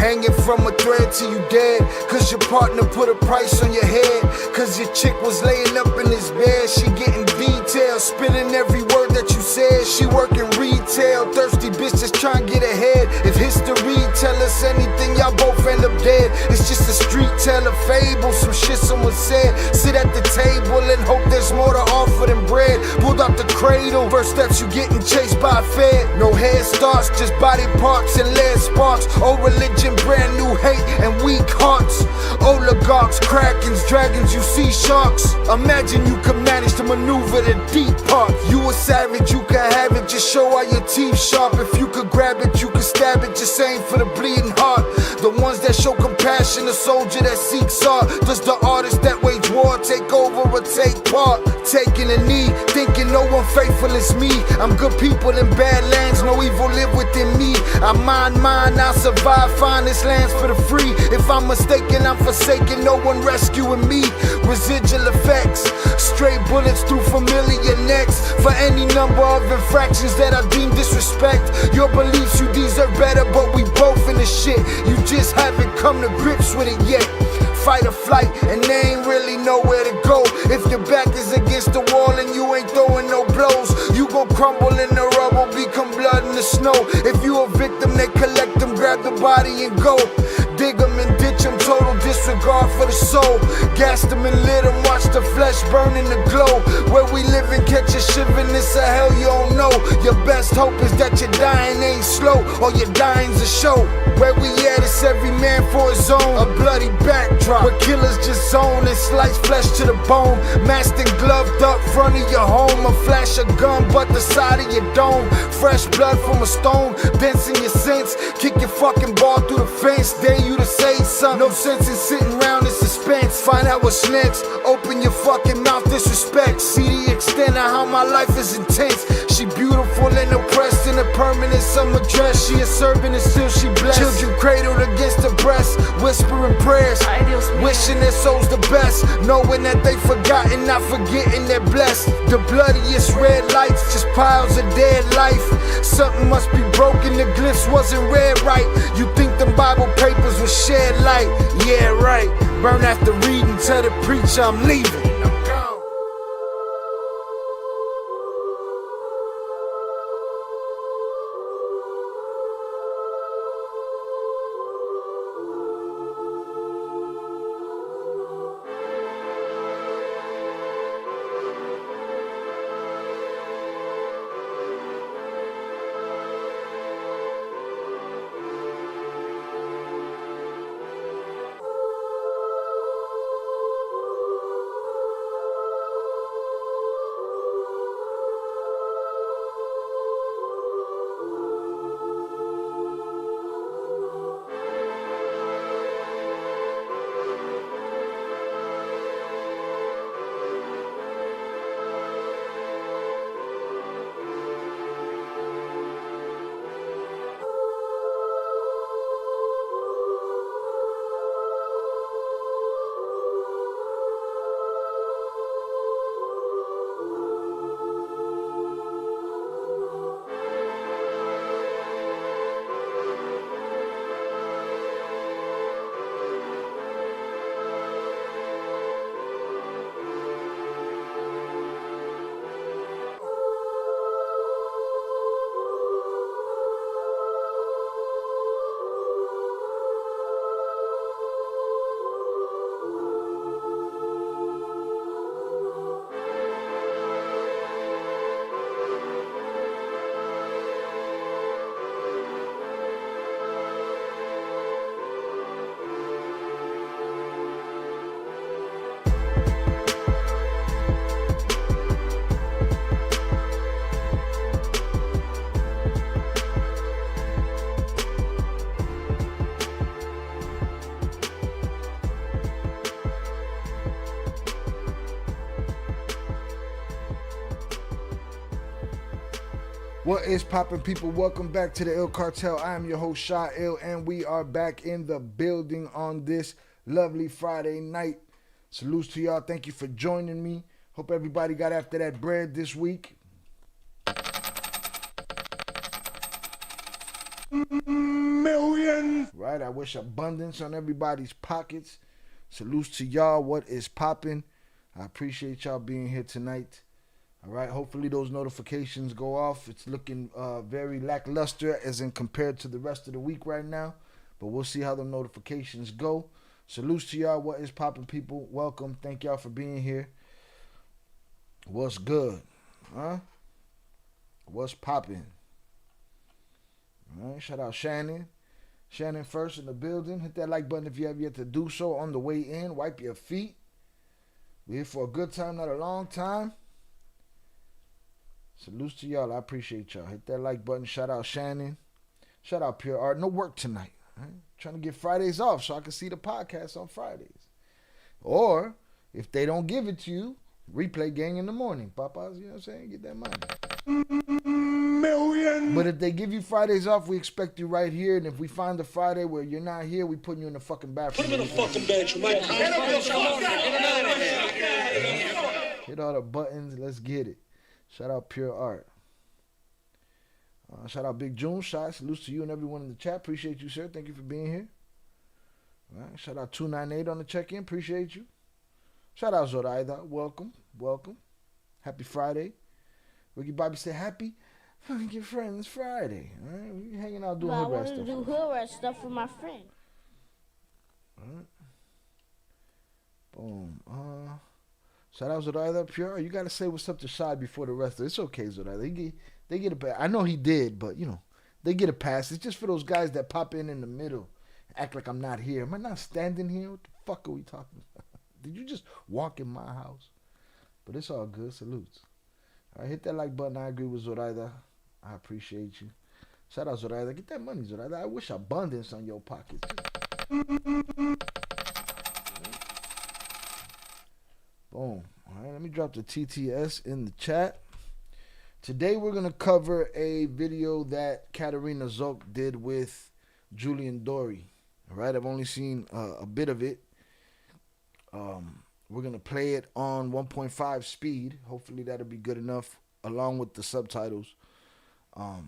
Hanging from a thread till you dead, cause your partner put a price on your head. Cause your chick was laying up in his bed. She getting details, spilling every word that you said. She working retail, thirsty bitch just trying to get ahead. If history tell us anything, y'all both end up dead. It's just a street tale, a fable, some shit someone said. Sit at the table and hope there's more to offer than bread. Pulled out the cradle, first steps you getting chased by a fed. No head starts, just body parts and lead sparks. Old religion, brand new hate and weak hearts. Oligarchs, krakens, dragons, you see sharks. Imagine you could manage to maneuver the deep part. You a savage, you can have it, just show all your teeth sharp. If you could grab it, you could stab it, just aim for the bleeding heart. The ones that show compassion, the soldier that seeks art. Does the artist that wage war take over or take part? Taking a knee, thinking no one faithful is me. I'm good people in bad lands, no evil live within me. I mind mine, I'll survive, find this land's for the free. If I'm mistaken, I'm forsaken, no one rescuing me. Residual effects, stray bullets through familiar necks. For any number of infractions that I deem disrespect. Your beliefs, you deserve better, but we both in the shit. You just haven't come to grips with it yet. Fight or flight, and they ain't really nowhere to go. If your back is against the wall and you ain't throwing no blows, you gon' crumble in the rubble, become blood in the snow. If you a victim, they collect them, grab the body and go. Dig them and ditch them, total disregard for the soul. Gas them and lit them, watch the flesh burn in the glow. Where we live and catch a shiver, this a hell you don't know. Your best hope is that your dying ain't slow, or your dying's a show. Where we at, it's every man for his own. A bloody backdrop, where killers just zone and slice flesh to the bone. Masked and gloved up front of your home. A flash of gun, but the side of your dome. Fresh blood from a stone, dents in your sense. Kick your fucking ball through the fence, dare you to say something. No sense in sitting around in suspense. Find out what's next, open your fucking mouth, disrespect. See the extent of how my life is intense. She beautiful and oppressed in a permanent summer dress. She a servant and still she blessed. Children cradled against her breast, whispering prayers, wishing their souls the best, knowing that they forgotten, not forgetting they're blessed. The bloodiest red lights, just piles of dead life. Something must be broken, the glyphs wasn't read right. You think them Bible papers will shed light? Yeah, right. Burn after reading, tell the preacher I'm leaving. What is poppin', people? Welcome back to the Ill Cartel. I am your host, Sha Ill, and we are back in the building on this lovely Friday night. Salutes to y'all. Thank you for joining me. Hope everybody got after that bread this week. $1 million. Right? I wish abundance on everybody's pockets. Salutes to y'all. What is popping? I appreciate y'all being here tonight. All right. Hopefully those notifications go off. It's looking very lackluster as in compared to the rest of the week right now. But we'll see how the notifications go. Salutes to y'all. What is popping, people? Welcome. Thank y'all for being here. What's good? Huh? What's popping? All right. Shout out Shannon. Shannon first in the building. Hit that like button if you have yet to do so. On the way in, wipe your feet. We're here for a good time, not a long time. Salutes to y'all. I appreciate y'all. Hit that like button. Shout out Shannon. Shout out Pure Art. No work tonight. Right? Trying to get Fridays off so I can see the podcast on Fridays. Or, if they don't give it to you, replay gang in the morning. Papas, you know what I'm saying? Get that money. Million. But if they give you Fridays off, we expect you right here. And if we find a Friday where you're not here, we put you in the fucking bathroom. Put him in the fucking bedroom. Hit all the buttons. Let's get it. Shout out Pure Art. Shout out Big June. Salutes to you and everyone in the chat. Appreciate you, sir. Thank you for being here. All right. Shout out 298 on the check-in. Appreciate you. Shout out Zoraida. Welcome. Welcome. Happy Friday. Ricky Bobby said, happy fucking Friends Friday. All right. We hanging out doing hood rat stuff. I want to do hood rat stuff with my friend. All right. Boom. Shout out Zoraida. Pure. You got to say what's up to Shai before the rest of it. It's okay, Zoraida. They get a pass. I know he did, but, you know, they get a pass. It's just for those guys that pop in the middle. Act like I'm not here. Am I not standing here? What the fuck are we talking about? Did you just walk in my house? But it's all good. Salutes. All right, hit that like button. I agree with Zoraida. I appreciate you. Shout out Zoraida. Get that money, Zoraida. I wish abundance on your pockets. Boom. All right, let me drop the TTS in the chat. Today we're going to cover a video that Katarina Szulc did with Julian Dory. All right, I've only seen a bit of it. We're going to play it on 1.5 speed. Hopefully that'll be good enough along with the subtitles so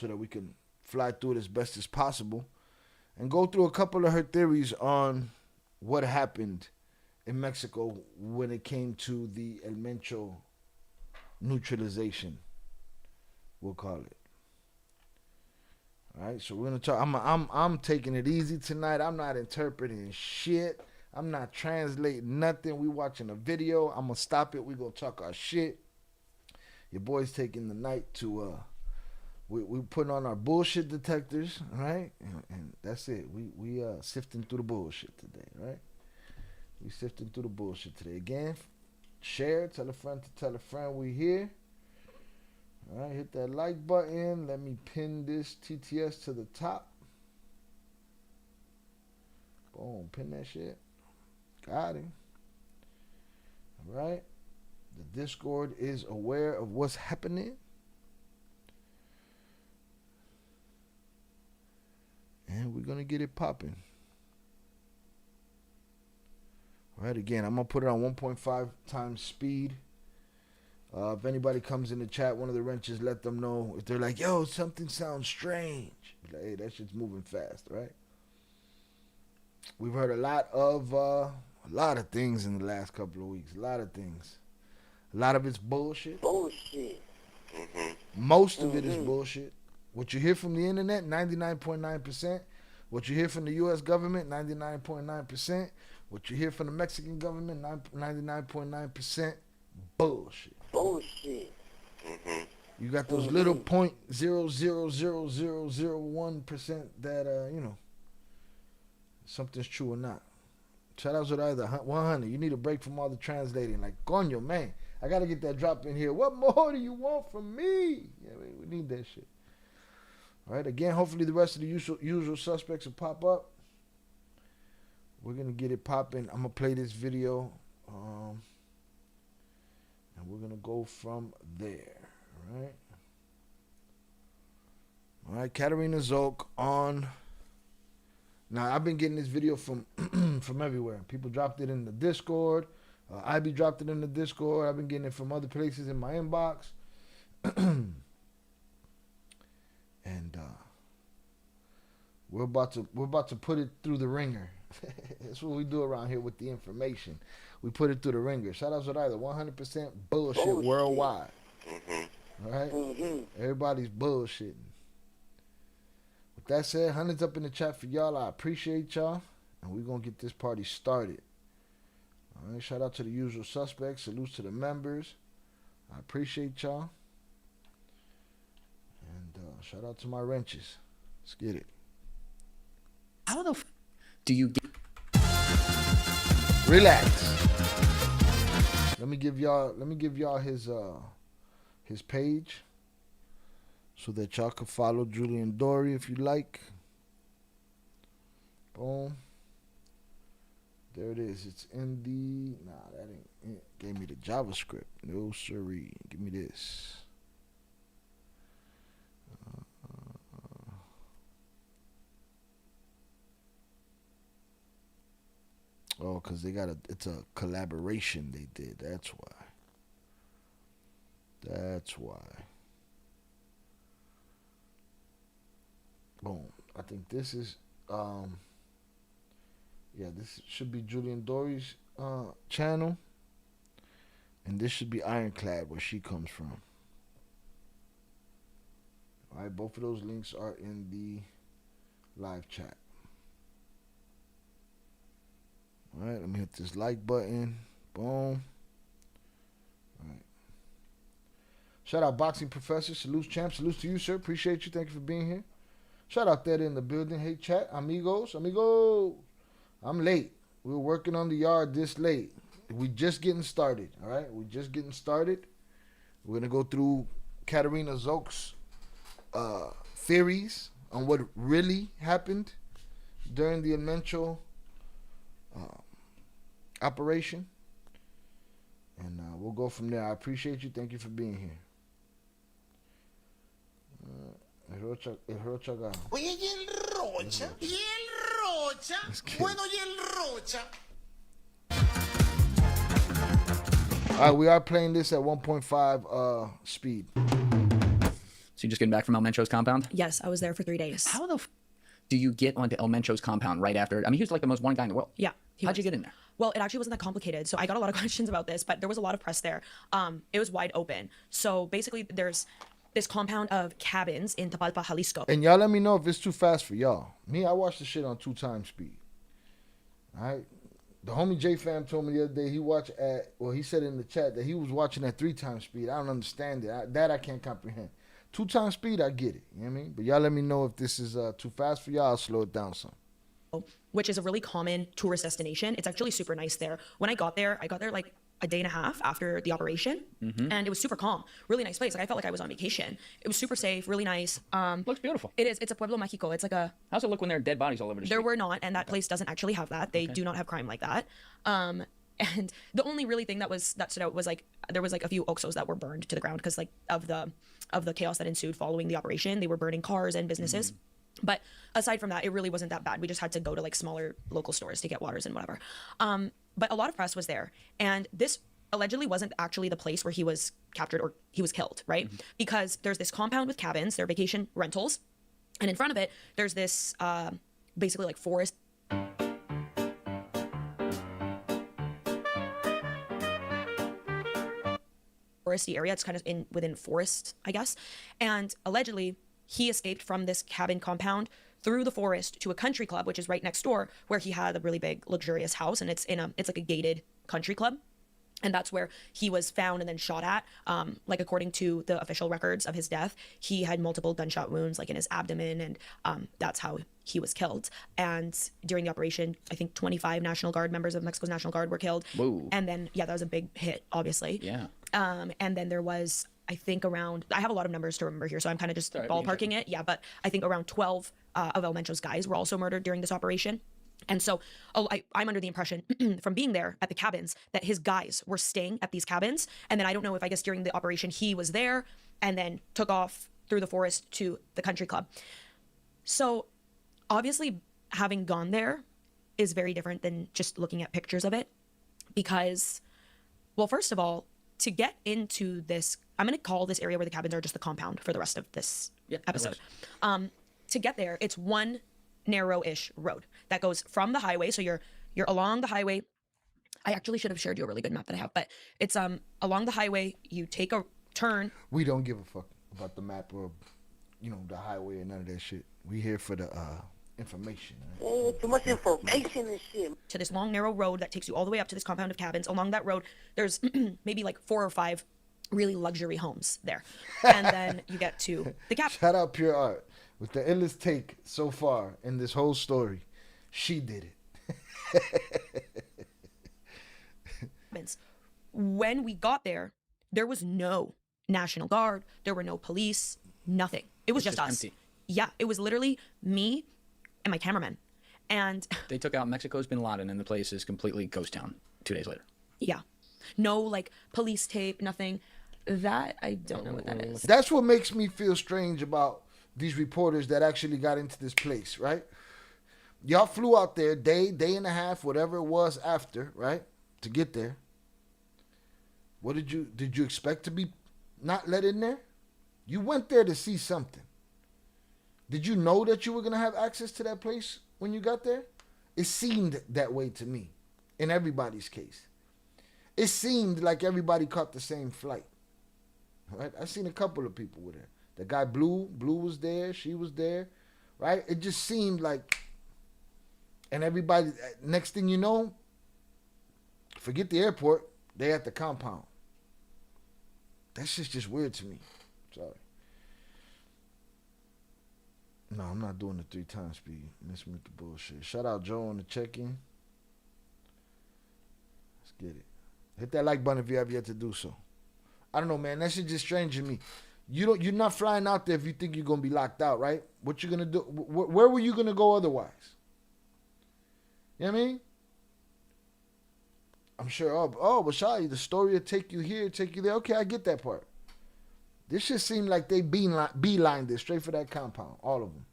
that we can fly through it as best as possible and go through a couple of her theories on what happened in Mexico when it came to the El Mencho neutralization, we'll call it. All right, so we're gonna talk. I'm taking it easy tonight. I'm not interpreting shit. I'm not translating nothing. We watching a video. I'm gonna stop it. We gonna talk our shit. Your boy's taking the night to we putting on our bullshit detectors, right? And that's it. We sifting through the bullshit today, right? We sifting through the bullshit today. Again, share, tell a friend to tell a friend we here. All right, hit that like button. Let me pin this TTS to the top. Boom, pin that shit. Got him. All right. The Discord is aware of what's happening. And we're going to get it popping. All right, again, I'm going to put it on 1.5 times speed. If anybody comes in the chat, one of the wrenches, let them know. If they're like, yo, something sounds strange. Be like, hey, that shit's moving fast, right? We've heard a lot of things in the last couple of weeks. A lot of things. A lot of it's bullshit. Bullshit. Most of it is bullshit. What you hear from the internet, 99.9%. What you hear from the U.S. government, 99.9%. What you hear from the Mexican government, 99.9% bullshit. Bullshit. You got those little 0.0000001% that, you know, something's true or not. Shout out to either 100. You need a break from all the translating. Like, coño, man, I got to get that drop in here. What more do you want from me? Yeah, we need that shit. All right, again, hopefully the rest of the usual suspects will pop up. We're going to get it popping. I'm going to play this video. And we're going to go from there. All right. All right, Katarina Szulc on. Now, I've been getting this video from from everywhere. People dropped it in the Discord. IB dropped it in the Discord. I've been getting it from other places in my inbox. And We're about to put it through the ringer. That's what we do around here with the information. We put it through the ringer. Shout out to either 100% bullshit worldwide. All right? Everybody's bullshitting. With that said, hundreds up in the chat for y'all. I appreciate y'all. And we're going to get this party started. All right? Shout out to the usual suspects. Salutes to the members. I appreciate y'all. And shout out to my wrenches. Let's get it. How the do you get? Relax. Let me give y'all his page so that y'all can follow Julian Dory if you like. Boom. There it is. It's in the that ain't it. Gave me the JavaScript. No siree. Give me this. Oh, because it's a collaboration they did. That's why. Boom. I think this is, this should be Julian Dory's channel. And this should be Ironclad, where she comes from. All right, both of those links are in the live chat. All right, let me hit this like button. Boom. All right. Shout out Boxing Professor. Salutes, champ. Salutes to you, sir. Appreciate you. Thank you for being here. Shout out there in the building. Hey, chat. Amigos. I'm late. We were working on the yard this late. We just getting started. All right. We just getting started. We're going to go through Katarina Szulc's theories on what really happened during the Mencho operation, and we'll go from there. I appreciate you. Thank you for being here. Oye, y el Rocha, bueno, y el Rocha. All right, we are playing this at 1.5 speed. So you're just getting back from El Mencho's compound? Yes, I was there for 3 days. How the do you get onto El Mencho's compound right after? I mean, he was like the most wanted guy in the world. Yeah. How'd you get in there? Well, it actually wasn't that complicated. So I got a lot of questions about this, but there was a lot of press there. It was wide open. So basically, there's this compound of cabins in Tapalpa, Jalisco. And y'all let me know if it's too fast for y'all. Me, I watched the shit on 2x speed. All right? The homie J-Fam told me the other day he said in the chat that he was watching at 3x speed. I don't understand it. That I can't comprehend. 2x speed, I get it. You know what I mean? But y'all let me know if this is too fast for y'all. I'll slow it down some. Which is a really common tourist destination. It's actually super nice there. When I got there like a day and a half after the operation, and it was super calm. Really nice place. Like I felt like I was on vacation. It was super safe, really nice. Looks beautiful. It is. It's a pueblo mágico. It's like a. How's it look when there are dead bodies all over the street? There were not, and that place doesn't actually have that. They do not have crime like that. And the only really thing that stood out was like there was like a few Oxos that were burned to the ground because like of the chaos that ensued following the operation. They were burning cars and businesses. But aside from that, it really wasn't that bad. We just had to go to like smaller local stores to get waters and whatever. But a lot of press was there. And this allegedly wasn't actually the place where he was captured or he was killed, right? Because there's this compound with cabins, they're vacation rentals. And in front of it, there's this basically like forest. Foresty area. It's kind of within forest, I guess. And allegedly, he escaped from this cabin compound through the forest to a country club, which is right next door, where he had a really big, luxurious house, and it's like a gated country club. And that's where he was found and then shot at. Like according to the official records of his death, he had multiple gunshot wounds, like in his abdomen, and that's how he was killed. And during the operation, I think 25 National Guard members of Mexico's National Guard were killed. Whoa. And then, that was a big hit, obviously. Yeah. And then there was, I think I have a lot of numbers to remember here, so I'm kind of just ballparking it. Yeah, but I think around 12 of El Mencho's guys were also murdered during this operation. And so I'm under the impression from being there at the cabins that his guys were staying at these cabins. And then I don't know if I guess during the operation he was there and then took off through the forest to the country club. So obviously having gone there is very different than just looking at pictures of it. Because, well, first of all, to get into this, I'm going to call this area where the cabins are just the compound for the rest of this episode. To get there, it's one narrow-ish road that goes from the highway. So you're along the highway. I actually should have shared you a really good map that I have, but it's along the highway. You take a turn. We don't give a fuck about the map or, the highway and none of that shit. We here for the information. Right? Oh, too much information and shit. To this long narrow road that takes you all the way up to this compound of cabins. Along that road, there's maybe like 4 or 5 really luxury homes there, and then you get to the cabin. Shout out Pure Art with the illest take so far in this whole story. She did it. When we got there, there was no National Guard. There were no police. Nothing. It was just us. Empty. Yeah, it was literally me and my cameraman. And They took out Mexico's Bin Laden, and the place is completely ghost town 2 days later. yeah, no like police tape, nothing. That I don't know what that is. That's what makes me feel strange about these reporters that actually got into this place, right? Y'all flew out there day and a half, whatever it was after, right? To get there. What did you expect to be not let in there? You went there to see something. Did you know that you were going to have access to that place when you got there? It seemed that way to me, in everybody's case. It seemed like everybody caught the same flight. Right? I've seen a couple of people with her. The guy Blue was there, she was there, right? It just seemed like, and everybody, next thing you know, forget the airport, they at the compound. That shit's just weird to me. Sorry. No, I'm not doing the 3 times speed. Miss me with the bullshit. Shout out Joe on the check-in. Let's get it. Hit that like button if you have yet to do so. I don't know, man. That shit just strange to me. You're not flying out there if you think you're gonna be locked out, right? What you gonna do? Where were you gonna go otherwise? You know what I mean? I'm sure. Oh, Bashai, the story will take you here, take you there. Okay, I get that part. This shit seemed like they beelined it straight for that compound, all of them.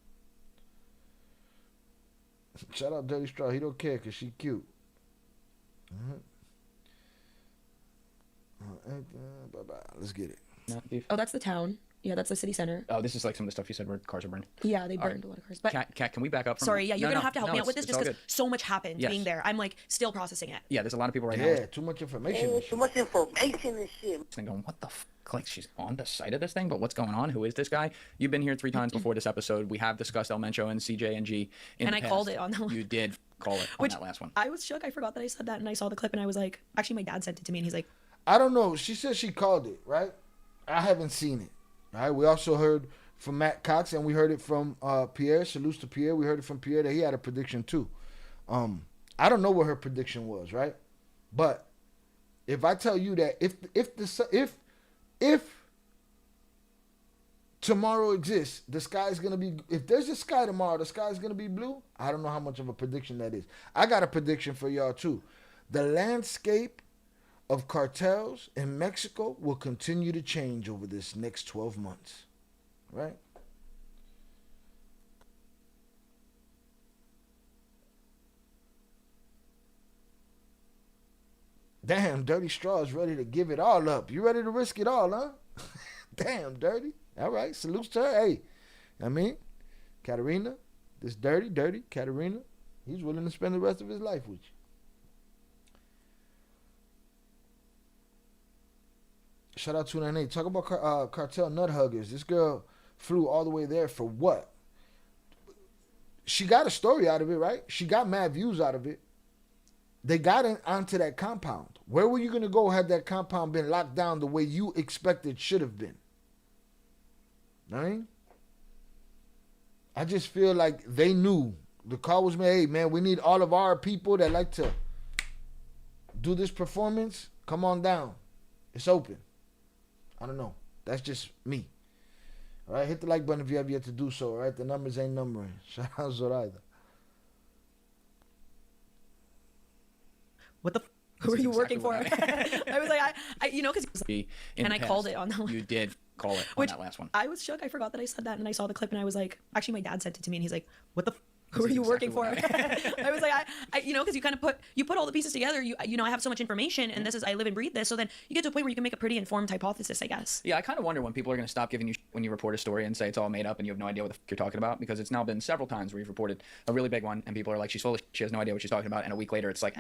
Shout out Dirty Straw. He don't care because she cute. Bye-bye. Let's get it. Oh, that's the town. Yeah, that's the city center. Oh, this is like some of the stuff you said where cars are burned. Yeah, they burned a lot of cars. But Kat, can we back up from... sorry, yeah, you're going to have to help me out with this it's just all because good. so much happened Yes. being there. I'm like still processing it. Yeah, there's a lot of people right now Yeah, too much information. Oh, too much information and shit. listening going, what the fuck? Like, she's on the side of this thing, but what's going on? Who is this guy? You've been here 3 times before this episode. We have discussed El Mencho and CJ and G in And the I past. called it on the You did call it on that last one. I was shook. I forgot that I said that, and I saw the clip, and I was like, actually, my dad sent it to me, and he's like, I don't know. She said she called it, right? I haven't seen it. Right? We also heard from Matt Cox, and we heard it from Pierre. Salute to Pierre. We heard it from Pierre that he had a prediction too. I don't know what her prediction was, right? But if I tell you that if tomorrow exists, the sky is gonna be. If there's a sky tomorrow, the sky is gonna be blue. I don't know how much of a prediction that is. I got a prediction for y'all too. The landscape of cartels in Mexico will continue to change over this next 12 months. Right? Damn, Dirty Straw is ready to give it all up. You ready to risk it all, huh? Damn, Dirty. All right, salutes to her. Hey, I mean, Katarina, this dirty Katarina, he's willing to spend the rest of his life with you. Shout out to 298. Talk about cartel nut huggers. This girl flew all the way there for what? She got a story out of it, right? She got mad views out of it. They got onto that compound. Where were you going to go had that compound been locked down the way you expected should have been? Right? I just feel like they knew. The call was made, hey, man, we need all of our people that like to do this performance. Come on down. It's open. I don't know. That's just me. All right, hit the like button if you have yet to do so. All right, the numbers ain't numbering. Shout out Zoraida. what the who are you working for? I was like, I you know, because and I called it on the You did call it on that last one. I was shook. I forgot that I said that, and I saw the clip, and I was like, actually, my dad sent it to me, and he's like, what the Who are you working for? Exactly I was like, you know, because you kind of put all the pieces together. You know, I have so much information, and I live and breathe this. So then you get to a point where you can make a pretty informed hypothesis, I guess. Yeah, I kind of wonder when people are going to stop giving you when you report a story and say it's all made up and you have no idea what the fuck you're talking about, because it's now been several times where you've reported a really big one and people are like, she's full of, she has no idea what she's talking about, and a week later it's like,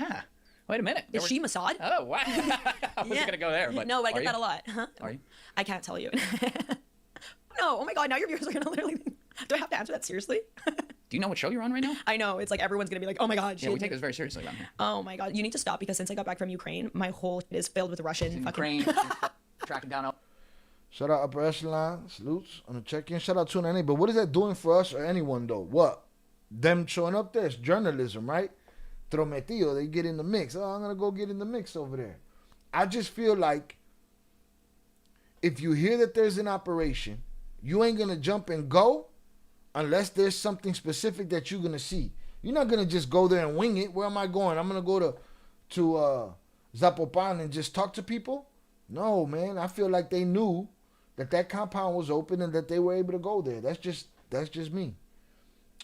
wait a minute. Is she Mossad? Oh, wow. I wasn't going to go there, but no, I get you? that a lot. Huh? Are you? I can't tell you. No, oh my God, now your viewers are going to literally do I have to answer that seriously? Do you know what show you're on right now? I know, it's like everyone's going to be like, oh my God. Yeah, we take this very seriously around here. Oh my God, you need to stop, because since I got back from Ukraine, my whole is filled with Russian fucking... Ukraine, tracking down. Shout out Upper Echelon, Szulc on the check-in. Shout out 298. But what is that doing for us or anyone, though? What? Them showing up there? It's journalism, right? Trometido, they get in the mix. Oh, I'm going to go get in the mix over there. I just feel like if you hear that there's an operation, you ain't going to jump and go unless there's something specific that you're going to see. You're not going to just go there and wing it. Where am I going? I'm going to go to Zapopan and just talk to people? No, man. I feel like they knew that compound was open and that they were able to go there. That's just me.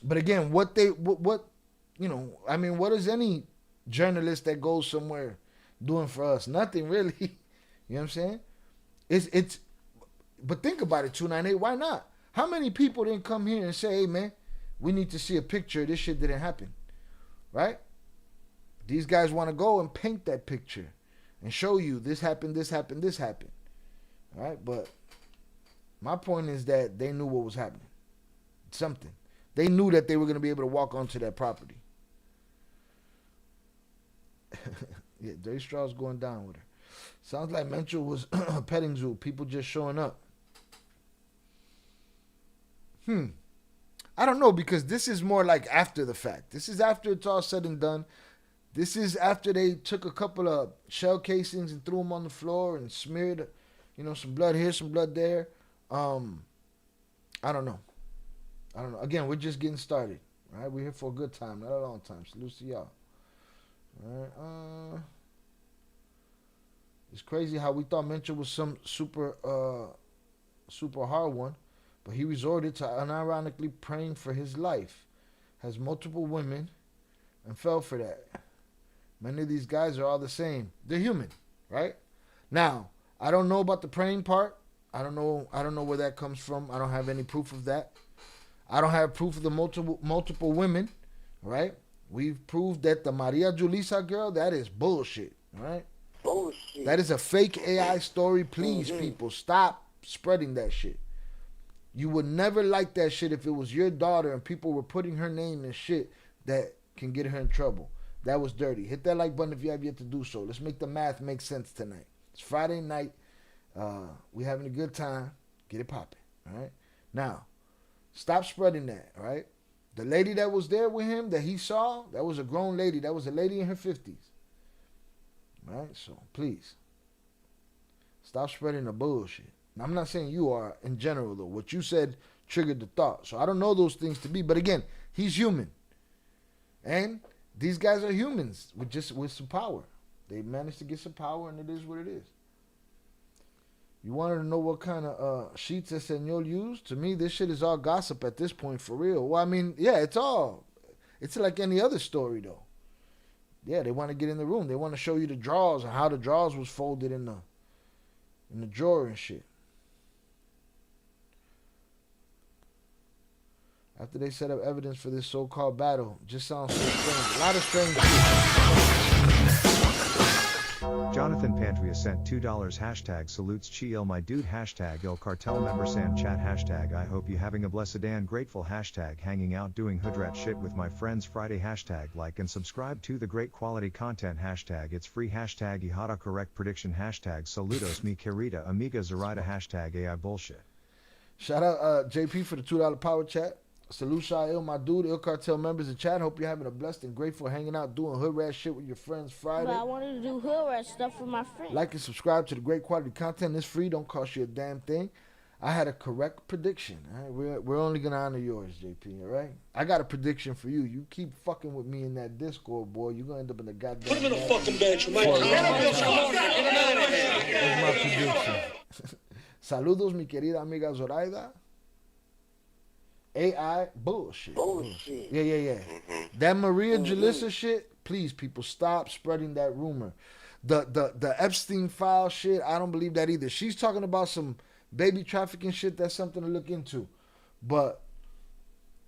But again, what you know, I mean, what is any journalist that goes somewhere doing for us? Nothing really. You know what I'm saying? It's but think about it, 298, why not? How many people didn't come here and say, hey man, we need to see a picture, this shit didn't happen. Right? These guys want to go and paint that picture and show you this happened, this happened, this happened. All right? But my point is that they knew what was happening. Something. They knew that they were going to be able to walk onto that property. Yeah, Dirty Straw's going down with her. Sounds like Mencho was a petting zoo. People just showing up. I don't know, because this is more like after the fact. This is after it's all said and done. This is after they took a couple of shell casings and threw them on the floor and smeared, you know, some blood here, some blood there. I don't know. Again, we're just getting started. Right? We're here for a good time, not a long time. Salute to y'all. All right. It's crazy how we thought Mencho was some super hard one, but he resorted to unironically praying for his life. Has multiple women and fell for that. Many of these guys are all the same. They're human, right? Now, I don't know about the praying part. I don't know where that comes from. I don't have any proof of that. I don't have proof of the multiple women, right? We've proved that the Maria Julissa girl, that is bullshit, right? Bullshit. That is a fake AI story. Please, people, stop spreading that shit. You would never like that shit if it was your daughter and people were putting her name in shit that can get her in trouble. That was dirty. Hit that like button if you have yet to do so. Let's make the math make sense tonight. It's Friday night. We having a good time. Get it popping, all right? Now, stop spreading that, all right? The lady that was there with him that he saw, that was a grown lady. That was a lady in her 50s. All right? So, please, stop spreading the bullshit. Now, I'm not saying you are in general, though. What you said triggered the thought. So, I don't know those things to be. But again, he's human. And these guys are humans with some power. They managed to get some power, and it is what it is. You wanted to know what kind of sheets that Senor used? To me, this shit is all gossip at this point, for real. Well, I mean, yeah, it's like any other story, though. Yeah, they want to get in the room. They want to show you the drawers and how the drawers was folded in the drawer and shit. After they set up evidence for this so-called battle, just sounds so strange. A lot of strange shit. Jonathan Pantria sent $2 hashtag salutes Chill my dude hashtag El Cartel member San chat hashtag I hope you having a blessed and grateful hashtag hanging out doing hood rat shit with my friends Friday hashtag like and subscribe to the great quality content hashtag it's free hashtag Ihata correct prediction hashtag saludos mi querida amiga Zoraida hashtag AI bullshit. Shout out JP for the $2 power chat. Salute Shail, my dude, Il Cartel members in chat. Hope you're having a blessed and grateful hanging out, doing hood rat shit with your friends Friday. But I wanted to do hood rat stuff with my friends. Like and subscribe to the great quality content. It's free, don't cost you a damn thing. I had a correct prediction. All right? We're only going to honor yours, JP, all right? I got a prediction for you. You keep fucking with me in that Discord, boy. You're going to end up in the goddamn... Put him in a fucking bench, Mike. That's my prediction. Saludos, mi querida amiga Zoraida. AI bullshit. Bullshit. Yeah. That Maria Jalissa shit, please, people, stop spreading that rumor. The Epstein file shit, I don't believe that either. She's talking about some baby trafficking shit. That's something to look into. But,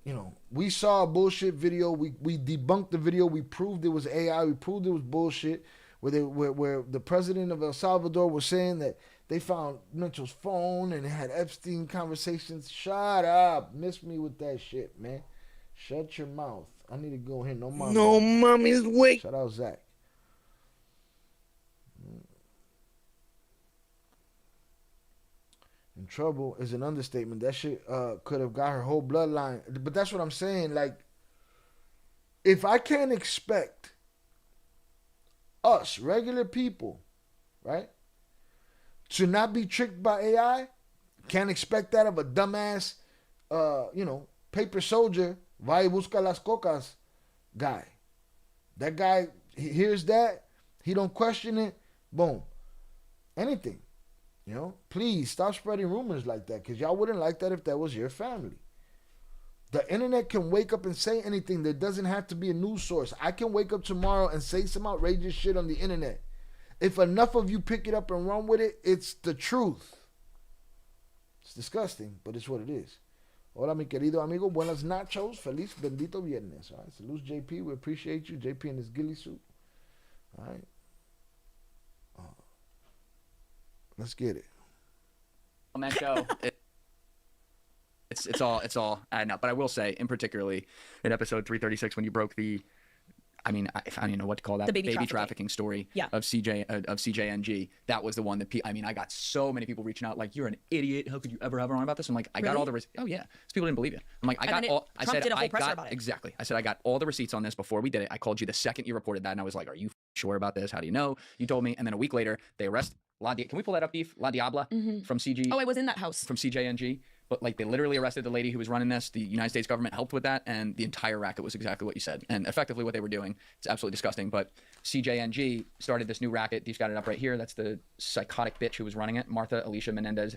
you know, we saw a bullshit video. We debunked the video. We proved it was AI. We proved it was bullshit. Where the president of El Salvador was saying that they found Mencho's phone and it had Epstein conversations. Shut up. Miss me with that shit, man. Shut your mouth. I need to go here. No mommy. No mommy's wait. Shout out Zach. In trouble is an understatement. That shit could have got her whole bloodline. But that's what I'm saying. Like, if I can't expect us, regular people, right, to not be tricked by AI, can't expect that of a dumbass, paper soldier, va y busca las cocas guy. That guy, he hears that, he don't question it, boom. Anything. You know, please stop spreading rumors like that, because y'all wouldn't like that if that was your family. The internet can wake up and say anything. There doesn't have to be a news source. I can wake up tomorrow and say some outrageous shit on the internet. If enough of you pick it up and run with it, it's the truth. It's disgusting, but it's what it is. Hola, mi querido amigo. Buenas nachos. Feliz bendito viernes. All right. Salute, JP. We appreciate you. JP in his ghillie suit. All right. Let's get it. Mencho, it's all adding up. But I will say, in particularly in episode 336, when you broke the, I don't even know what to call that, The baby trafficking story Yeah. of CJNG. That was the one that I got so many people reaching out like, "You're an idiot. How could you ever have on about this?" I'm like, I got all the oh yeah, because people didn't believe you. I'm like, Trump did a whole presser about it. Exactly. I said I got all the receipts on this before we did it. I called you the second you reported that, and I was like, "Are you sure about this? How do you know?" You told me, and then a week later they arrest can we pull that up, Beef? La Diabla from CG. Oh, I was in that house. From CJNG. But like they literally arrested the lady who was running this. The United States government helped with that, and the entire racket was exactly what you said. And effectively what they were doing, it's absolutely disgusting. But CJNG started this new racket. Dee's got it up right here. That's the psychotic bitch who was running it, Martha Alicia Menendez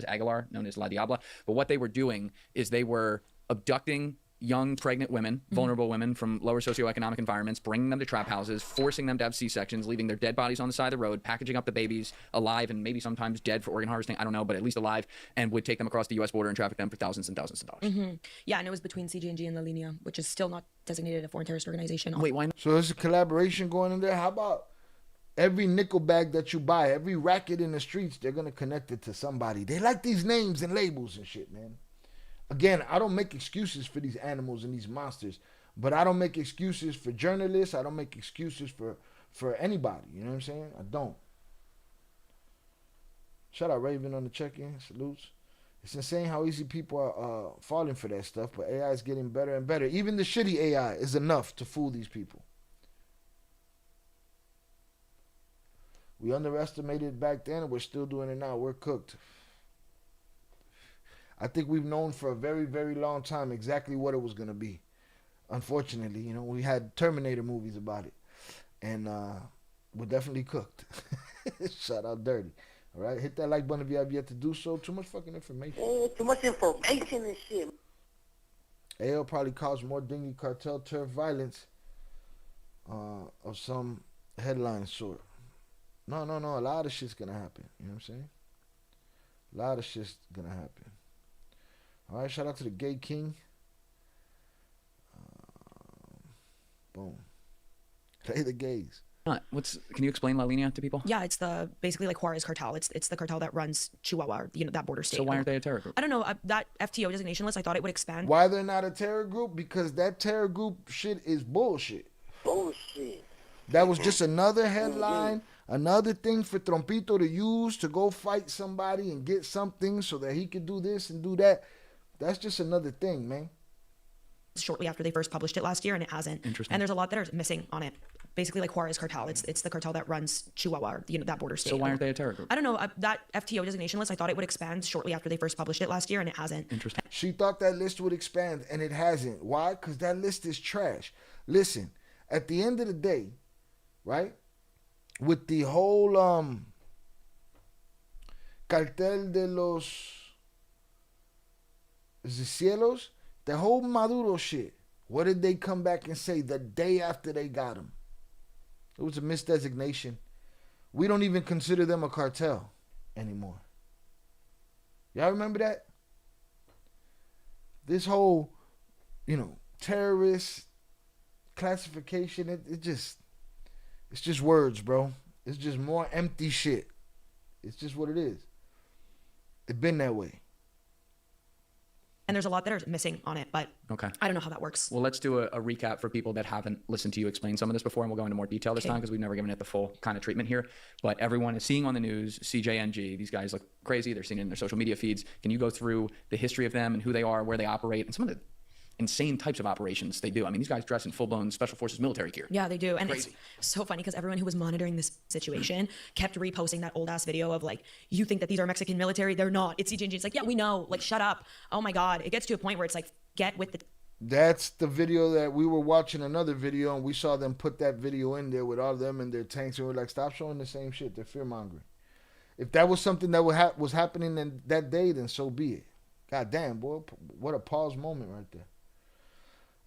Aguilar, known as La Diabla. But what they were doing is they were abducting young pregnant women, vulnerable women from lower socioeconomic environments, bringing them to trap houses, forcing them to have C-sections, leaving their dead bodies on the side of the road, packaging up the babies alive and maybe sometimes dead for organ harvesting, I don't know, but at least alive, and would take them across the U.S. border and traffic them for thousands and thousands of dollars. Yeah, and it was between CG&G and La Linea, which is still not designated a foreign terrorist organization. Wait, why not? So there's a collaboration going in there. How about every nickel bag that you buy, every racket in the streets, they're going to connect it to somebody. They like these names and labels and shit, man. Again, I don't make excuses for these animals and these monsters, but I don't make excuses for journalists. I don't make excuses for anybody. You know what I'm saying? I don't. Shout out Raven on the check-in. Salutes. It's insane how easy people are falling for that stuff, but AI is getting better and better. Even the shitty AI is enough to fool these people. We underestimated it back then, and we're still doing it now. We're cooked. I think we've known for a very, very long time exactly what it was going to be. Unfortunately, you know, we had Terminator movies about it. And we're definitely cooked. Shout out Dirty. All right? Hit that like button if you have yet to do so. Too much fucking information. Too much information and shit. AL probably caused more dengue cartel turf violence of some headline sort. No. A lot of shit's going to happen. You know what I'm saying? A lot of shit's going to happen. All right, shout out to the Gay King. Boom. Play the gays. Can you explain La Linea to people? Yeah, it's basically like Juarez cartel. It's the cartel that runs Chihuahua, that border state. So why aren't they a terror group? I don't know. That FTO designation list, I thought it would expand. Why they're not a terror group? Because that terror group shit is bullshit. Bullshit. That was just another headline, another thing for Trompito to use to go fight somebody and get something so that he could do this and do that. That's just another thing, man. Shortly after they first published it last year, and it hasn't. Interesting. And there's a lot that are missing on it. Basically, like Juarez cartel. It's the cartel that runs Chihuahua, that border state. So why aren't they a terror group? I don't know. That FTO designation list, I thought it would expand shortly after they first published it last year, and it hasn't. Interesting. She thought that list would expand, and it hasn't. Why? Because that list is trash. Listen, at the end of the day, right, with the whole cartel de los cielos, The whole Maduro shit. What did they come back and say the day after they got him? It was a misdesignation. We don't even consider them a cartel anymore. Y'all remember that? This whole, terrorist classification, it's just words, bro. It's just more empty shit. It's just what it is. It's been that way. And there's a lot that are missing on it, but okay. I don't know how that works. Well, let's do a recap for people that haven't listened to you explain some of this before, and we'll go into more detail this time because we've never given it the full kind of treatment here. But everyone is seeing on the news, CJNG, these guys look crazy. They're seen in their social media feeds. Can you go through the history of them and who they are, where they operate, and some of the insane types of operations they do? I mean, these guys dress in full-blown Special Forces military gear. Yeah, they do. And crazy. It's so funny because everyone who was monitoring this situation kept reposting that old-ass video of like, you think that these are Mexican military? They're not. It's CJNG. It's like, yeah, we know. Like, shut up. Oh, my God. It gets to a point where it's like, get with the... That's the video that we were watching, another video, and we saw them put that video in there with all of them in their tanks, and we're like, stop showing the same shit. They're fear-mongering. If that was something that was happening in that day, then so be it. God damn, boy. What a pause moment right there.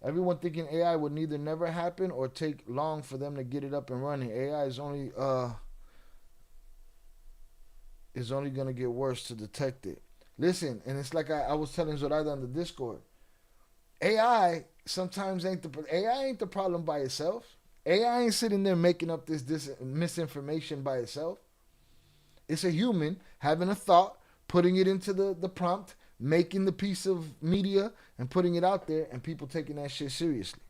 Everyone thinking AI would neither never happen or take long for them to get it up and running. AI is only going to get worse to detect it. Listen, and it's like I was telling Zoraida on the Discord. AI sometimes ain't the problem by itself. AI ain't sitting there making up this misinformation by itself. It's a human having a thought, putting it into the prompt, making the piece of media and putting it out there, and people taking that shit seriously.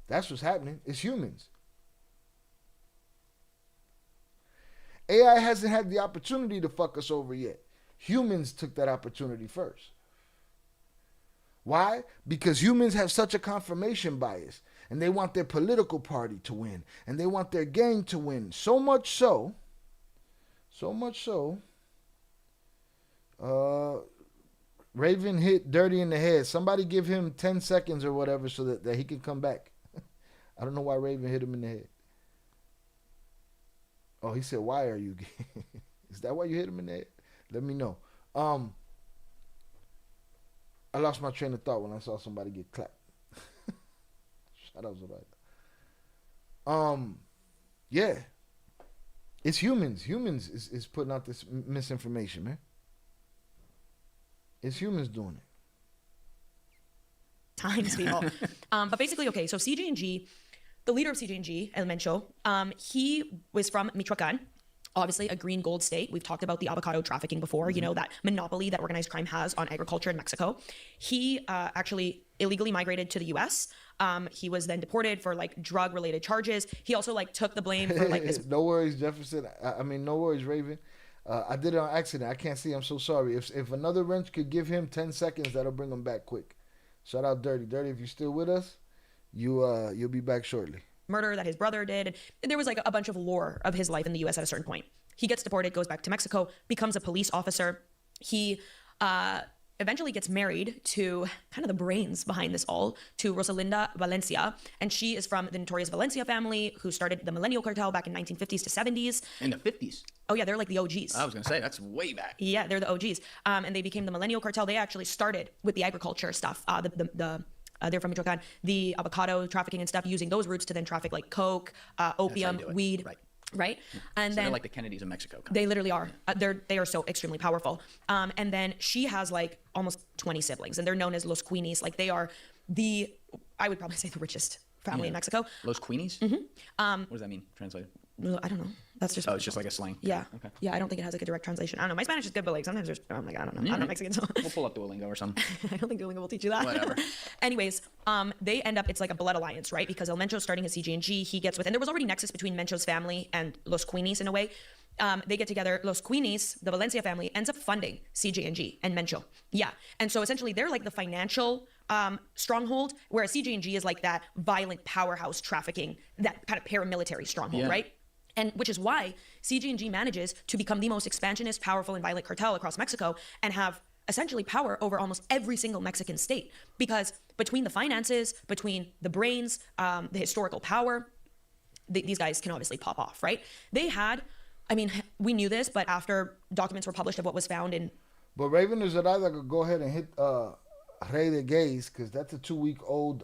That's what's happening. It's humans. AI hasn't had the opportunity to fuck us over yet. Humans took that opportunity first. Why? Because humans have such a confirmation bias, and they want their political party to win, and they want their gang to win. So much so, Raven hit Dirty in the head. Somebody give him 10 seconds or whatever so that he can come back. I don't know why Raven hit him in the head. Oh, he said, why are you gay? Is that why you hit him in the head? Let me know. I lost my train of thought when I saw somebody get clapped. Shout out to yeah. It's humans. Humans is putting out this misinformation, man. It's humans doing it. Times, people. But basically, okay, so CJNG, the leader of CJNG, El Mencho, he was from Michoacan, obviously a green gold state. We've talked about the avocado trafficking before, that monopoly that organized crime has on agriculture in Mexico. He actually illegally migrated to the US. He was then deported for like drug related charges. He also like took the blame for like this. No worries, Jefferson. I mean, no worries, Raven. I did it on accident. I can't see. I'm so sorry. If another wrench could give him 10 seconds, that'll bring him back quick. Shout out Dirty. Dirty, if you're still with us, you'll be back shortly. Murder that his brother did. And there was like a bunch of lore of his life in the US at a certain point. He gets deported, goes back to Mexico, becomes a police officer. He eventually gets married to kind of the brains behind this all, to Rosalinda Valencia. And she is from the notorious Valencia family who started the Millennial Cartel back in 1950s to 70s. In the 50s? Oh yeah, they're like the OGs. I was going to say, that's way back. Yeah, they're the OGs. And they became the Millennial Cartel. They actually started with the agriculture stuff. They're from Michoacan, the avocado trafficking and stuff, using those routes to then traffic like coke, opium, weed. Right. And then they're like the Kennedys of Mexico. They literally are. They are so extremely powerful. And then she has like almost 20 siblings, and they're known as Los Queenies. Like they are I would probably say the richest family in Mexico. Los Queenies? Mm-hmm. What does that mean, translated? I don't know. That's just. Oh, it's just like a slang. Yeah. Okay. Yeah, I don't think it has like a direct translation. I don't know. My Spanish is good, but like sometimes I'm like, I don't know. I'm not Mexican, so. We'll pull up Duolingo or something. I don't think Duolingo will teach you that. Whatever. Anyways, they end up, it's like a blood alliance, right? Because El Mencho starting his CG&G, he gets with, and there was already nexus between Mencho's family and Los Queenies in a way. They get together. Los Queenies, the Valencia family, ends up funding CG&G and Mencho. Yeah. And so essentially they're like the financial stronghold, whereas CG&G is like that violent powerhouse trafficking, that kind of paramilitary stronghold, right? And which is why CG&G manages to become the most expansionist, powerful, and violent cartel across Mexico and have essentially power over almost every single Mexican state. Because between the finances, between the brains, the historical power, these guys can obviously pop off, right? They had, I mean, we knew this, but after documents were published of what was found in... But Raven is that I could go ahead and hit Rey de Gays, because that's a 2-week-old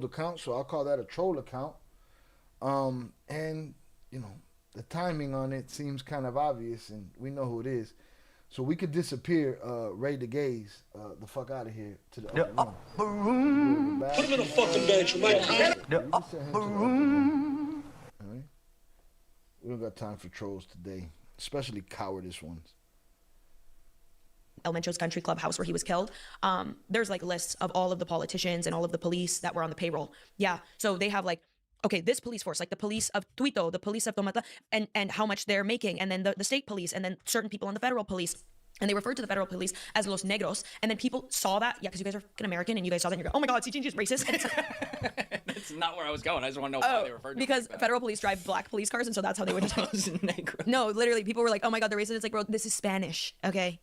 account, so I'll call that a troll account. And you know, the timing on it seems kind of obvious, and we know who it is. So we could disappear Rey de Gays the fuck out of here to the other room. Put him in a fucking bed, you might. We don't got time for trolls today, especially cowardice ones. El Mencho's country club house where he was killed. There's like lists of all of the politicians and all of the police that were on the payroll. Yeah, so they have like, okay, this police force, like the police of Tuito, the police of Tomata, and how much they're making, and then the state police, and then certain people on the federal police. And they referred to the federal police as Los Negros. And then people saw that, yeah, because you guys are fucking American, and you guys saw that, and you're going, oh my God, CGNG is racist. And it's like, That's not where I was going. I just want to know why they referred to because it. federal police drive black police cars, and so that's how they would just Los Negros. No, literally, people were like, oh my God, they're racist. It's like, bro, this is Spanish, okay?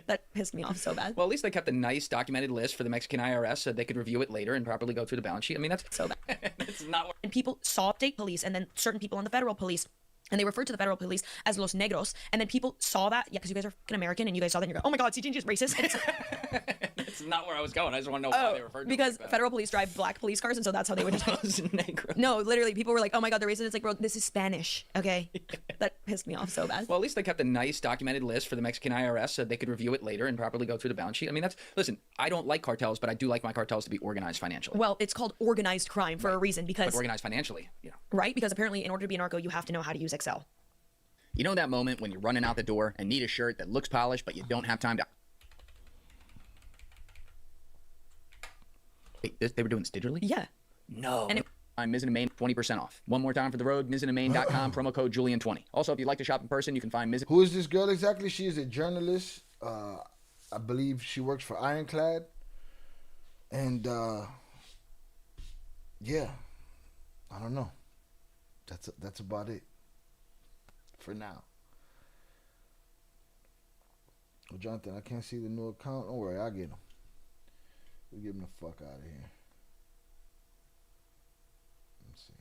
That pissed me off so bad. Well, at least they kept a nice documented list for the Mexican IRS so they could review it later and properly go through the balance sheet. I mean, that's So bad. That's not what. And people saw state police, and then certain people on the federal police. And they referred to the federal police as Los Negros. And then people saw that, yeah, because you guys are fucking American, and you guys saw that, and you're going, oh my God, CGNG is racist. And it's That's not where I was going. I just want to know why they referred to because it like that. federal police drive black police cars, and so that's how they would just Los Negros. No, literally, people were like, oh my God, they're racist. It's like, bro, this is Spanish, okay? That pissed me off so bad. Well, at least they kept a nice documented list for the Mexican IRS so they could review it later and properly go through the balance sheet. I mean, listen, I don't like cartels, but I do like my cartels to be organized financially. Well, it's called organized crime for a reason, But because, organized financially, you know. right? Because apparently in order to be a narco, you have to know how to use Excel. You know that moment when you're running out the door and need a shirt that looks polished, but you don't have time to... Wait, they were doing this digitally? Yeah. No. And I'm Mizzen and Main, 20% off. One more time for the road, mizzenandmain.com, promo code Julian20. Also, if you'd like to shop in person, you can find Mizzen... Who is this girl exactly? She is a journalist. I believe she works for Ironclad. And, yeah. I don't know. That's about it. For now. Well, Jonathan, I can't see the new account. Don't worry, I'll get him. We'll get him the fuck out of here. Let's see.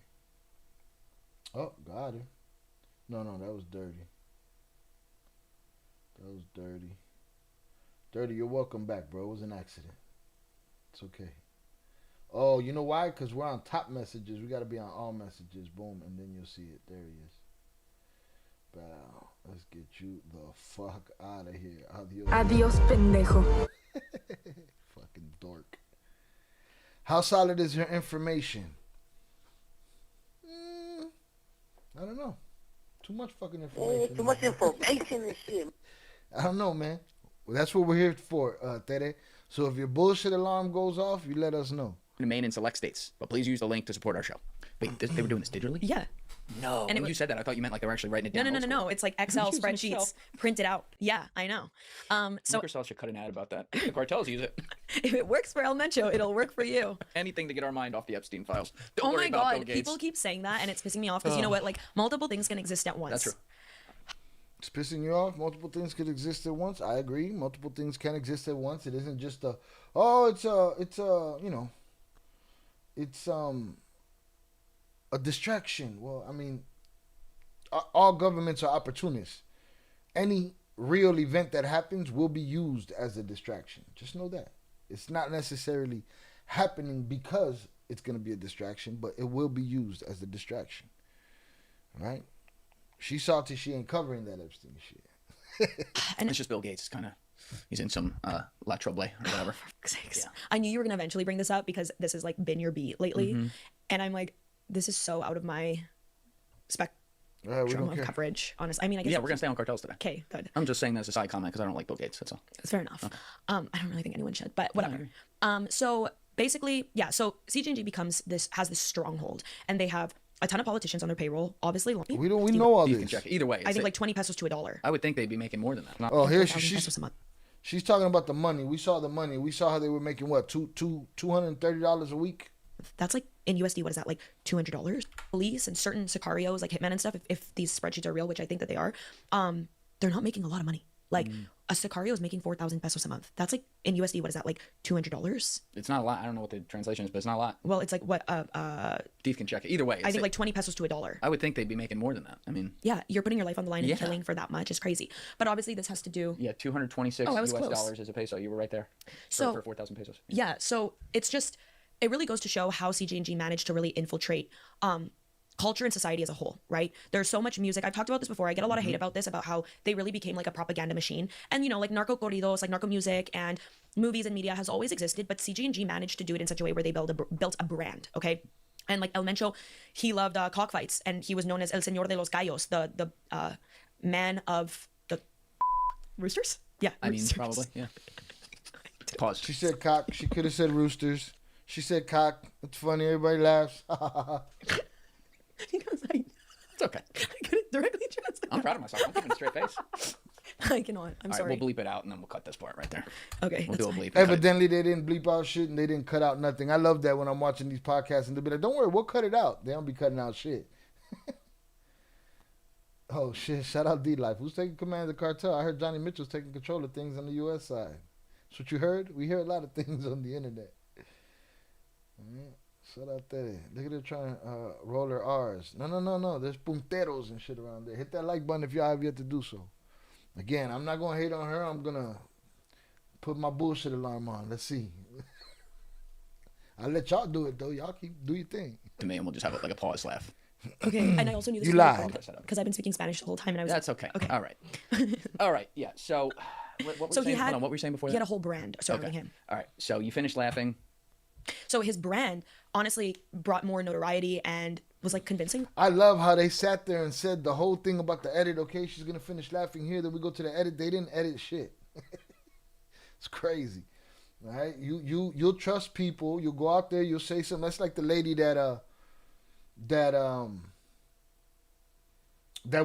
Oh, got him. No, that was dirty. That was dirty. Dirty, you're welcome back, bro. It was an accident. It's okay. Oh, you know why? Because we're on top messages. We got to be on all messages. Boom, and then you'll see it. There he is. Bow. Let's get you the fuck out of here. Adiós, pendejo. Fucking dork. How solid is your information? I don't know. Too much fucking information. Too much information and shit. I don't know, man. Well, that's what we're here for, Tere. So if your bullshit alarm goes off, you let us know. In Maine and select states, but please use the link to support our show. Wait, they were doing this digitally? yeah. No. And when you said that, I thought you meant like they were actually writing it down. No. It's like Excel spreadsheets printed out. Yeah, I know. So Microsoft should cut an ad about that. The cartels use it. if it works for El Mencho, it'll work for you. Anything to get our mind off the Epstein files. Don't Oh worry my about Bill God, Gates. people keep saying that, and it's pissing me off because you know what? Like multiple things can exist at once. That's true. It's pissing you off. Multiple things could exist at once. I agree. Multiple things can exist at once. It isn't just it's a distraction. Well, I mean, all governments are opportunists. Any real event that happens will be used as a distraction. Just know that. It's not necessarily happening because it's going to be a distraction, but it will be used as a distraction. Right? She's salty she ain't covering that Epstein shit. And it's just Bill Gates. It's kind of, he's in some La Trouble or whatever. Yeah. I knew you were going to eventually bring this up because this has like been your beat lately. Mm-hmm. And I'm like, this is so out of my spectrum We don't of care. coverage, honestly. I mean, I guess. Yeah, we're going to stay on cartels today. Okay, good. I'm just saying that as a side comment because I don't like Bill Gates. That's all. That's fair enough. Okay. I don't really think anyone should, but whatever. agree. So basically, yeah, so CGNG has this stronghold, and they have a ton of politicians on their payroll, obviously. We know all You can this. check it. Either way. I it's think like like 20 pesos to $1. I would think they'd be making more than that. Oh, here 4,000 pesos a month. she's talking about the money. We saw the money. We saw how they were making what $230 a week. That's like in USD, what is that, like $200? Police and certain sicarios like hitmen and stuff, if these spreadsheets are real, which I think that they are, they're not making a lot of money. Like a Sicario is making 4,000 pesos a month. That's like in USD, what is that, like $200? It's not a lot. I don't know what the translation is, but it's not a lot. Well, it's like what Steve can check it. Either way, I think like 20 pesos to $1. I would think they'd be making more than that. I mean, Yeah, you're putting your life on the line Yeah. and killing for that much is crazy. But obviously this has to do yeah, 226 Oh, I was US close. dollars is a peso. You were right there. So- for 4,000 pesos. Yeah, so it's just it really goes to show how CG&G managed to really infiltrate culture and society as a whole, right? There's so much music. I've talked about this before. I get a lot of hate about this, about how they really became like a propaganda machine. And, you know, like narco corridos, like narco music and movies and media has always existed, but CG&G managed to do it in such a way where they built a brand, okay? And like El Mencho, he loved cockfights, and he was known as El Señor de los Gallos, the man of the roosters? Yeah, I mean, roosters. probably, yeah. Pause. She said cock. She could have said roosters. She said cock. It's funny. Everybody laughs. Because It's okay. I couldn't directly translate. I'm proud of myself. I'm keeping a straight face. I cannot. I'm All right, sorry. we'll bleep it out, and then we'll cut this part right there. Okay, We'll that's do a fine. bleep. and cut it. Evidently, they didn't bleep out shit and they didn't cut out nothing. I love that when I'm watching these podcasts and they'll be like, don't worry, we'll cut it out. They don't be cutting out shit. Oh, shit. Shout out D-Life. Who's taking command of the cartel? I heard Johnny Mitchell's taking control of things on the U.S. side. That's what you heard? We hear a lot of things on the internet. Yeah. Shout out there. Look at her trying to roll her R's. No. There's punteros and shit around there. Hit that like button if y'all have yet to do so. Again, I'm not going to hate on her. I'm going to put my bullshit alarm on. Let's see. I'll let y'all do it, though. Y'all do your thing. To me, and we'll just have like a pause laugh. Okay, and I also knew this You was lied. because I've been speaking Spanish the whole time, and I was That's okay. Okay. All right. All right. Yeah. So, what were So you he saying? had Hold on, what were you saying before he that? had a whole brand surrounding him. All right. So you finished laughing. So his brand honestly brought more notoriety and was like convincing. I love how they sat there and said the whole thing about the edit. Okay, she's going to finish laughing here. Then we go to the edit. They didn't edit shit. It's crazy. All right? You'll trust people. You'll go out there. You'll say something. That's like the lady that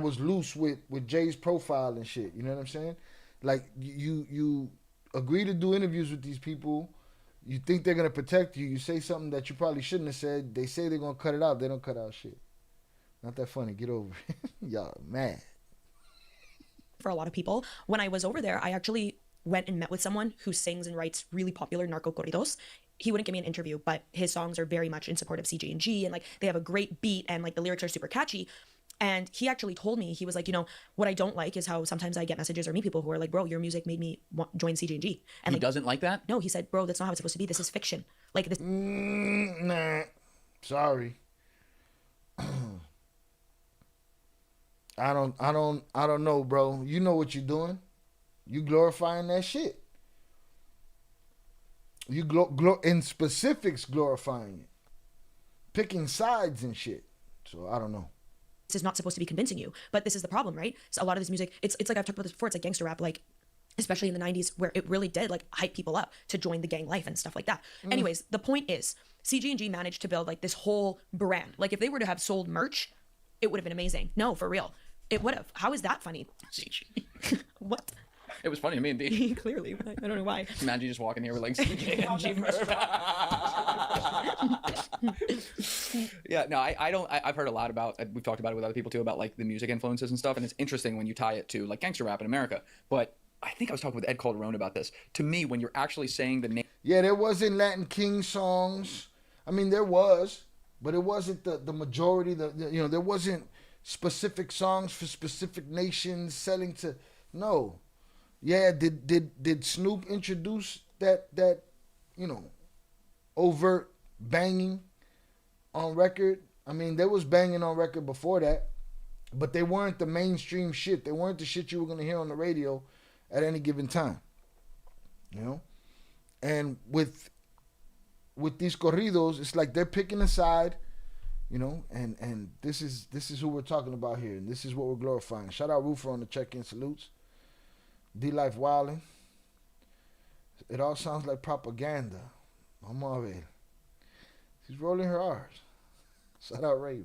was loose with Jay's profile and shit. You know what I'm saying? Like you agree to do interviews with these people. You think they're gonna protect you. You say something that you probably shouldn't have said. They say they're gonna cut it out. They don't cut out shit. Not that funny. Get over it. Y'all mad. For a lot of people, when I was over there, I actually went and met with someone who sings and writes really popular narco corridos. He wouldn't give me an interview, but his songs are very much in support of CG&G, and like they have a great beat and like the lyrics are super catchy. And he actually told me, he was like, you know, what I don't like is how sometimes I get messages or meet people who are like, bro, your music made me join CG&G. And He like, doesn't like that? no, he said, bro, that's not how it's supposed to be. This is fiction. Like this. Nah. Sorry. I don't know, bro. You know what you're doing. You glorifying that shit. You in specifics glorifying it. Picking sides and shit. So I don't know. This is not supposed to be convincing you, but this is the problem, right? So a lot of this music, it's like I've talked about this before. It's like gangster rap, like especially in the 90s, where it really did like hype people up to join the gang life and stuff like that. Anyways, the point is, CG&G managed to build like this whole brand. Like if they were to have sold merch, it would have been amazing. No, for real, it would have. How is that funny? CG. What? It was funny to me indeed. Clearly, I don't know why. Imagine you just walking here with like CG merch. Yeah, no, I don't. I've heard a lot about. We've talked about it with other people too about like the music influences and stuff, and it's interesting when you tie it to like gangster rap in America. But I think I was talking with Ed Calderon about this. To me, when you're actually saying the name, Yeah, there wasn't Latin King songs. I mean, there was, but it wasn't the majority. There wasn't specific songs for specific nations selling to. No. Yeah, did Snoop introduce that overt banging on record? I mean, there was banging on record before that, but they weren't the mainstream shit. They weren't the shit you were gonna hear on the radio at any given time. You know? And with these corridos, it's like they're picking a side, you know, and this is who we're talking about here, and this is what we're glorifying. Shout out Roofer on the check-in salutes. D-Life Wildin'. It all sounds like propaganda. Vamos a ver. She's rolling her R's. Shout out Raven.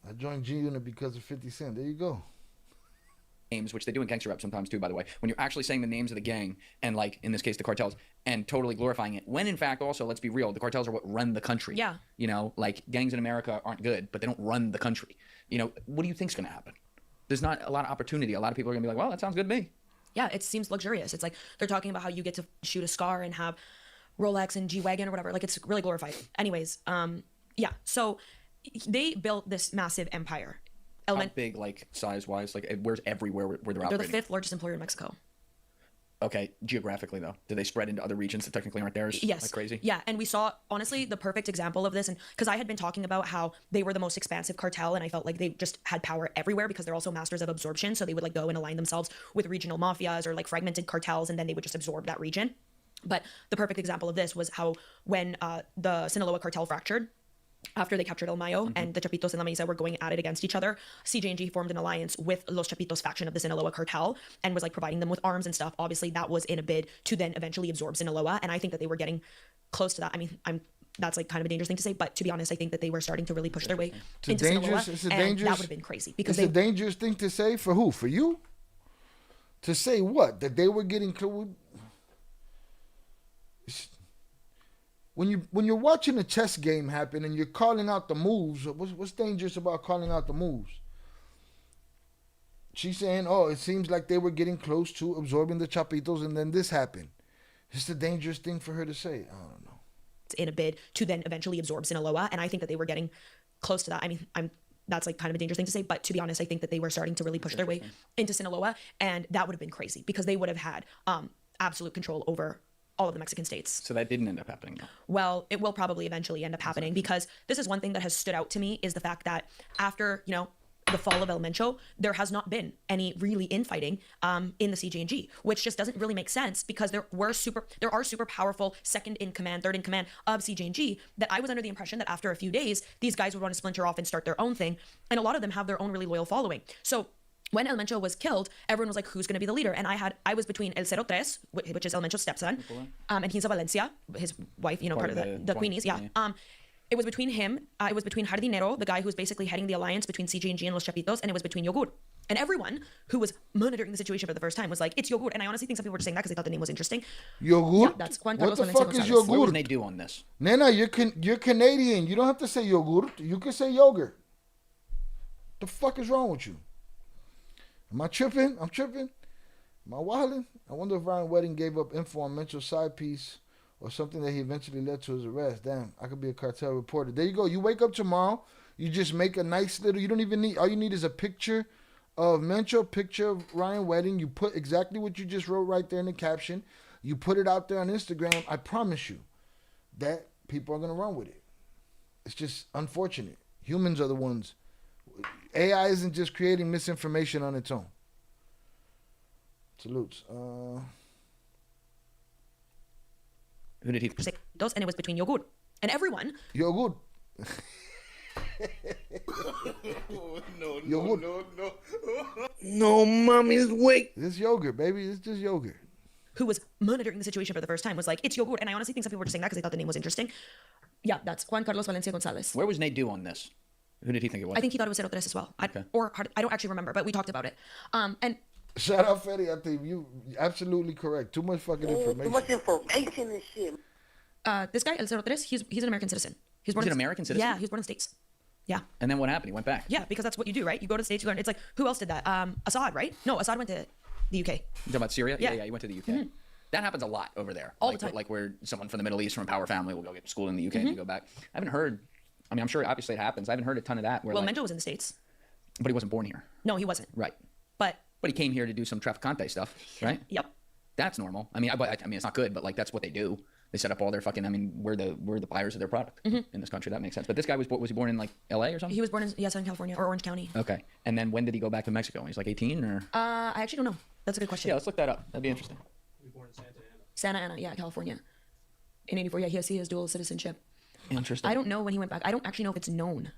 I joined G-Unit because of 50 Cent. There you go. names, which they do in gangster rap sometimes too, by the way, when you're actually saying the names of the gang and like in this case the cartels and totally glorifying it, when in fact also, let's be real, the cartels are what run the country. Yeah. You know, like gangs in America aren't good, but they don't run the country. You know, what do you think's going to happen? there's not a lot of opportunity. A lot of people are gonna be like, well, that sounds good to me. Yeah, it seems luxurious. It's like they're talking about how you get to shoot a Scar and have Rolex and G-Wagon or whatever. Like, it's really glorified. Anyways, yeah. So they built this massive empire. How big, like, size-wise? Like, where's everywhere where they're operating? They're the 5th largest employer in Mexico. Okay, geographically, though, do they spread into other regions that technically aren't theirs? Yes. Like crazy? Yeah, and we saw, honestly, the perfect example of this, and because I had been talking about how they were the most expansive cartel, and I felt like they just had power everywhere because they're also masters of absorption, so they would, like, go and align themselves with regional mafias or, like, fragmented cartels, and then they would just absorb that region. But the perfect example of this was how when the Sinaloa cartel fractured, after they captured El Mayo and the Chapitos and La Mesa were going at it against each other, CJ&G formed an alliance with Los Chapitos faction of the Sinaloa cartel and was like providing them with arms and stuff. Obviously, that was in a bid to then eventually absorb Sinaloa. And I think that they were getting close to that. I mean, that's like kind of a dangerous thing to say, but to be honest, I think that they were starting to really push their way into Sinaloa. And that would have been crazy. Because it's a dangerous thing to say for who? For you? To say what? That they were getting close? When you're watching a chess game happen and you're calling out the moves, what's dangerous about calling out the moves? She's saying, oh, it seems like they were getting close to absorbing the Chapitos and then this happened. It's a dangerous thing for her to say. I don't know. In a bid to then eventually absorb Sinaloa, and I think that they were getting close to that. I mean, that's like kind of a dangerous thing to say, but to be honest, I think that they were starting to really push their way into Sinaloa, and that would have been crazy because they would have had absolute control over all of the Mexican states. So that didn't end up happening, though. Well, it will probably eventually end up happening because this is one thing that has stood out to me is the fact that after, the fall of El Mencho, there has not been any really infighting in the CJ&G, which just doesn't really make sense because there are super powerful second in command, third in command of CJ&G that I was under the impression that after a few days, these guys would want to splinter off and start their own thing. And a lot of them have their own really loyal following. So when El Mencho was killed, everyone was like, who's going to be the leader? And I was between El 03, which is El Mencho's stepson, and Ginza Valencia, his wife, part of the Queenies. Yeah. It was between him. It was between Jardinero, the guy who was basically heading the alliance between CJ&G and Los Chapitos, and it was between Yogur. And everyone who was monitoring the situation for the first time was like, it's Yogur. And I honestly think some people were just saying that because they thought the name was interesting. Yogur? Yeah, that's Juan Carlos What the fuck is Yogur? What did they do on this? Nena, you're Canadian. You don't have to say yogurt. You can say yogurt. The fuck is wrong with you? Am I tripping? I'm tripping. Am I wilding? I wonder if Ryan Wedding gave up info on Mencho's side piece or something that he eventually led to his arrest. Damn, I could be a cartel reporter. There you go. You wake up tomorrow. You just make a nice little, you don't even need, all you need is a picture of Mencho, picture of Ryan Wedding. You put exactly what you just wrote right there in the caption. You put it out there on Instagram. I promise you that people are going to run with it. It's just unfortunate. Humans are the ones. AI isn't just creating misinformation on its own. Salutes. Who did he? And it was between Yogur and everyone. Yogur. No, mommy's wake. This yogurt, baby. It's just yogurt. Who was monitoring the situation for the first time was like, it's Yogur. And I honestly think some people were just saying that because they thought the name was interesting. Yeah, that's Juan Carlos Valencia Gonzalez. Where was Nate on this? Who did he think it was? I think he thought it was 03 as well. I don't actually remember, but we talked about it. And shout out, Fetty. I think you absolutely correct. Too much fucking information. Too much information and shit. This guy, El 03, he's an American citizen. He's an American citizen? Yeah, he was born in the States. Yeah. And then what happened? He went back? Yeah, because that's what you do, right? You go to the States, you learn. It's like, who else did that? Assad, right? No, Assad went to the UK. You talking about Syria? Yeah. Yeah, he went to the UK. Mm-hmm. That happens a lot over there. All the time. Like where someone from the Middle East, from a power family, will go get schooled in the UK and they go back. I haven't heard, I mean, I'm sure obviously it happens. I haven't heard a ton of that. Where Mencho was in the States. But he wasn't born here. No, he wasn't. Right. But he came here to do some Traficante stuff, right? Yep. That's normal. I mean, it's not good, but like that's what they do. They set up all their fucking. I mean, we're the buyers of their product in this country. That makes sense. But this guy was he born in like L.A. or something? He was born in Southern California or Orange County. Okay. And then when did he go back to Mexico? He's like 18 or? I actually don't know. That's a good question. Yeah, let's look that up. That'd be interesting. He was born in Santa Ana. Santa Ana, yeah, California. In '84, yeah, he has dual citizenship. Interesting. I don't know when he went back. I don't actually know if it's known.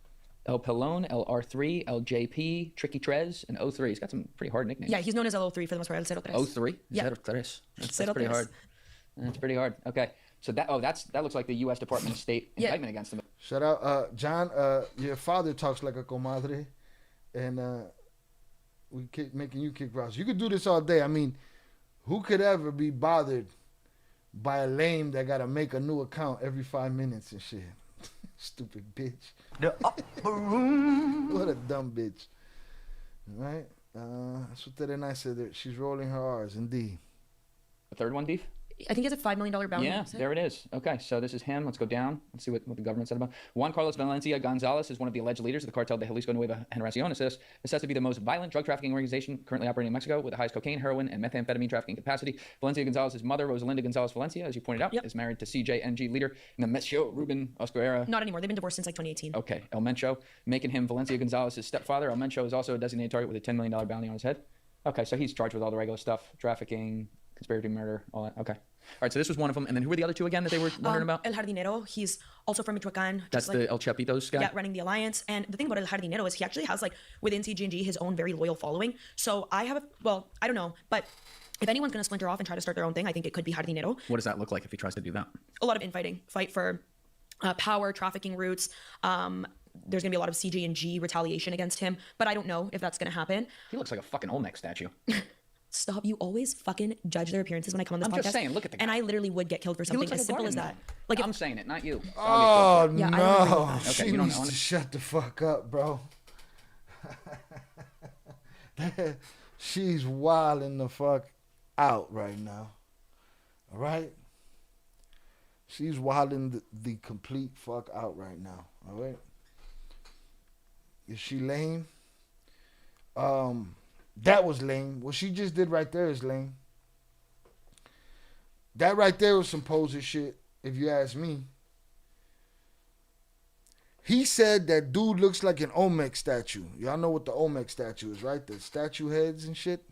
El Pelon, LR3, LJP, Tricky Trez, and 03. He's got some pretty hard nicknames. Yeah, he's known as El03 for the most part. El 03. 03? Yeah. 03. That's pretty hard. That's pretty hard. Okay. So that looks like the U.S. Department of State indictment against him. Shout out, John. Your father talks like a comadre, and we keep making you kick rocks. You could do this all day. I mean, who could ever be bothered by a lame that gotta make a new account every 5 minutes and shit? Stupid bitch. The upper room. What a dumb bitch. Right? That's what Katarina said. That she's rolling her R's, indeed. The third one, Deef? I think it's a $5 million bounty. Yeah, there it is. Okay, so this is him. Let's go down. Let's see what the government said about Juan Carlos Valencia Gonzalez is one of the alleged leaders of the cartel de Jalisco Nueva Generación. It says this has to be the most violent drug trafficking organization currently operating in Mexico with the highest cocaine, heroin, and methamphetamine trafficking capacity. Valencia Gonzalez's mother, Rosalinda Gonzalez Valencia, as you pointed out, is married to CJNG leader in the Mencho, Ruben Oscarera. Not anymore. They've been divorced since like 2018. Okay, El Mencho, making him Valencia Gonzalez's stepfather. El Mencho is also a designated target with a $10 million bounty on his head. Okay, so he's charged with all the regular stuff, trafficking, conspiracy, murder, all that. Okay. All right, so this was one of them. And then who were the other two again that they were wondering about? El Jardinero. He's also from Michoacan. That's the El Chapitos guy? Yeah, running the alliance. And the thing about El Jardinero is he actually has, like, within CG&G, his own very loyal following. So I don't know. But if anyone's going to splinter off and try to start their own thing, I think it could be Jardinero. What does that look like if he tries to do that? A lot of infighting. Fight for power, trafficking routes. There's going to be a lot of CG&G retaliation against him. But I don't know if that's going to happen. He looks like a fucking Olmec statue. Stop. You always fucking judge their appearances when I come on this podcast. I'm just saying, look at the guy. And I literally would get killed for something as simple as that. Like, I'm saying it, not you. So Oh, Yeah, no. I She you don't needs know. to shut the fuck up, bro. She's wilding the fuck out right now. All right? She's wilding the complete fuck out right now. All right? Is she lame? That was lame. What she just did right there is lame. That right there was some poser shit, if you ask me. He said that dude looks like an Olmec statue. Y'all know what the Olmec statue is, right? The statue heads and shit.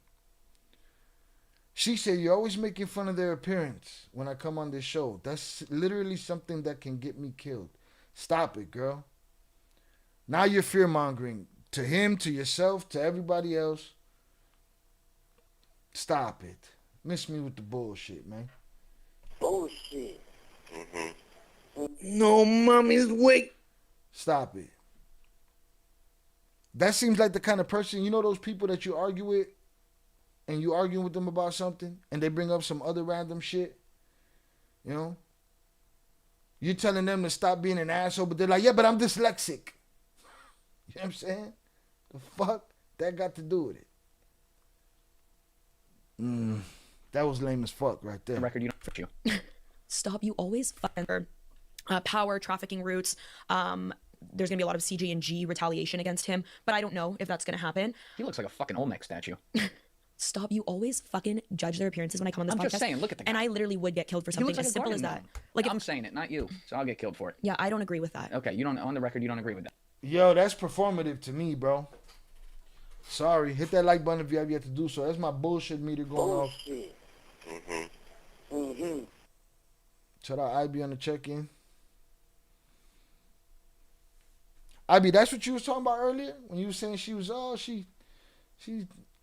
She said, you're always making fun of their appearance when I come on this show. That's literally something that can get me killed. Stop it, girl. Now you're fear-mongering. To him, to yourself, to everybody else. Stop it. Miss me with the bullshit, man. Bullshit. No, mommy's wait. Stop it. That seems like the kind of person, you know those people that you argue with and you arguing with them about something and they bring up some other random shit? You know? You're telling them to stop being an asshole, but they're like, yeah, but I'm dyslexic. You know what I'm saying? The fuck that got to do with it? That was lame as fuck right there. The record, you don't you. Stop. You always fucking for power, trafficking routes. There's going to be a lot of CG&G retaliation against him. But I don't know if that's going to happen. He looks like a fucking Olmec statue. Stop. You always fucking judge their appearances when I come on this podcast. I'm just saying, look at the guy. And I literally would get killed for He something looks like as a simple as garden that. gnome. Like, I'm saying it, not you. So I'll get killed for it. yeah, I don't agree with that. Okay, you don't, on the record, you don't agree with that. Yo, that's performative to me, bro. Sorry. Hit that like button if you have yet to do so. That's my bullshit meter going off. Bullshit. Shout out IB on the check-in. IB, that's what you was talking about earlier? When you was saying she was, she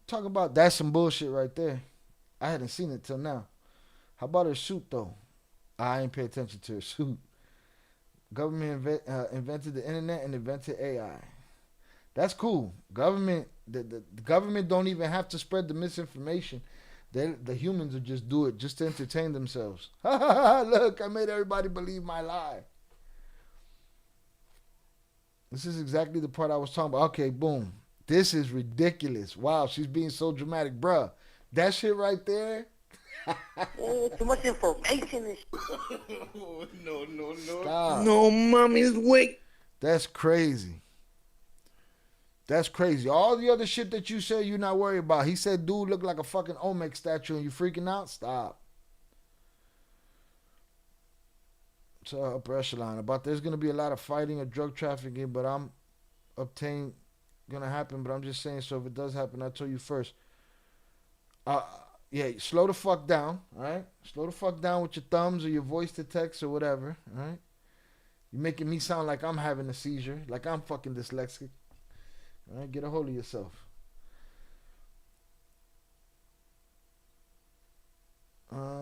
talking about, that's some bullshit right there. I hadn't seen it till now. How about her suit, though? I ain't pay attention to her suit. Government invented the internet and invented AI. That's cool. Government, the government don't even have to spread the misinformation. The humans will just do it just to entertain themselves. Look, I made everybody believe my lie. This is exactly the part I was talking about. Okay, boom. This is ridiculous. Wow, she's being so dramatic. Bruh, that shit right there. Too much information and shit. Stop. No, mommy's wait. That's crazy. That's crazy. All the other shit that you said you're not worried about. He said dude looked like a fucking Olmec statue and you freaking out? Stop. So upper echelon about there's gonna be a lot of fighting or drug trafficking, but gonna happen, but I'm just saying, so if it does happen, I'll tell you first. Yeah, slow the fuck down, all right? Slow the fuck down with your thumbs or your voice to text or whatever, all right? You're making me sound like I'm having a seizure, like I'm fucking dyslexic. All right, get a hold of yourself.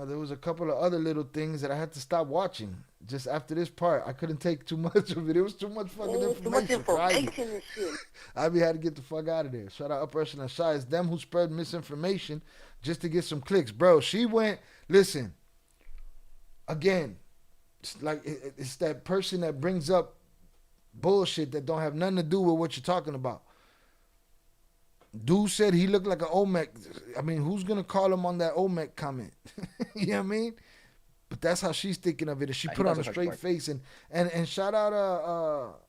There was a couple of other little things that I had to stop watching. Just after this part, I couldn't take too much of it. It was too much fucking information. Too much information and shit. I had to get the fuck out of there. Shout out Upper Echelon Shy. It's them who spread misinformation just to get some clicks. Bro, she went, listen, again, it's that person that brings up bullshit that don't have nothing to do with what you're talking about. Dude said he looked like an Olmec. I mean, who's gonna call him on that Olmec comment? You know what I mean? But that's how she's thinking of it. And she He put on does a look like straight a face and shout out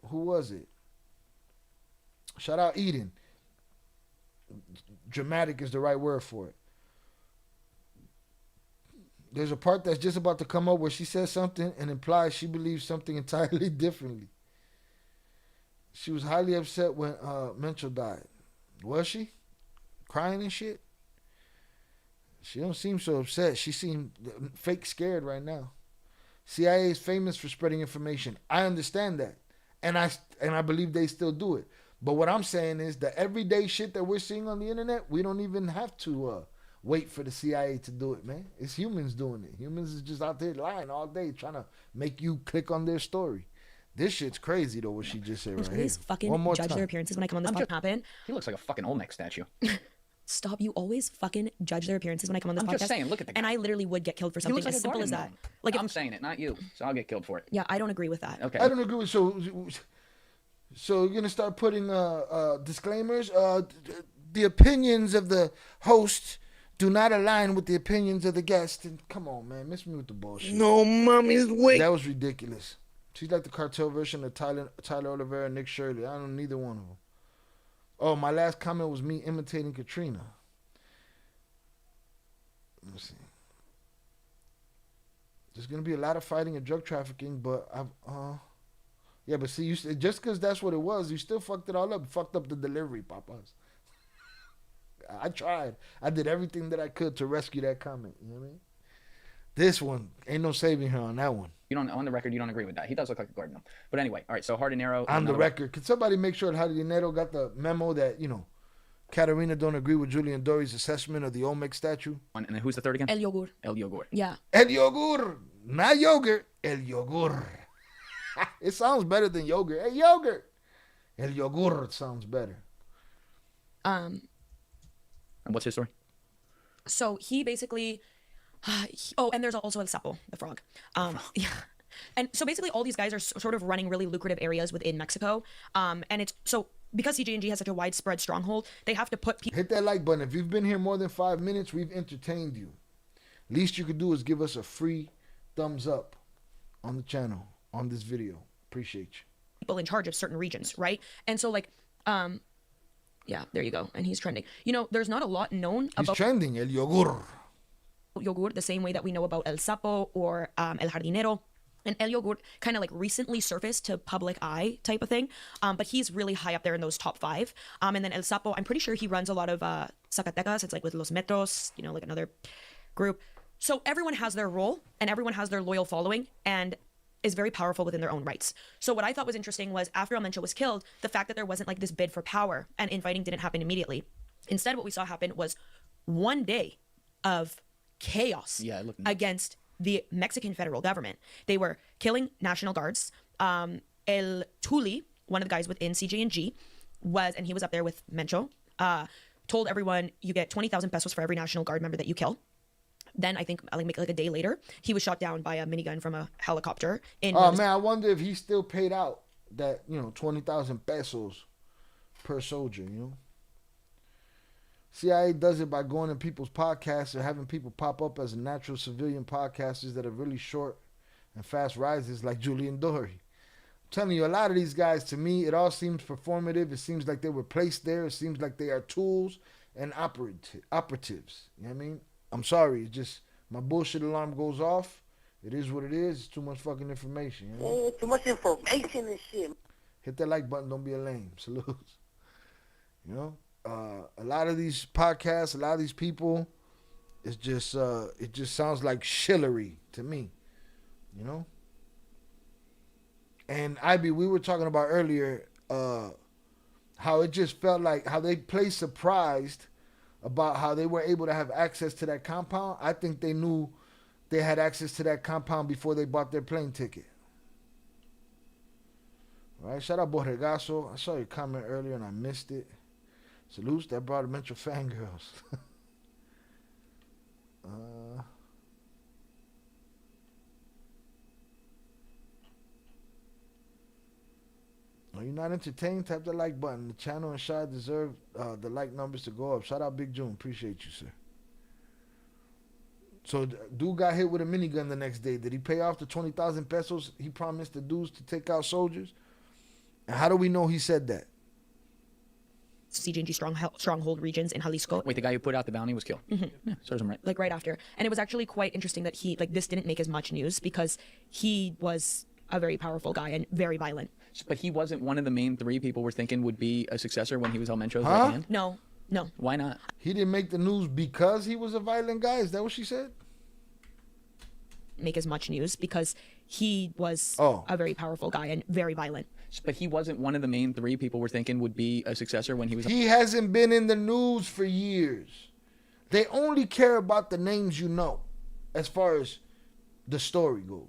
who was it? Shout out Eden. Dramatic is the right word for it. There's a part that's just about to come up where she says something and implies she believes something entirely differently. She was highly upset when Mencho died. Was she? Crying and shit? She don't seem so upset. She seemed fake scared right now. CIA is famous for spreading information. I understand that. And I believe they still do it. But what I'm saying is the everyday shit that we're seeing on the internet, we don't even have to wait for the CIA to do it, man. It's humans doing it. Humans is just out there lying all day trying to make you click on their story. This shit's crazy though, what she just said right here. Always fucking One more judge time. their appearances when I come on this podcast. He looks like a fucking Olmec statue. Stop. You always fucking judge their appearances when I come on this I'm podcast. just saying, look at the guy. And I literally would get killed for He something looks like as a simple as that. garden gnome. Like, I'm saying it, not you. So I'll get killed for it. yeah, I don't agree with that. Okay. I don't agree with so you're gonna start putting disclaimers. The opinions of the host do not align with the opinions of the guest. And come on, man, miss me with the bullshit. No mommy's wait. That was ridiculous. She's like the cartel version of Tyler Oliveira and Nick Shirley. I don't know neither one of them. Oh, my last comment was me imitating Katrina. Let me see. There's gonna be a lot of fighting and drug trafficking, but yeah, but see, just because that's what it was, you still fucked it all up. Fucked up the delivery, papas. I tried. I did everything that I could to rescue that comment. You know what I mean? This one ain't no saving her on that one. You don't, on the record, you don't agree with that. He does look like a garden gnome. But anyway, all right. So hard and narrow. On the record, can somebody make sure that Jardinero got the memo that Katarina don't agree with Julian Dory's assessment of the Olmec statue? And then who's the third again? El yogur. El Yogur. Yeah. El yogur, not yogurt. El yogur. It sounds better than yogurt. Hey, yogurt. El yogur sounds better. And what's his story? So he basically, and there's also El Sapo, the frog. Yeah. And so basically all these guys are sort of running really lucrative areas within Mexico. And it's so because CJ&G has such a widespread stronghold, they have to put people. Hit that like button. If you've been here more than 5 minutes, we've entertained you. Least you could do is give us a free thumbs up on the channel, on this video. Appreciate you. People in charge of certain regions, right? And so yeah, there you go. And he's trending. There's not a lot known He's about trending, El yogur. yogur the same way that we know about El Sapo or El Jardinero. And El Yogur kind of like recently surfaced to public eye type of thing. But he's really high up there in those top 5. And then El Sapo, I'm pretty sure he runs a lot of Zacatecas. It's like with Los Metros, like another group. So everyone has their role and everyone has their loyal following and is very powerful within their own rights. So what I thought was interesting was after El Mencho was killed, the fact that there wasn't like this bid for power and infighting didn't happen immediately. Instead, what we saw happen was one day of chaos against the Mexican federal government. They were killing National Guards. El Tuli, one of the guys within CJ&G, and he was up there with Mencho, told everyone, you get 20,000 pesos for every National Guard member that you kill. Then I think like a day later, he was shot down by a minigun from a helicopter. Man, I wonder if he still paid out that 20,000 pesos per soldier. CIA does it by going to people's podcasts or having people pop up as natural civilian podcasters that are really short and fast rises like Julian Dory. I'm telling you, a lot of these guys, to me, it all seems performative. It seems like they were placed there. It seems like they are tools and operatives. You know what I mean? I'm sorry. It's just my bullshit alarm goes off. It is what it is. It's too much fucking information. Too much information and shit. Hit that like button. Don't be a lame. Salutes. A lot of these podcasts, a lot of these people, it's just it just sounds like shillery to me, And Ivy, we were talking about earlier how it just felt like how they play surprised about how they were able to have access to that compound. I think they knew they had access to that compound before they bought their plane ticket. All right, shout out Borregazo. I saw your comment earlier and I missed it. Salutes, that brought a bunch of fangirls. Are you not entertained? Tap the like button. The channel and Shy deserve the like numbers to go up. Shout out Big June. Appreciate you, sir. So dude got hit with a minigun the next day. Did he pay off the 20,000 pesos he promised the dudes to take out soldiers? And how do we know he said that? CJNG stronghold regions in Jalisco. Wait, the guy who put out the bounty was killed. Yeah, serves him right. Like right after. And it was actually quite interesting that this didn't make as much news because he was a very powerful guy and very violent. But he wasn't one of the main 3 people we're thinking would be a successor when he was El Mencho's right hand? No. Why not? He didn't make the news because he was a violent guy. Is that what she said? Make as much news because he was a very powerful guy and very violent. But he wasn't one of the main 3 people we're thinking would be a successor when he was... He hasn't been in the news for years. They only care about the names you know as far as the story goes.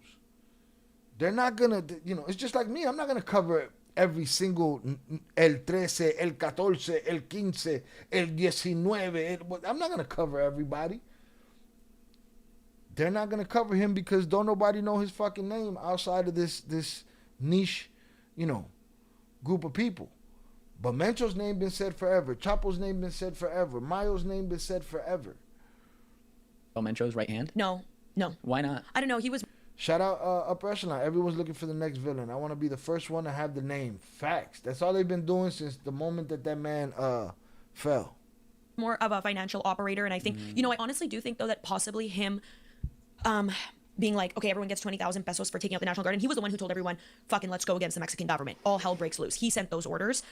They're not going to, it's just like me. I'm not going to cover every single el 13, el 14, el 15, el 19. I'm not going to cover everybody. They're not going to cover him because don't nobody know his fucking name outside of this niche, group of people. But Mencho's name been said forever. Chapo's name been said forever. Mayo's name been said forever. El Mencho's right hand? No. Why not? I don't know. He was... Shout out Upper Echelon. Everyone's looking for the next villain. I want to be the first one to have the name. Facts. That's all they've been doing since the moment that man fell. More of a financial operator. And I think, I honestly do think, though, that possibly him... being like, okay, everyone gets 20,000 pesos for taking out the National Guard. And he was the one who told everyone, fucking let's go against the Mexican government. All hell breaks loose. He sent those orders.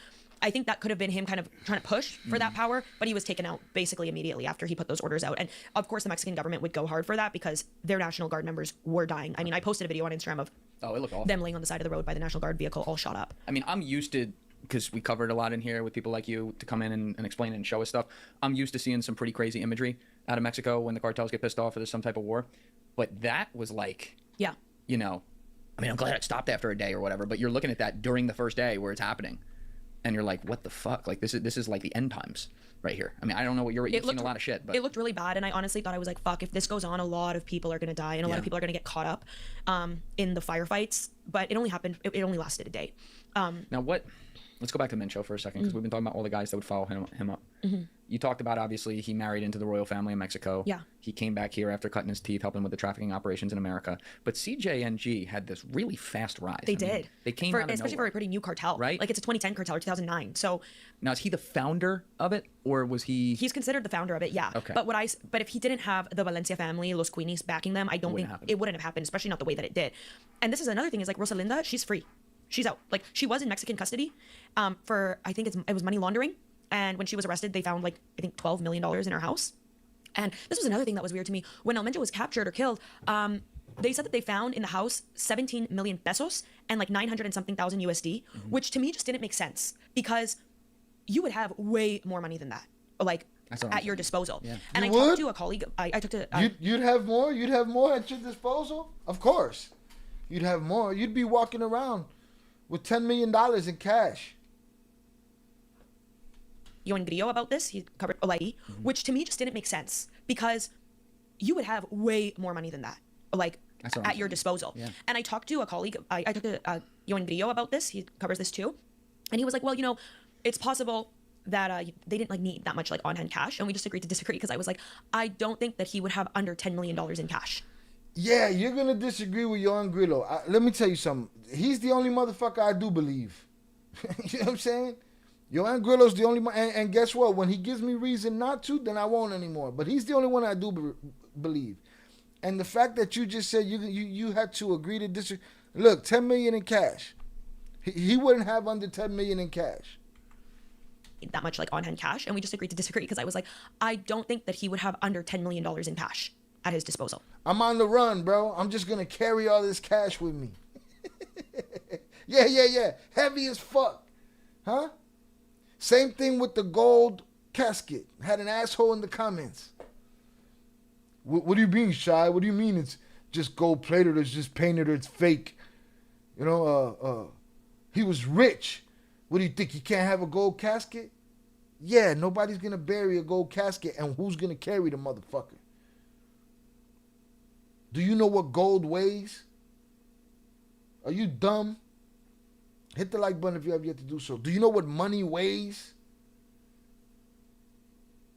I think that could have been him kind of trying to push for that power, but he was taken out basically immediately after he put those orders out. And of course, the Mexican government would go hard for that because their National Guard members were dying. I mean, I posted a video on Instagram of it looked awful. Them laying on the side of the road by the National Guard vehicle, all shot up. I mean, I'm used to, because we covered a lot in here with people like you to come in and explain and show us stuff. I'm used to seeing some pretty crazy imagery out of Mexico when the cartels get pissed off or there's some type of war. But that was like... Yeah. I mean, I'm glad it stopped after a day or whatever, but you're looking at that during the first day where it's happening. And you're like, what the fuck? Like, this is like the end times right here. I mean, I don't know what you've seen a lot of shit, but... It looked really bad, and I honestly thought, I was like, fuck, if this goes on, a lot of people are going to die, and a lot of people are going to get caught up in the firefights. But it only happened, it only lasted a day. Now, let's go back to Mencho for a second, because we've been talking about all the guys that would follow him up. You talked about, obviously, he married into the royal family in Mexico. Yeah. He came back here after cutting his teeth, helping with the trafficking operations in America. But CJNG had this really fast rise. They did. They came out of especially nowhere. for a pretty new cartel. Right? Like, it's a 2010 cartel or 2009. So... Now, is he the founder of it, or was he... He's considered the founder of it, yeah. Okay. But if he didn't have the Valencia family, Los Queenies backing them, I don't think it wouldn't have happened, especially not the way that it did. And this is another thing, is like Rosalinda, she's free. She's out. Like, she was in Mexican custody for, I think it was money laundering. And when she was arrested, they found, like, I think $12 million in her house. And this was another thing that was weird to me. When El Mencho was captured or killed, they said that they found in the house 17 million pesos and like 900 and something thousand USD, which to me just didn't make sense because you would have way more money than that, like at your disposal. Yeah. And I talked to a colleague. I talked to. You'd have more. You'd have more at your disposal. Of course, you'd have more. You'd be walking around with $10 million in cash. Yoan Grillo about this. He covered Olay, which to me just didn't make sense because you would have way more money than that, like at your disposal. Yeah. And I talked to a colleague. I talked to Yoan Grillo about this. He covers this too, and he was like, "Well, it's possible that they didn't like need that much like on-hand cash," and we just agreed to disagree because I was like, I don't think that he would have under $10 million in cash. Yeah, you're gonna disagree with Yoan Grillo. Let me tell you something. He's the only motherfucker I do believe. You know what I'm saying? Yoan Grillo's the only one, and guess what? When he gives me reason not to, then I won't anymore. But he's the only one I do believe. And the fact that you just said you had to agree to disagree. Look, $10 million in cash. He wouldn't have under $10 million in cash. That much like on-hand cash, and we just agreed to disagree because I was like, I don't think that he would have under $10 million in cash at his disposal. I'm on the run, bro. I'm just gonna carry all this cash with me. Yeah. Heavy as fuck. Huh? Same thing with the gold casket. Had an asshole in the comments. What do you mean, Shy? What do you mean it's just gold plated or it's just painted or it's fake? He was rich. What do you think? You can't have a gold casket? Yeah, nobody's going to bury a gold casket, and who's going to carry the motherfucker? Do you know what gold weighs? Are you dumb? Hit the like button if you have yet to do so. Do you know what money weighs?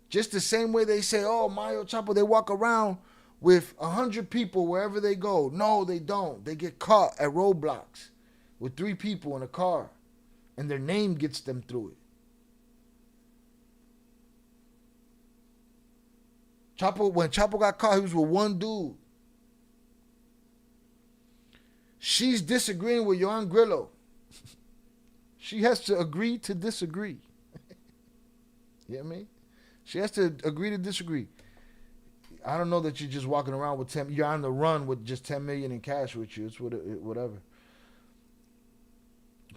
Just the same way they say, oh, Mario Chapo, they walk around with 100 people wherever they go. No, they don't. They get caught at roadblocks with 3 people in a car, and their name gets them through it. When Chapo got caught, he was with one dude. She's disagreeing with Yohan Grillo. She has to agree to disagree. You know what I mean? She has to agree to disagree. I don't know that you're just walking around with 10. You're on the run with just 10 million in cash with you. It's whatever.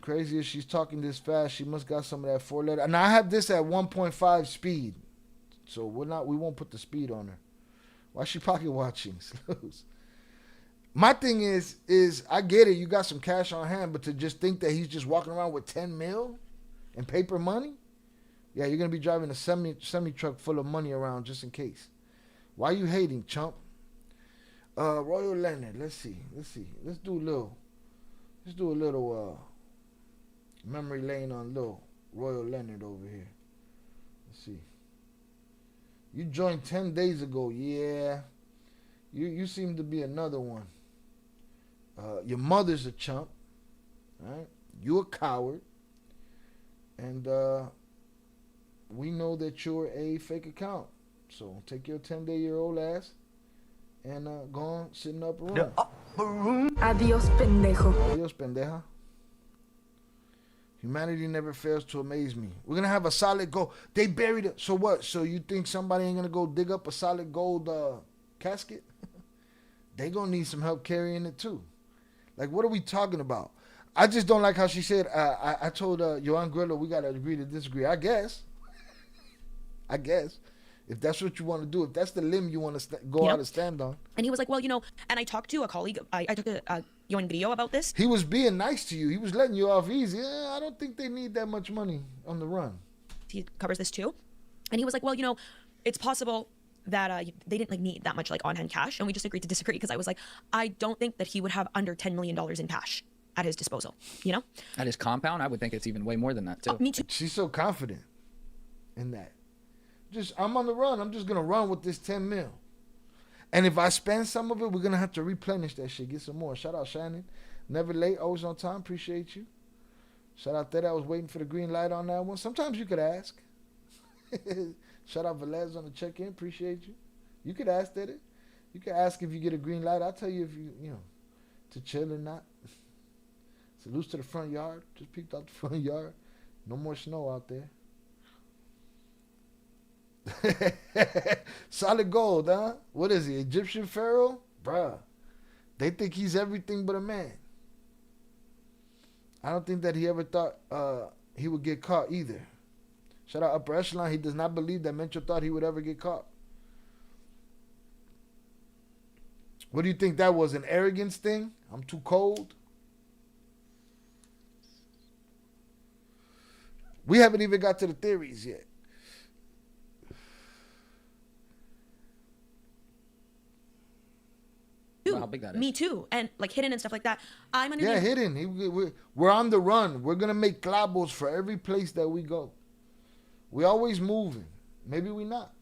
Crazy is she's talking this fast. She must got some of that 4-letter. And I have this at 1.5 speed, so we won't put the speed on her. Why is she pocket watching? My thing is I get it. You got some cash on hand, but to just think that he's just walking around with 10 mil in paper money, yeah, you're gonna be driving a semi truck full of money around just in case. Why are you hating, chump? Royal Leonard. Let's see. Let's do a little memory lane on little Royal Leonard over here. Let's see. You joined 10 days ago. Yeah. You seem to be another one. Your mother's a chump. Right? You a coward. And we know that you're a fake account. So take your 10-day-old ass and go on, sit in the upper room. The upper room. Adiós, pendejo. Adiós, pendeja. Humanity never fails to amaze me. We're going to have a solid gold. They buried it. So what? So you think somebody ain't going to go dig up a solid gold casket? They going to need some help carrying it too. Like, what are we talking about? I just don't like how she said, I told Yohan Grillo we got to agree to disagree. I guess. If that's what you want to do, if that's the limb you want to go out and stand on. And he was like, well, and I talked to a colleague, I took a Yohan video about this. He was being nice to you. He was letting you off easy. I don't think they need that much money on the run. He covers this too. And he was like, well, it's possible that they didn't need that much on-hand cash. And we just agreed to disagree because I was like, I don't think that he would have under $10 million in cash at his disposal, At his compound? I would think it's even way more than that too. Me too. She's so confident in that. I'm on the run. I'm just going to run with this 10 mil. And if I spend some of it, we're going to have to replenish that shit. Get some more. Shout out Shannon. Never late. Always on time. Appreciate you. Shout out that. I was waiting for the green light on that one. Sometimes you could ask. Shout out Velez on the check-in. Appreciate you. You could ask that. You could ask if you get a green light. I'll tell you if you to chill or not. Salutes to the front yard. Just peeked out the front yard. No more snow out there. Solid gold, huh? What is he, Egyptian pharaoh? Bruh. They think he's everything but a man. I don't think that he ever thought he would get caught either. Shout out Upper Echelon. He does not believe that Mencho thought he would ever get caught. What do you think that was? An arrogance thing? I'm too cold? We haven't even got to the theories yet. How big that is. Me too. And hidden and stuff like that. I'm under the hidden. We're on the run. We're going to make clavos for every place that we go. We're always moving. Maybe we're not.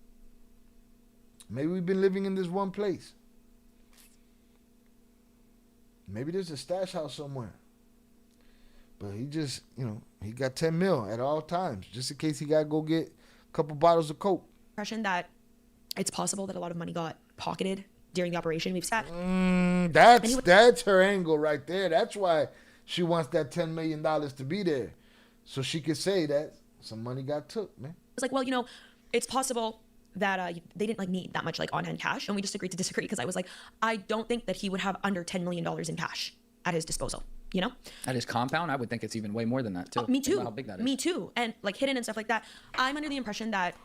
Maybe we've been living in this one place. Maybe there's a stash house somewhere. But he just, he got 10 mil at all times, just in case he got to go get a couple bottles of Coke. Impression that it's possible that a lot of money got pocketed during the operation. We've sat. That's her angle right there. That's why she wants that $10 million to be there, so she could say that some money got took, man. It's like, well, it's possible that they didn't need that much on-hand cash, and we just agreed to disagree because I was like, I don't think that he would have under $10 million in cash at his disposal. At his compound, I would think it's even way more than that too. Me too. How big that is. Me too. And hidden and stuff like that. I'm under the impression that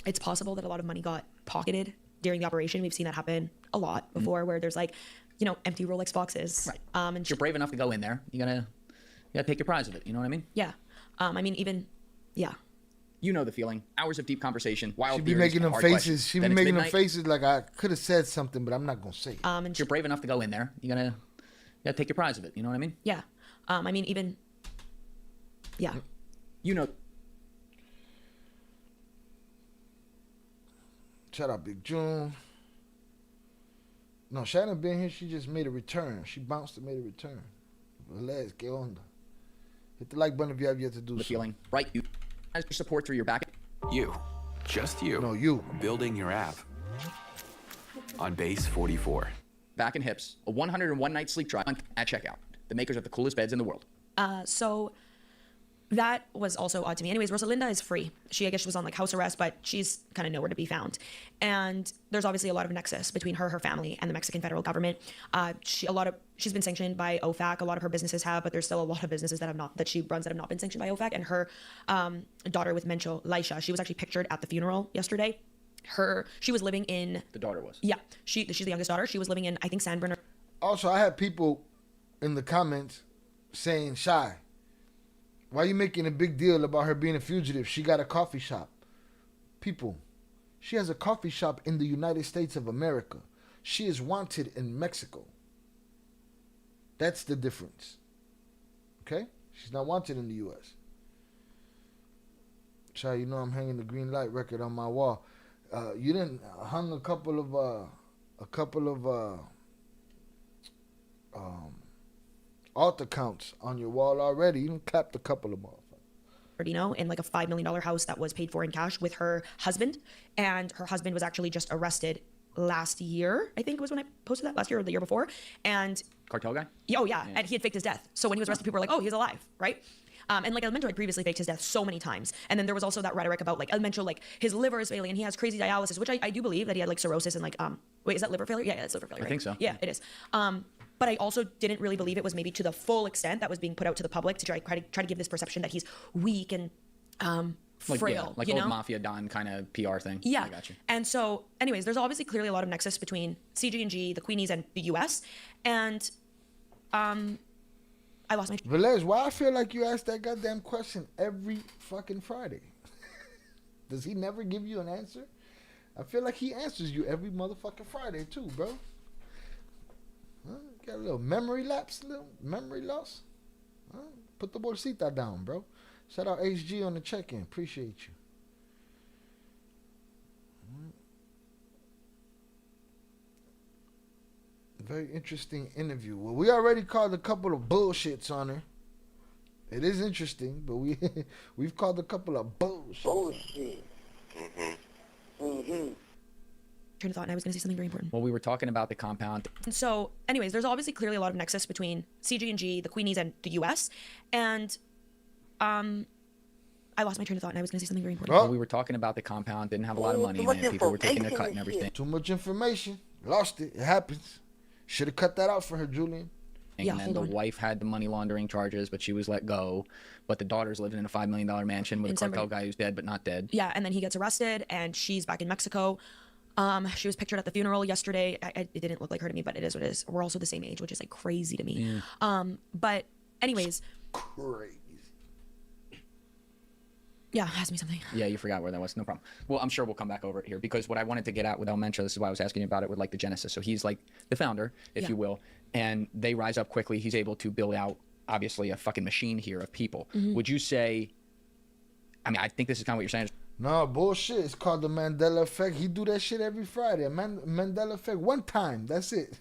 it's possible that a lot of money got pocketed during the operation. We've seen that happen a lot before, where there's empty Rolex boxes. Right. And you're brave enough to go in there. You gotta take your prize of it. You know what I mean? Yeah. You know the feeling. Hours of deep conversation. Wild She'd be theories, making them hard faces. questions. She'd be Then it's making them midnight. faces like I could have said something, but I'm not gonna say it. You're brave enough to go in there. You gotta take your prize of it. You know what I mean? Yeah. Yeah. You know, Shout out Big June. No, Shannon been here. She just made a return. She bounced and made a return. Let's get on. Hit the like button if you have yet to do the so. feeling, right? You as your support through your back. You. Just you. No, you. Building your app. On base 44. Back and hips, a 101 night sleep trial at checkout. The makers of the coolest beds in the world. So that was also odd to me. Anyways, Rosalinda is free. I guess she was on like house arrest, but she's kind of nowhere to be found. And there's obviously a lot of nexus between her family, and the Mexican federal government. She's been sanctioned by OFAC. A lot of her businesses have, but there's still a lot of businesses that she runs that have not been sanctioned by OFAC. And her daughter with Mencho, Laisha, she was actually pictured at the funeral yesterday. She was living in. The daughter was. Yeah, she's the youngest daughter. She was living in, I think, San Bernardino. Also, I had people in the comments saying, Shy, why are you making a big deal about her being a fugitive? She got a coffee shop. People, she has a coffee shop in the United States of America. She is wanted in Mexico. That's the difference. Okay? She's not wanted in the U.S. Shy, you know I'm hanging the green light record on my wall. You didn't hung a couple of alt accounts on your wall already. You done clapped a couple of motherfuckers. In like a $5 million house that was paid for in cash with her husband. And her husband was actually just arrested last year. I think it was when I posted that, last year or the year before. And Cartel guy? Oh yeah. And he had faked his death. So when he was arrested, people were like, oh, he's alive, right? And like El Mencho had previously faked his death so many times. And then there was also that rhetoric about like El Mencho, like his liver is failing and he has crazy dialysis, which I do believe that he had like cirrhosis and like, wait, is that liver failure? Yeah, it's liver failure. I right? think so. Yeah, it is. But I also didn't really believe it was maybe to the full extent that was being put out to the public to try to give this perception that he's weak and frail. Like you old know? Mafia Don kind of PR thing. Yeah. I got you. And so, anyways, there's obviously clearly a lot of nexus between CG&G, the Queenies, and the U.S. And I lost my. Velez, why I feel like you ask that goddamn question every fucking Friday? Does he never give you an answer? I feel like he answers you every motherfucking Friday too, bro. Huh? Got a little memory lapse, little memory loss. Huh? Put the bolsita down, bro. Shout out HG on the check-in. Appreciate you. Very interesting interview. Well, we already called a couple of bullshits on her. It is interesting, but we've called a couple of bullshit. Bullshit. Train of thought, and I was going to say something very important. Well, we were talking about the compound. And so, anyways, there's obviously clearly a lot of nexus between CG&G, the Queenies, and the U.S. And I lost my train of thought, and I was going to say something very important. Well, we were talking about the compound. Didn't have a lot of money in it. People were taking a cut and everything. Too much information. Lost it. It happens. Should have cut that out for her, Julian. And then the wife had the money laundering charges, but she was let go. But the daughter's living in a $5 million mansion with a cartel guy who's dead but not dead. Yeah, and then he gets arrested, and she's back in Mexico. She was pictured at the funeral yesterday. It didn't look like her to me, but it is what it is. We're also the same age, which is like crazy to me. Yeah. But anyways. Crazy. Yeah, ask me something. Yeah, you forgot where that was. No problem. Well, I'm sure we'll come back over it here because what I wanted to get at with El Mencho, this is why I was asking you about it with like the genesis. So he's like the founder, if you will, and they rise up quickly. He's able to build out, obviously, a fucking machine here of people. Would you say, I mean, I think this is kind of what you're saying. No, bullshit. It's called the Mandela effect. He do that shit every Friday. Mandela effect. One time. That's it.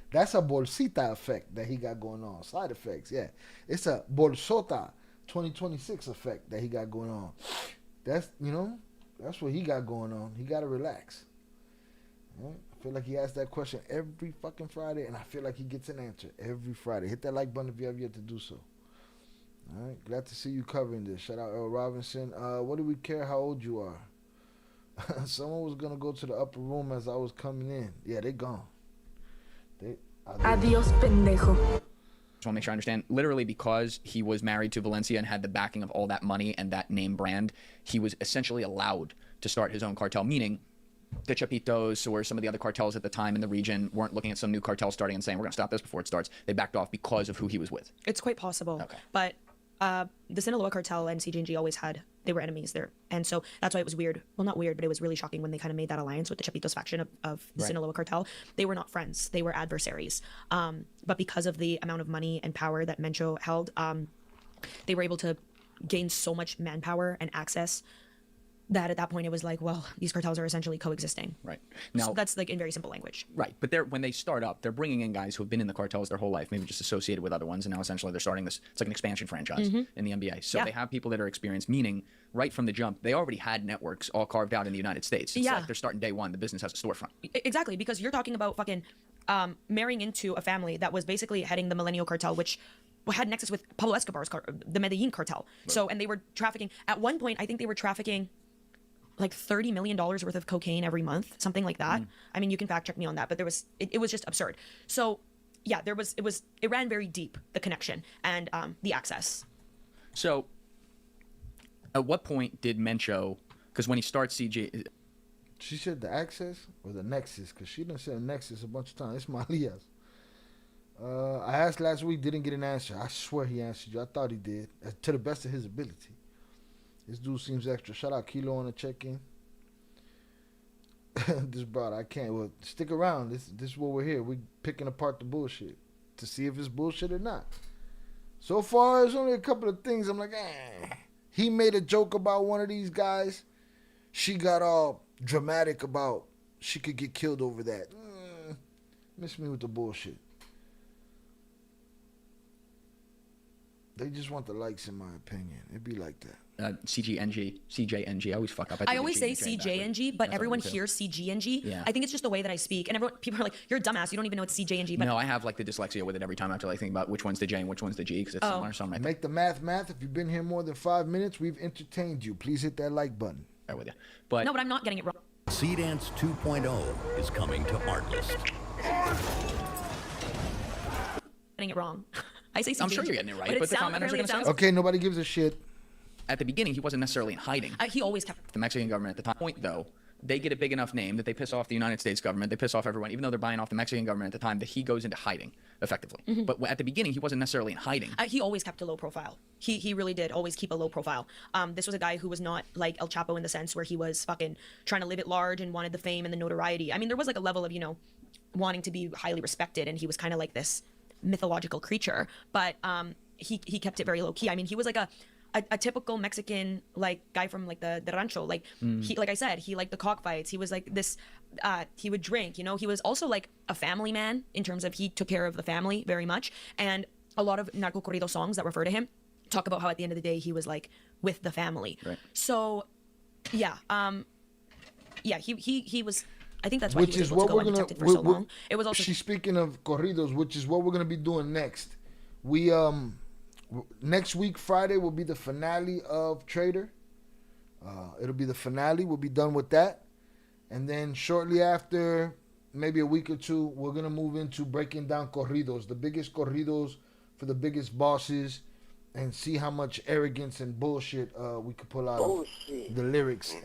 That's a bolsita effect that he got going on. Side effects, yeah. It's a bolsota 2026 effect that he got going on. That's, that's what he got going on. He got to relax. Right? I feel like he asks that question every fucking Friday, and I feel like he gets an answer every Friday. Hit that like button if you have yet to do so. All right, glad to see you covering this. Shout out Earl Robinson. What do we care how old you are? Someone was gonna go to the upper room as I was coming in. Yeah, they gone. Adios, pendejo. Just want to make sure I understand. Literally, because he was married to Valencia and had the backing of all that money and that name brand, he was essentially allowed to start his own cartel. Meaning, the Chapitos or some of the other cartels at the time in the region weren't looking at some new cartel starting and saying, we're going to stop this before it starts. They backed off because of who he was with. It's quite possible. Okay. But the Sinaloa cartel and CG&G always they were enemies there. And so that's why it was weird. Well, not weird, but it was really shocking when they kind of made that alliance with the Chapitos faction of the Sinaloa cartel. They were not friends. They were adversaries. But because of the amount of money and power that Mencho held, they were able to gained so much manpower and access that at that point it was like, well, these cartels are essentially coexisting. Right. Now, so that's like in very simple language. Right. But when they start up, they're bringing in guys who have been in the cartels their whole life, maybe just associated with other ones. And now essentially they're starting this, it's like an expansion franchise in the NBA. So they have people that are experienced, meaning right from the jump, they already had networks all carved out in the United States. It's like they're starting day one, the business has a storefront. Exactly. Because you're talking about fucking marrying into a family that was basically heading the Millennial Cartel, which had nexus with Pablo Escobar's the Medellin cartel. Right. So, and they were trafficking, at one point, I think they were trafficking like $30 million worth of cocaine every month, something like that. I mean, you can fact check me on that, but there was, it was just absurd. So yeah, it ran very deep, the connection and the access. So at what point did Mencho, because when he starts CG... She said the access or the nexus, because she done said nexus a bunch of times. It's Malias. I asked last week, didn't get an answer. I swear he answered you. I thought he did, to the best of his ability. This dude seems extra. Shout out Kilo on the check-in. This broad, I can't. Well, stick around. This is what we're here. We picking apart the bullshit to see if it's bullshit or not. So far, there's only a couple of things I'm like, He made a joke about one of these guys. She got all dramatic about she could get killed over that. Miss me with the bullshit. They just want the likes, in my opinion. It'd be like that. CJNG. I always fuck up. I always say CJNG, but everyone hears CGNG. Yeah. I think it's just the way that I speak. And people are like, you're a dumbass. You don't even know it's CJNG. But no, I have like the dyslexia with it every time I have to like think about which one's the J and which one's the G because it's similar. So Make the math. If you've been here more than 5 minutes, we've entertained you. Please hit that like button. Right with you. But no, but I'm not getting it wrong. Sea Dance 2.0 is coming to Artlist. Getting it wrong. I say CGNG. I'm sure you're getting it right, but the commenters are going to say okay, nobody gives a shit. At the beginning, he wasn't necessarily in hiding. He always kept the Mexican government at the time. Point though, they get a big enough name that they piss off the United States government. They piss off everyone, even though they're buying off the Mexican government at the time. That he goes into hiding effectively. But at the beginning, he wasn't necessarily in hiding. He always kept a low profile. He really did always keep a low profile. This was a guy who was not like El Chapo in the sense where he was fucking trying to live it large and wanted the fame and the notoriety. I mean, there was like a level of wanting to be highly respected, and he was kind of like this mythological creature. But he kept it very low key. I mean, he was like a typical Mexican like guy from like the rancho. Like he, like I said, he liked the cockfights. He was like this. He would drink. He was also like a family man in terms of he took care of the family very much. And a lot of narco corrido songs that refer to him talk about how at the end of the day he was like with the family. Right. So, yeah, he was. I think that's why he was able to go undetected for so long. It was also. She's speaking of corridos, which is what we're gonna be doing next. We next week Friday will be the finale of Trader. It'll be the finale. We'll be done with that, and then shortly after, maybe a week or two, we're gonna move into breaking down corridos, the biggest corridos for the biggest bosses, and see how much arrogance and bullshit we could pull out of the lyrics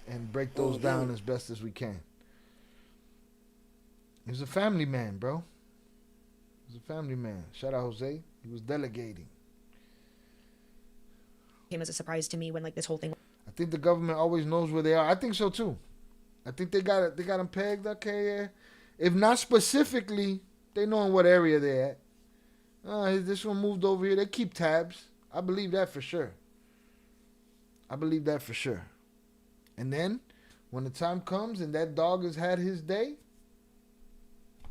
and break those down as best as we can. He was a family man, bro. He was a family man. Shout out Jose. He was delegating. Came as a surprise to me when like this whole thing. I think the government always knows where they are. I think so too. I think they got them pegged. Okay, yeah. If not specifically, they know in what area they're at. This one moved over here. They keep tabs. I believe that for sure. And then, when the time comes and that dog has had his day.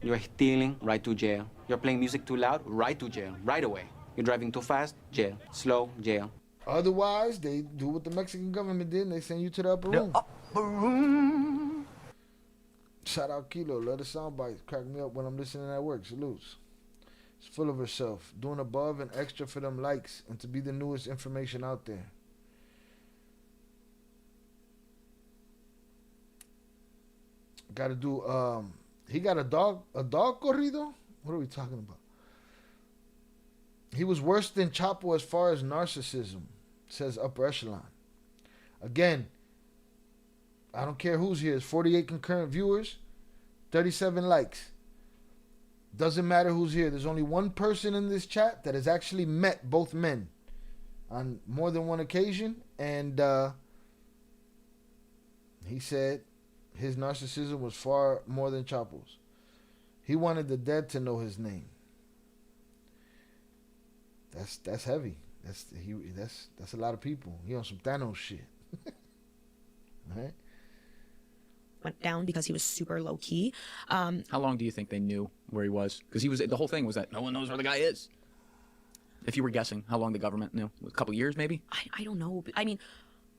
You're stealing, right to jail. You're playing music too loud, right to jail, right away. You're driving too fast, jail. Slow, jail. Otherwise, they do what the Mexican government did and they send you to the upper room. Shout out Kilo. Love the sound bites. Crack me up when I'm listening at work. Salutes. She's full of herself. Doing above and extra for them likes and to be the newest information out there. Gotta do, he got a dog corrido? What are we talking about? He was worse than Chapo as far as narcissism, says Upper Echelon. Again, I don't care who's here. It's 48 concurrent viewers, 37 likes. Doesn't matter who's here. There's only one person in this chat that has actually met both men on more than one occasion. And he said his narcissism was far more than Chapo's. He wanted the dead to know his name. That's heavy. That's a lot of people. He on some Thanos shit. All right. Went down because he was super low key. How long do you think they knew where he was? Because the whole thing was that no one knows where the guy is. If you were guessing, how long the government knew? A couple years, maybe? I don't know. I mean,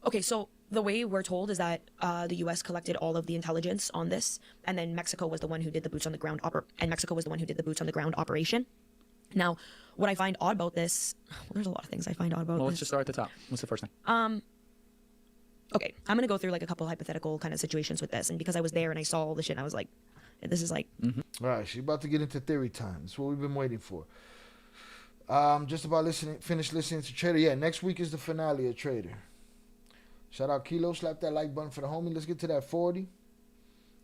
okay, so the way we're told is that the U.S. collected all of the intelligence on this, and then Mexico was the one who did the boots on the ground operation. Now, what I find odd about this, well, there's a lot of things I find odd about Well, this. let's just start at the top. What's the first thing? Okay, I'm gonna go through like a couple hypothetical kind of situations with this, and because I was there and I saw all the shit, and I was like, this is like. All right, she's about to get into theory time. That's what we've been waiting for. Just about finished listening to Trader. Yeah, next week is the finale of Trader. Shout out Kilo, slap that like button for the homie. Let's get to that 40.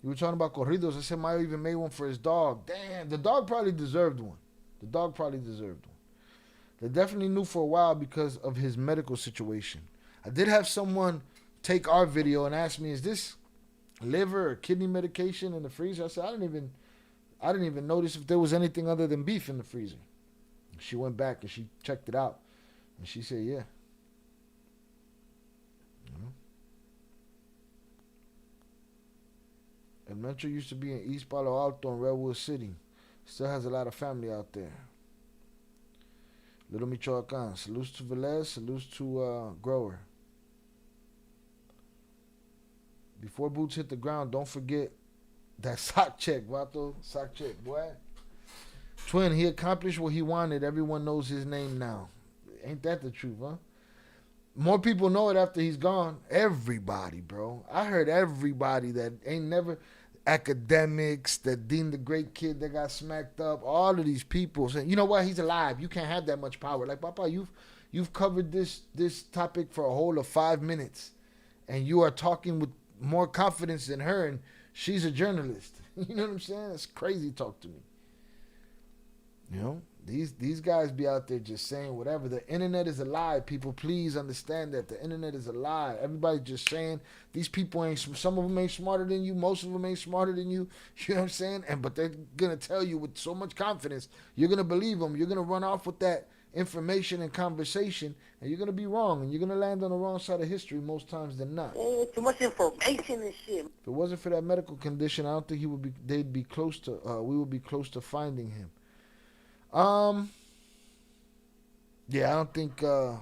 You were talking about corridos. I said Mayo even made one for his dog. Damn, the dog probably deserved one. They definitely knew for a while because of his medical situation. I did have someone take our video and ask me, is this liver or kidney medication in the freezer? I said, I didn't even notice if there was anything other than beef in the freezer. She went back and she checked it out. And she said, yeah. And Mencho used to be in East Palo Alto in Redwood City. Still has a lot of family out there. Little Michoacan. Salutes to Velez. Salutes to Grower. Before boots hit the ground, don't forget that sock check, Vato. Sock check, boy. Twin, he accomplished what he wanted. Everyone knows his name now. Ain't that the truth, huh? More people know it after he's gone. Everybody, bro. I heard everybody that ain't never... Academics, the Dean the Great kid that got smacked up, all of these people saying, you know what, he's alive. You can't have that much power. Like, Papa, you've covered this topic for a whole of 5 minutes, and you are talking with more confidence than her, and she's a journalist. You know what I'm saying? That's crazy talk to me. You know, these guys be out there just saying whatever. The internet is a lie. People, please understand that the internet is a lie. Everybody just saying these people ain't. Some of them ain't smarter than you. Most of them ain't smarter than you. You know what I'm saying? But they're gonna tell you with so much confidence. You're gonna believe them. You're gonna run off with that information and conversation, and you're gonna be wrong, and you're gonna land on the wrong side of history most times than not. Too much information and shit. If it wasn't for that medical condition, I don't think they'd be close to. We would be close to finding him. Yeah, I don't think, I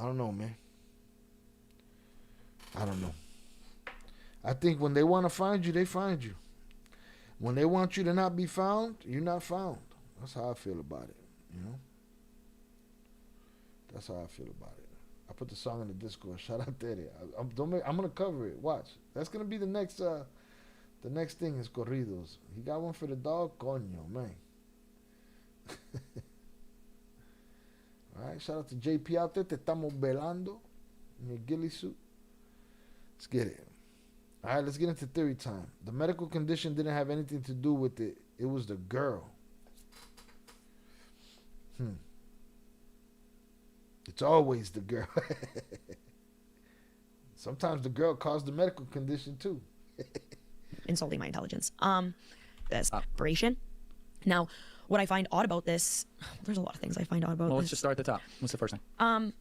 don't know, man. I don't know. I think when they want to find you, they find you. When they want you to not be found, you're not found. That's how I feel about it, you know? That's how I feel about it. I put the song in the Discord. Shout out there. I'm going to cover it. Watch. That's going to be the next thing is corridos. He got one for the dog. Coño, man. All right. Shout out to JP out there. Te estamos velando. In your ghillie suit. Let's get it. All right. Let's get into theory time. The medical condition didn't have anything to do with it. It was the girl. It's always the girl. Sometimes the girl caused the medical condition too. Insulting my intelligence. This operation. Now, what I find odd about this, there's a lot of things I find odd about Well, this. let's just start at the top. What's the first thing?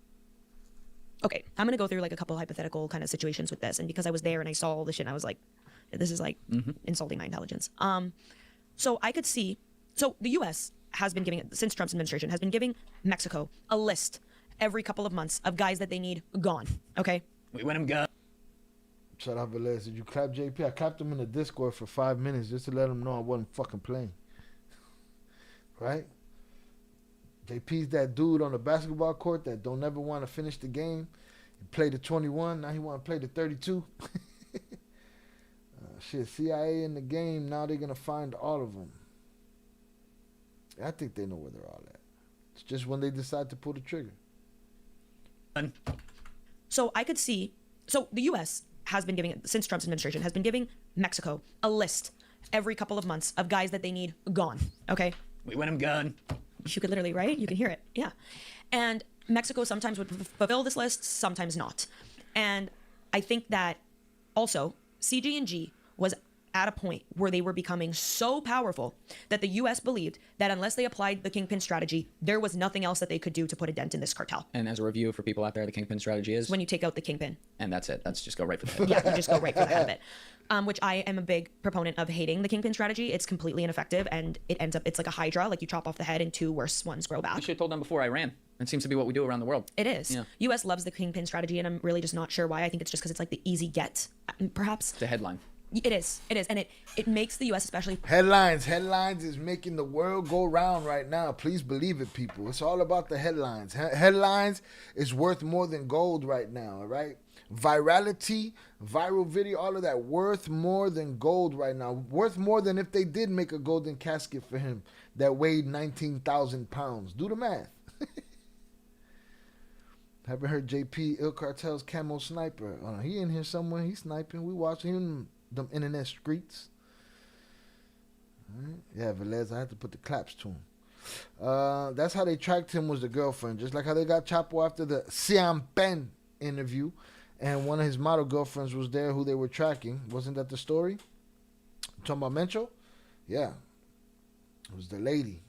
Okay, I'm gonna go through like a couple hypothetical kind of situations with this, and because I was there and I saw all the shit, I was like, this is like insulting my intelligence. So I could see, so the U.S. has been giving, since Trump's administration, has been giving Mexico a list every couple of months of guys that they need gone. Okay. We want him gone. Shout out Velez. Did you clap JP? I clapped him in the Discord for 5 minutes just to let him know I wasn't fucking playing. Right? JP's that dude on the basketball court that don't ever want to finish the game. He played the 21. Now he want to play the 32. Shit, CIA in the game. Now they're going to find all of them. I think they know where they're all at. It's just when they decide to pull the trigger. So I could see, so the U.S. has been giving, since Trump's administration, has been giving Mexico a list every couple of months of guys that they need gone. Okay. We want him gone. You could literally, right? You can hear it. Yeah. And Mexico sometimes would fulfill this list, sometimes not. And I think that also CG&G was at a point where they were becoming so powerful that the U.S. believed that unless they applied the kingpin strategy, there was nothing else that they could do to put a dent in this cartel. And as a review for people out there, the kingpin strategy is when you take out the kingpin. And that's it. That's just go right for the head. Yeah, you just go right for the head of it. Which I am a big proponent of hating the kingpin strategy. It's completely ineffective, and it ends up, it's like a hydra, like you chop off the head and two worse ones grow back. I should have told them before I ran. It seems to be what we do around the world. It is. Yeah. U.S. loves the kingpin strategy, and I'm really just not sure why. I think it's just because it's like the easy get, perhaps. The headline. It is, and it makes the U.S. especially... Headlines is making the world go round right now. Please believe it, people. It's all about the headlines. Headlines is worth more than gold right now, all right? Virality, viral video, all of that, worth more than gold right now. Worth more than if they did make a golden casket for him that weighed 19,000 pounds. Do the math. Haven't heard JP Il Cartel's Camo Sniper. He in here somewhere. He's sniping. We watching him. Them internet streets. Right. Yeah, Velez, I had to put the claps to him. That's how they tracked him, was the girlfriend. Just like how they got Chapo after the Siam Pen interview. And one of his model girlfriends was there who they were tracking. Wasn't that the story? Talking about Mencho? Yeah. It was the lady.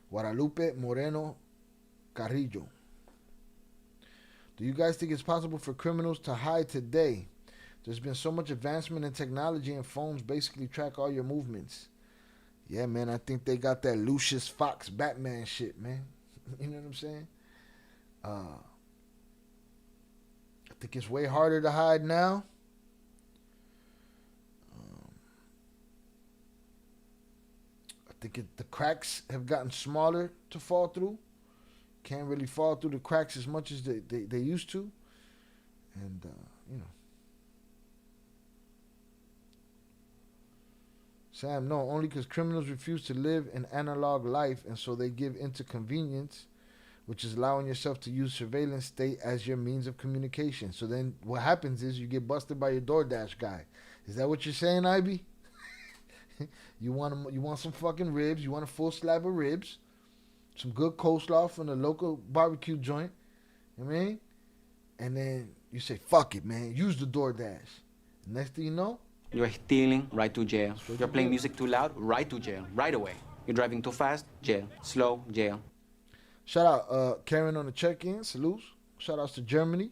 Guadalupe Moreno Carrillo. Do you guys think it's possible for criminals to hide today? There's been so much advancement in technology, and phones basically track all your movements. Yeah, man, I think they got that Lucius Fox Batman shit, man. You know what I'm saying? I think it's way harder to hide now. I think the cracks have gotten smaller to fall through. Can't really fall through the cracks as much as they used to. And, you know. Sam, no, only because criminals refuse to live an analog life, and so they give into convenience, which is allowing yourself to use surveillance state as your means of communication. So then what happens is you get busted by your DoorDash guy. Is that what you're saying, Ivy? You want some fucking ribs. You want a full slab of ribs. Some good coleslaw from the local barbecue joint. You know what I mean? And then you say, fuck it, man. Use the DoorDash. Next thing you know, you're stealing, right to jail. You're playing music too loud, right to jail, right away. You're driving too fast, jail. Slow, jail. Shout out Karen on the check-in, salutes. Shout outs to Germany.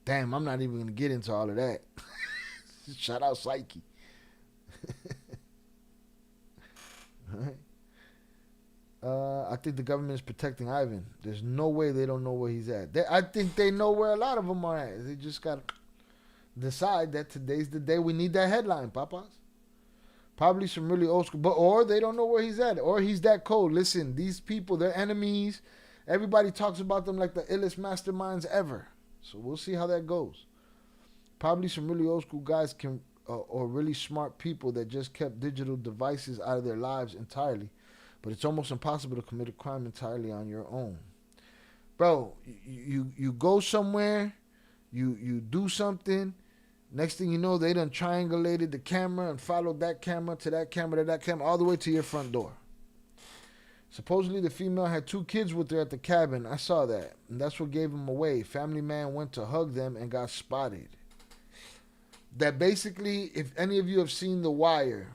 Damn, I'm not even going to get into all of that. Shout out Psyche. All right. I think the government is protecting Ivan. There's no way they don't know where he's at. I think they know where a lot of them are at. They just got to decide that today's the day we need that headline, papas. Probably some really old school, or they don't know where he's at, or he's that cold. Listen, these people, they're enemies. Everybody talks about them like the illest masterminds ever. So we'll see how that goes. Probably some really old school guys or really smart people that just kept digital devices out of their lives entirely. But it's almost impossible to commit a crime entirely on your own. Bro, you go somewhere, you do something, next thing you know, they done triangulated the camera and followed that camera to that camera to that camera, all the way to your front door. Supposedly the female had 2 kids with her at the cabin. I saw that. And that's what gave them away. Family man went to hug them and got spotted. That basically, if any of you have seen The Wire,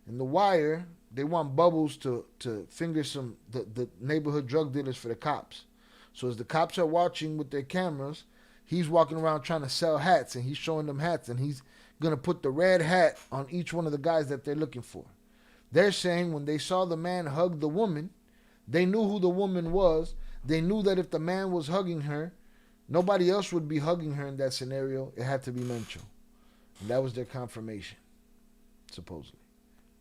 in The Wire, they want Bubbles to finger the neighborhood drug dealers for the cops. So as the cops are watching with their cameras, he's walking around trying to sell hats, and he's showing them hats, and he's going to put the red hat on each one of the guys that they're looking for. They're saying when they saw the man hug the woman, they knew who the woman was. They knew that if the man was hugging her, nobody else would be hugging her in that scenario. It had to be Mencho. And that was their confirmation, supposedly.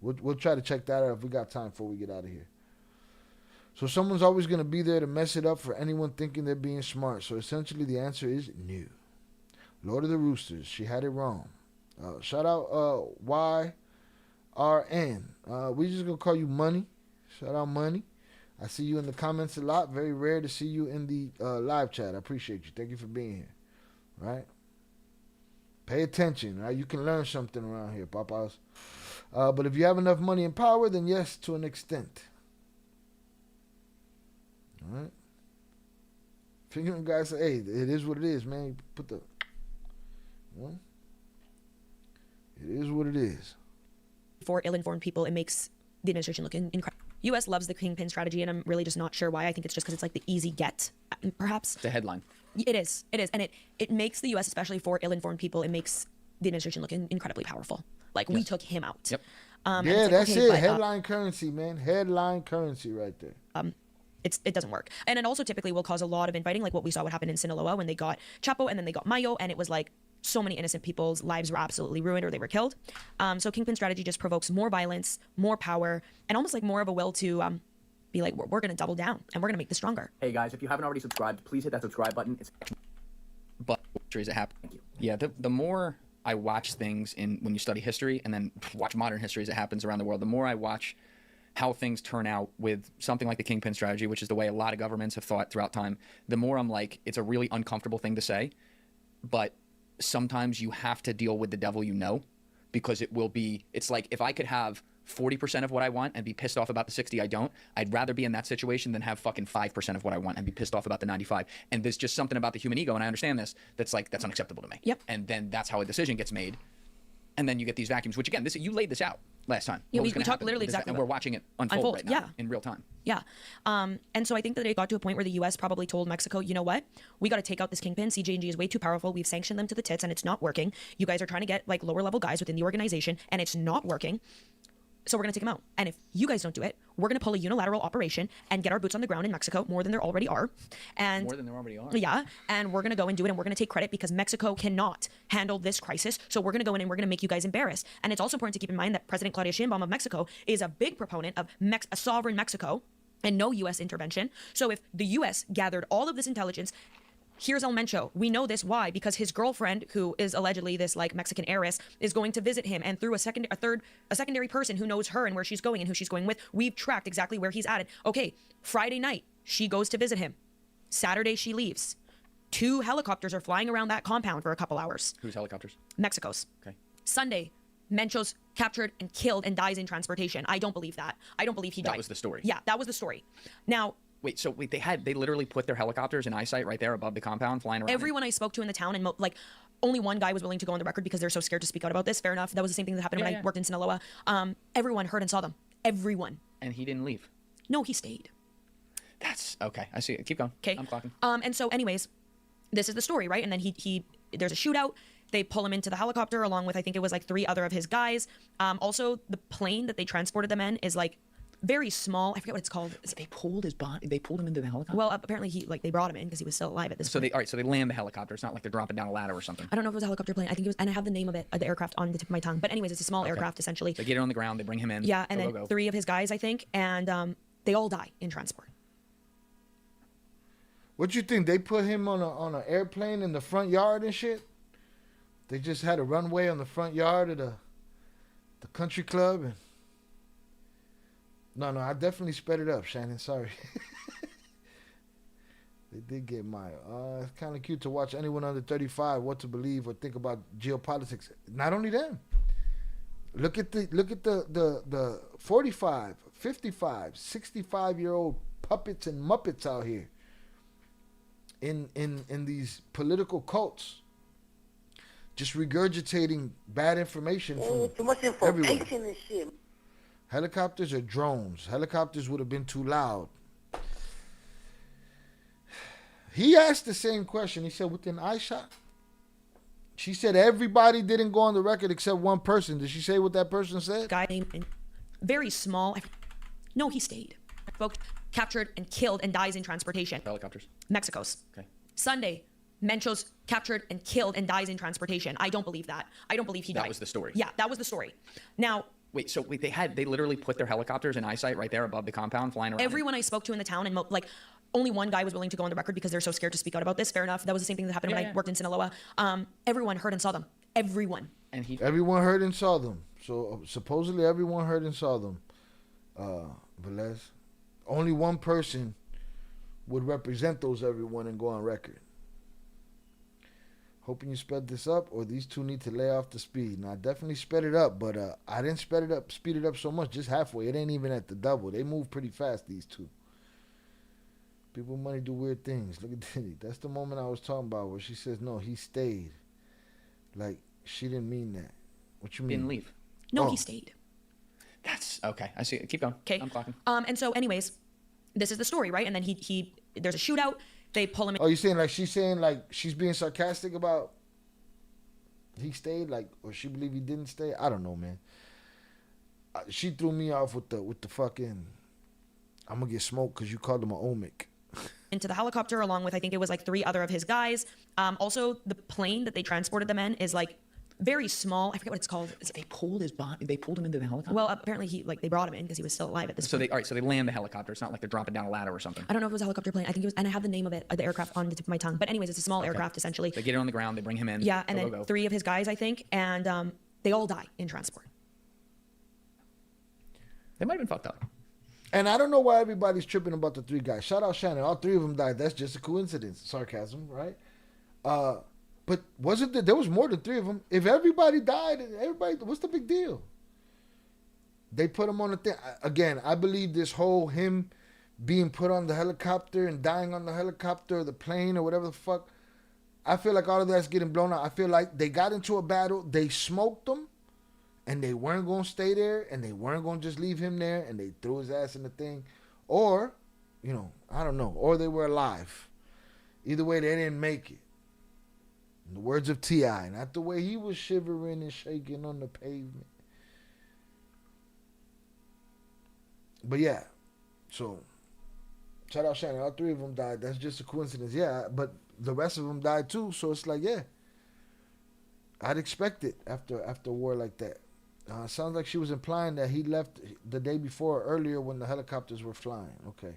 We'll try to check that out if we got time before we get out of here. So someone's always going to be there to mess it up for anyone thinking they're being smart. So essentially the answer is no. Lord of the Roosters, she had it wrong. Shout out YRN. We just going to call you Money. Shout out Money. I see you in the comments a lot. Very rare to see you in the live chat. I appreciate you. Thank you for being here. Right? Pay attention. Right? You can learn something around here, papas. But if you have enough money and power, then yes, to an extent. All right. Fingering guys say, hey, it is what it is, man. Put the, well, it is what it is. For ill-informed people, it makes the administration look incredible. U.S. loves the kingpin strategy, and I'm really just not sure why. I think it's just because it's like the easy get, perhaps. The headline. It is, and it makes the U.S., especially for ill-informed people, it makes the administration look incredibly powerful. Like, we took him out. Yep. Yeah, that's it. Headline currency, man. Headline currency right there. It doesn't work. And it also typically will cause a lot of infighting, like what we saw what happened in Sinaloa when they got Chapo and then they got Mayo, and it was like so many innocent people's lives were absolutely ruined or they were killed. So kingpin strategy just provokes more violence, more power, and almost like more of a will to be like, we're going to double down and we're going to make this stronger. Hey guys, if you haven't already subscribed, please hit that subscribe button. But is it happening? Thank you. Yeah, the more I watch things when you study history and then watch modern history as it happens around the world, the more I watch how things turn out with something like the kingpin strategy, which is the way a lot of governments have thought throughout time, the more I'm like, it's a really uncomfortable thing to say, but sometimes you have to deal with the devil you know, because it's like if I could have 40% of what I want and be pissed off about the 60 I don't, I'd rather be in that situation than have fucking 5% of what I want and be pissed off about the 95. And there's just something about the human ego, and I understand this, that's unacceptable to me. Yep. And then that's how a decision gets made. And then you get these vacuums, which again, you laid this out last time. Yeah, we talked literally exactly. And we're watching it unfold right now in real time. Yeah. And so I think that it got to a point where the U.S. probably told Mexico, you know what? We got to take out this kingpin. CJ&G is way too powerful. We've sanctioned them to the tits and it's not working. You guys are trying to get like lower level guys within the organization and it's not working. So we're going to take them out. And if you guys don't do it, we're going to pull a unilateral operation and get our boots on the ground in Mexico more than there already are. And more than there already are. Yeah. And we're going to go and do it. And we're going to take credit because Mexico cannot handle this crisis. So we're going to go in and we're going to make you guys embarrassed. And it's also important to keep in mind that President Claudia Sheinbaum of Mexico is a big proponent of a sovereign Mexico and no U.S. intervention. So if the U.S. gathered all of this intelligence, here's El Mencho. We know this. Why? Because his girlfriend, who is allegedly this like Mexican heiress, is going to visit him, and through a secondary person who knows her and where she's going and who she's going with, we've tracked exactly where he's at. Okay, Friday night she goes to visit him. Saturday she leaves. 2 helicopters are flying around that compound for a couple hours. Whose helicopters? Mexico's. Okay. Sunday, Mencho's captured and killed and dies in transportation. I don't believe that. I don't believe he died. That was the story. Yeah, that was the story. Now. Wait, they literally put their helicopters in eyesight right there above the compound, flying around. Everyone I spoke to in the town, and like only one guy was willing to go on the record because they're so scared to speak out about this. Fair enough. That was the same thing that happened when I worked in Sinaloa. Everyone heard and saw them. Everyone. And he didn't leave. No, he stayed. That's okay. I see it. Keep going. Okay. I'm clocking. And so, anyways, this is the story, right? And then he there's a shootout. They pull him into the helicopter along with I think it was like 3 other of his guys. Also, the plane that they transported them in is like very small. I forget what it's called. They pulled his body. They pulled him into the helicopter. Well, apparently they brought him in because he was still alive at this point. So they land the helicopter. It's not like they're dropping down a ladder or something. I don't know if it was a helicopter plane. I think it was, and I have the name of it, the aircraft on the tip of my tongue. But anyways, it's a small aircraft essentially. They get it on the ground. They bring him in. Yeah, and then 3 of his guys, I think, and they all die in transport. What you think? They put him on an airplane in the front yard and shit? They just had a runway on the front yard of the country club and. No, I definitely sped it up, Shannon. Sorry. They did get Mayo. It's kind of cute to watch anyone under 35 what to believe or think about geopolitics. Not only them. Look at the 45, 55, 65-year-old puppets and muppets out here in these political cults. Just regurgitating bad information from too much information and shit. Helicopters or drones? Helicopters would have been too loud. He asked the same question. He said, within eye shot? She said everybody didn't go on the record except one person. Did she say what that person said? Guy named very small. No, he stayed. Folks captured and killed and dies in transportation. Helicopters. Mexico's. Okay. Sunday, Mencho's captured and killed and dies in transportation. I don't believe that. I don't believe he died. That was the story. Yeah, that was the story. Now. Wait, they literally put their helicopters in eyesight right there above the compound, flying around. Everyone I spoke to in the town, and like only one guy was willing to go on the record because they're so scared to speak out about this. Fair enough. That was the same thing that happened when I worked in Sinaloa. Everyone heard and saw them. Everyone. And everyone heard and saw them. So supposedly everyone heard and saw them. Velez. Only one person would represent those everyone and go on record. Hoping you sped this up, or these two need to lay off the speed. Now, I definitely sped it up, but I didn't speed it up so much, just halfway. It ain't even at the double. They move pretty fast, these two. People with money do weird things. Look at Diddy. That's the moment I was talking about where she says, no, he stayed. Like, she didn't mean that. What you mean? Didn't leave. No, he stayed. That's okay. I see. Keep going. Okay. I'm clocking. And so, anyways, this is the story, right? And then he there's a shootout. They pull him in. Oh, you're saying like she's being sarcastic about he stayed, like, or she believe he didn't stay? I don't know, man. She threw me off with the fucking I'm gonna get smoked because you called him an omic. Into the helicopter along with, I think it was like 3 other of his guys. Also, the plane that they transported them in is like very small. I forget what it's called. They pulled his body. They pulled him into the helicopter. Well, apparently they brought him in because he was still alive at this point. So they land the helicopter. It's not like they're dropping down a ladder or something. I don't know if it was a helicopter plane. I think it was, and I have the name of it, the aircraft on the tip of my tongue. But anyways, it's a small aircraft essentially. They get it on the ground. They bring him in. Yeah, and then 3 of his guys, I think, and they all die in transport. They might have been fucked up. And I don't know why everybody's tripping about the 3 guys. Shout out Shannon. All 3 of them died. That's just a coincidence. Sarcasm, right? But wasn't there was more than 3 of them? If everybody died, what's the big deal? They put him on the thing. Again, I believe this whole him being put on the helicopter and dying on the helicopter or the plane or whatever the fuck, I feel like all of that's getting blown out. I feel like they got into a battle, they smoked him, and they weren't going to stay there, and they weren't going to just leave him there, and they threw his ass in the thing. Or, I don't know. Or they were alive. Either way, they didn't make it. In the words of T.I., not the way he was shivering and shaking on the pavement. But yeah, so shout out Shannon. All 3 of them died. That's just a coincidence. Yeah, but the rest of them died too. So it's like, yeah, I'd expect it after a war like that. Sounds like she was implying that he left the day before or earlier when the helicopters were flying. Okay.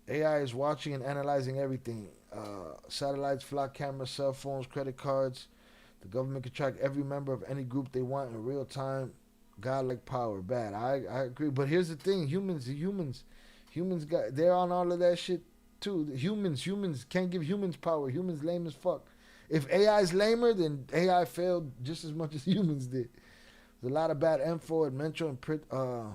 AI is watching and analyzing everything. Satellites, flock cameras, cell phones, credit cards. The government can track every member of any group they want in real time. Godlike power. Bad. I agree. But here's the thing. Humans they're on all of that shit too. Humans can't give humans power. Humans lame as fuck. If AI is lamer, then AI failed just as much as humans did. There's a lot of bad info at Mencho and Print. I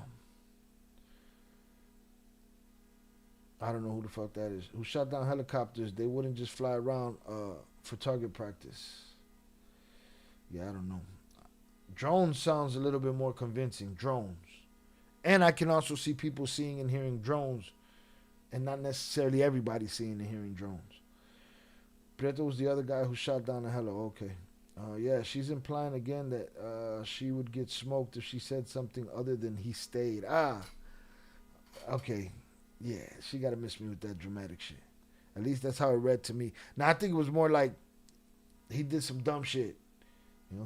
don't know who the fuck that is. Who shot down helicopters? They wouldn't just fly around for target practice. Yeah, I don't know. Drones sounds a little bit more convincing. Drones. And I can also see people seeing and hearing drones, and not necessarily everybody seeing and hearing drones. Prieto was the other guy who shot down the heli. Okay. Yeah, she's implying again that she would get smoked if she said something other than he stayed. Okay. Yeah, she got to miss me with that dramatic shit. At least that's how it read to me. Now, I think it was more like he did some dumb shit.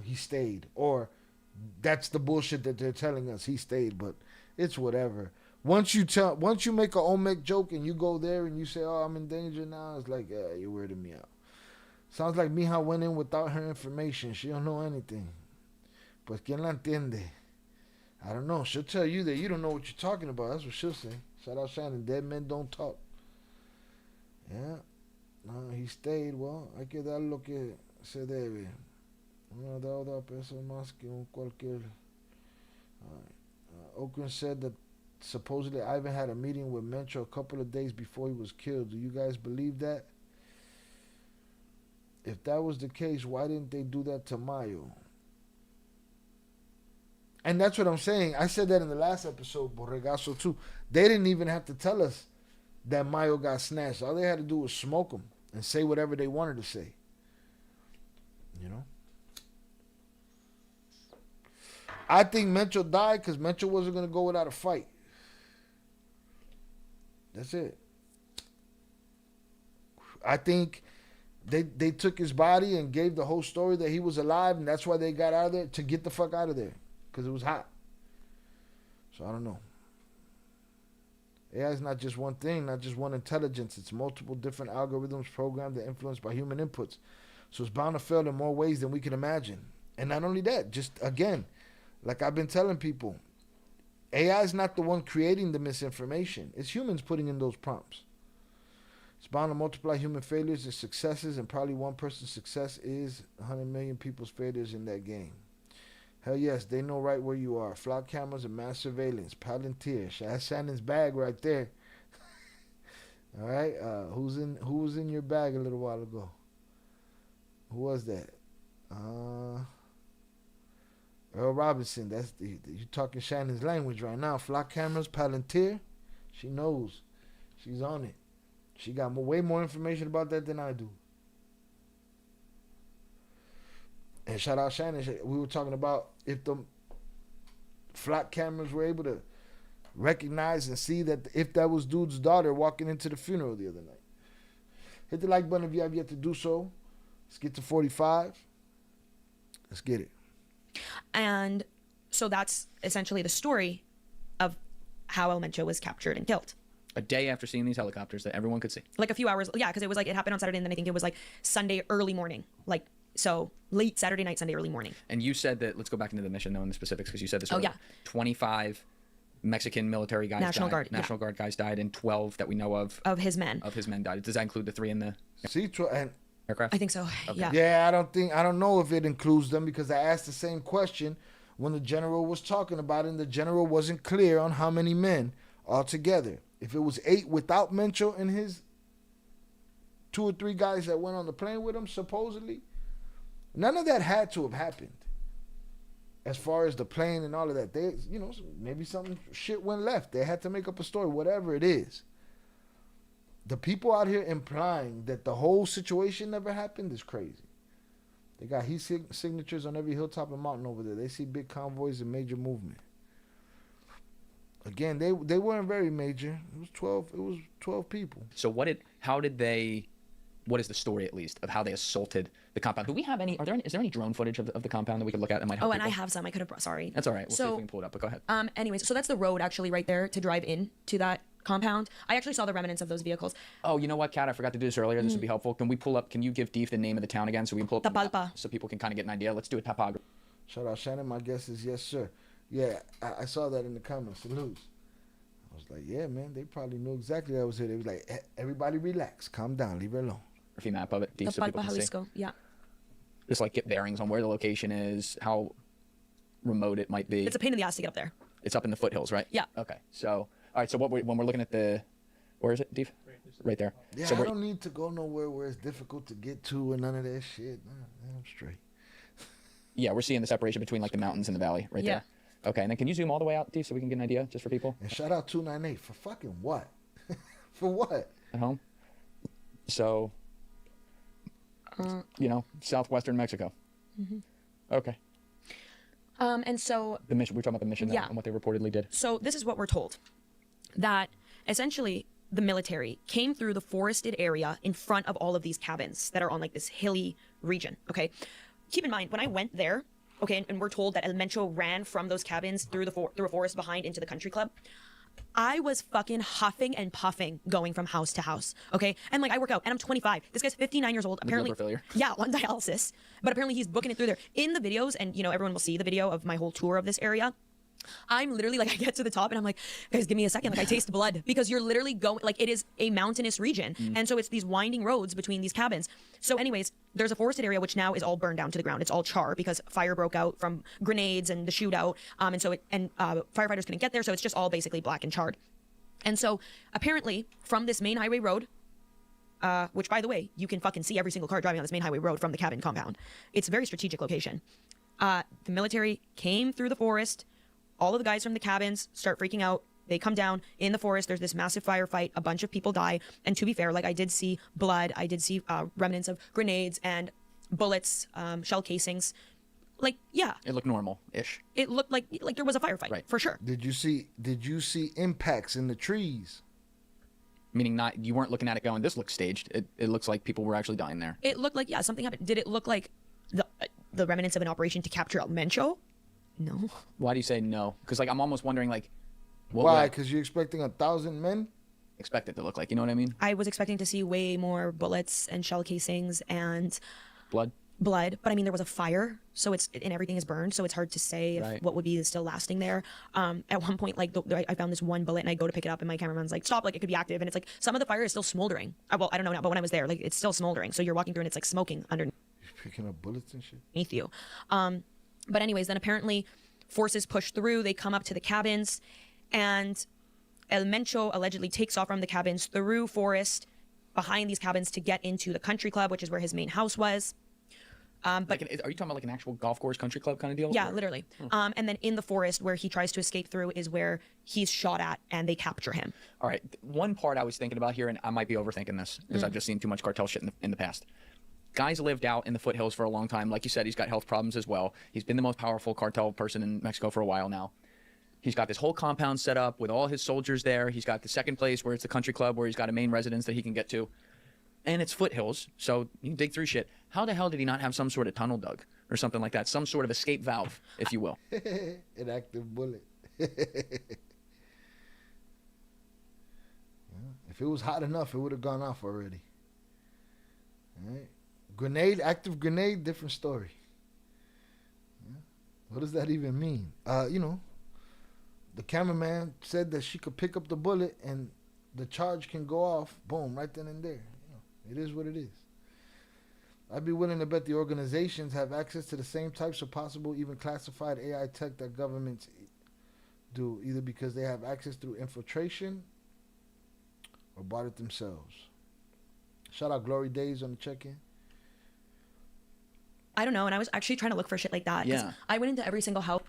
He stayed. Or that's the bullshit that they're telling us. He stayed, but it's whatever. Once you make a Olmec joke and you go there and you say, oh, I'm in danger now, it's like, yeah, you're weirding me out. Sounds like Mija went in without her information. She don't know anything. Pues, ¿quién la entiende? I don't know. She'll tell you that you don't know what you're talking about. That's what she'll say. Shout out Shannon. Dead men don't talk. Yeah. No, he stayed. Well, hay que dar lo que se debe. Una deuda pesa más que un cualquier. Okun said that supposedly Ivan had a meeting with Mencho a couple of days before he was killed. Do you guys believe that? If that was the case, why didn't they do that to Mayo? And that's what I'm saying. I said that in the last episode, Borregazo too. They didn't even have to tell us that Mayo got snatched. All they had to do was smoke him and say whatever they wanted to say. I think Mencho died because Mencho wasn't going to go without a fight. That's it. I think they took his body and gave the whole story that he was alive, and that's why they got out of there, to get the fuck out of there, because it was hot. So I don't know. AI is not just one thing, not just one intelligence. It's multiple different algorithms programmed and influenced by human inputs. So it's bound to fail in more ways than we can imagine. And not only that, just again, like I've been telling people, AI is not the one creating the misinformation. It's humans putting in those prompts. It's bound to multiply human failures and successes, and probably one person's success is 100 million people's failures in that game. Hell yes, they know right where you are. Flock cameras and mass surveillance. Palantir. That's Shannon's bag right there. All right. Who was in your bag a little while ago? Who was that? Earl Robinson. You talking Shannon's language right now. Flock cameras, Palantir. She knows. She's on it. She got way more information about that than I do. And shout out Shannon. We were talking about if the flock cameras were able to recognize and see that if that was dude's daughter walking into the funeral the other night. Hit the like button if you have yet to do so. Let's get to 45. Let's get it. And so that's essentially the story of how El Mencho was captured and killed. A day after seeing these helicopters that everyone could see. Like a few hours, yeah, because it was like it happened on Saturday, and then I think it was like Sunday early morning, like so late Saturday night, Sunday early morning. And you said that, let's go back into the mission though in the specifics, because you said this. Oh, yeah. 25 Mexican military guys National died. Guard Guard guys died, and 12 that we know of his men died. Does that include the 3 in the aircraft? I think so. Okay. Yeah. Yeah, I don't know if it includes them, because I asked the same question when the general was talking about it, and the general wasn't clear on how many men altogether. If it was 8 without Mencho and his 2 or 3 guys that went on the plane with him, supposedly, none of that had to have happened. As far as the plane and all of that, they, maybe some shit went left. They had to make up a story, whatever it is. The people out here implying that the whole situation never happened is crazy. They got heat signatures on every hilltop and mountain over there. They see big convoys and major movement. Again, they weren't very major. It was 12 people. So what is the story, at least, of how they assaulted the compound? Do we have any? Is there any drone footage of the compound that we could look at that might help? Oh, and people? I have some. I could have. Sorry. That's all right. We'll see if we can pull it up. But go ahead. Anyways, so that's the road actually right there to drive in to that compound. I actually saw the remnants of those vehicles. Oh, you know what, Kat? I forgot to do this earlier. This would be helpful. Can we pull up? Can you give Deef the name of the town again so we can pull up Tapalpa, so people can kind of get an idea? Let's do a topography. Shout out Shannon. My guess is yes, sir. Yeah, I saw that in the comments. Salute. I was like, yeah, man. They probably knew exactly that was here. They was like, everybody relax, calm down, leave it alone. Topography map of it, Deef, so people can Jalisco. see. Yeah. Just like get bearings on where the location is, how remote it might be. It's a pain in the ass to get up there. It's up in the foothills, right? Yeah. Okay. So, all right. So when we're looking at where is it, Deef? Right there. Yeah, so I don't need to go nowhere where it's difficult to get to and none of that shit. Nah, I'm straight. Yeah, we're seeing the separation between like the mountains and the valley right there. Okay, and then can you zoom all the way out, Deef, so we can get an idea just for people? And shout out 298 for fucking what? For what? At home. So, southwestern Mexico. Mm-hmm. Okay. And so the mission. We're talking about the mission and what they reportedly did. So this is what we're told, that essentially the military came through the forested area in front of all of these cabins that are on like this hilly region. Okay. Keep in mind, when I went there, okay, and we're told that El Mencho ran from those cabins through a forest behind into the country club, I was fucking huffing and puffing going from house to house, okay? And like I work out and I'm 25. This guy's 59 years old. Apparently, liver failure. Yeah, on dialysis. But apparently he's booking it through there. In the videos, and everyone will see the video of my whole tour of this area, I'm literally like, I get to the top and I'm like, guys, give me a second. Like I taste blood, because you're literally going, like it is a mountainous region. And so it's these winding roads between these cabins. So anyways, there's a forested area, which now is all burned down to the ground. It's all char because fire broke out from grenades and the shootout. And so firefighters couldn't get there. So it's just all basically black and charred. And so apparently from this main highway road, which by the way, you can fucking see every single car driving on this main highway road from the cabin compound. It's a very strategic location. The military came through the forest. All of the guys from the cabins start freaking out. They come down in the forest. There's this massive firefight. A bunch of people die. And to be fair, like I did see blood. I did see remnants of grenades and bullets, shell casings. Like, yeah. It looked normal-ish. It looked like there was a firefight, right? For sure. Did you see impacts in the trees? Meaning you weren't looking at it going, this looks staged. It looks like people were actually dying there. It looked like, yeah, something happened. Did it look like the remnants of an operation to capture El Mencho? No. Why do you say no? Because like I'm almost wondering like, why? Because you're expecting 1,000 men? Expect it to look like, you know what I mean? I was expecting to see way more bullets and shell casings and blood. But I mean there was a fire, so and everything is burned, so it's hard to say what would be still lasting there. At one point, like I found this one bullet and I go to pick it up and my cameraman's like, stop, like it could be active, and it's like some of the fire is still smoldering. Well, I don't know now, but when I was there, like it's still smoldering. So you're walking through and it's like smoking underneath. You're picking up bullets and shit beneath you. But anyways, then apparently forces push through. They come up to the cabins, and El Mencho allegedly takes off from the cabins through forest behind these cabins to get into the country club, which is where his main house was. But are you talking about like an actual golf course country club kind of deal? yeah, literally. And then in the forest where he tries to escape through is where he's shot at and they capture him. All right. One part I was thinking about here, and I might be overthinking this because I've just seen too much cartel shit in the past. Guy's lived out in the foothills for a long time. Like you said, he's got health problems as well. He's been the most powerful cartel person in Mexico for a while now. He's got this whole compound set up with all his soldiers there. He's got the second place where it's the country club where he's got a main residence that he can get to. And it's foothills, so you can dig through shit. How the hell did he not have some sort of tunnel dug or something like that? Some sort of escape valve, if you will. An active bullet. If it was hot enough, it would have gone off already. All right. Grenade, active grenade, different story. Yeah. What does that even mean? You know, the cameraman said that she could pick up the bullet and the charge can go off, boom, right then and there. It is what it is. I'd be willing to bet the organizations have access to the same types of possible, even classified AI tech that governments do, either because they have access through infiltration or bought it themselves. Shout out Glory Days on the check-in. I don't know, and I was actually trying to look for shit like that. Yeah. I went into every single house.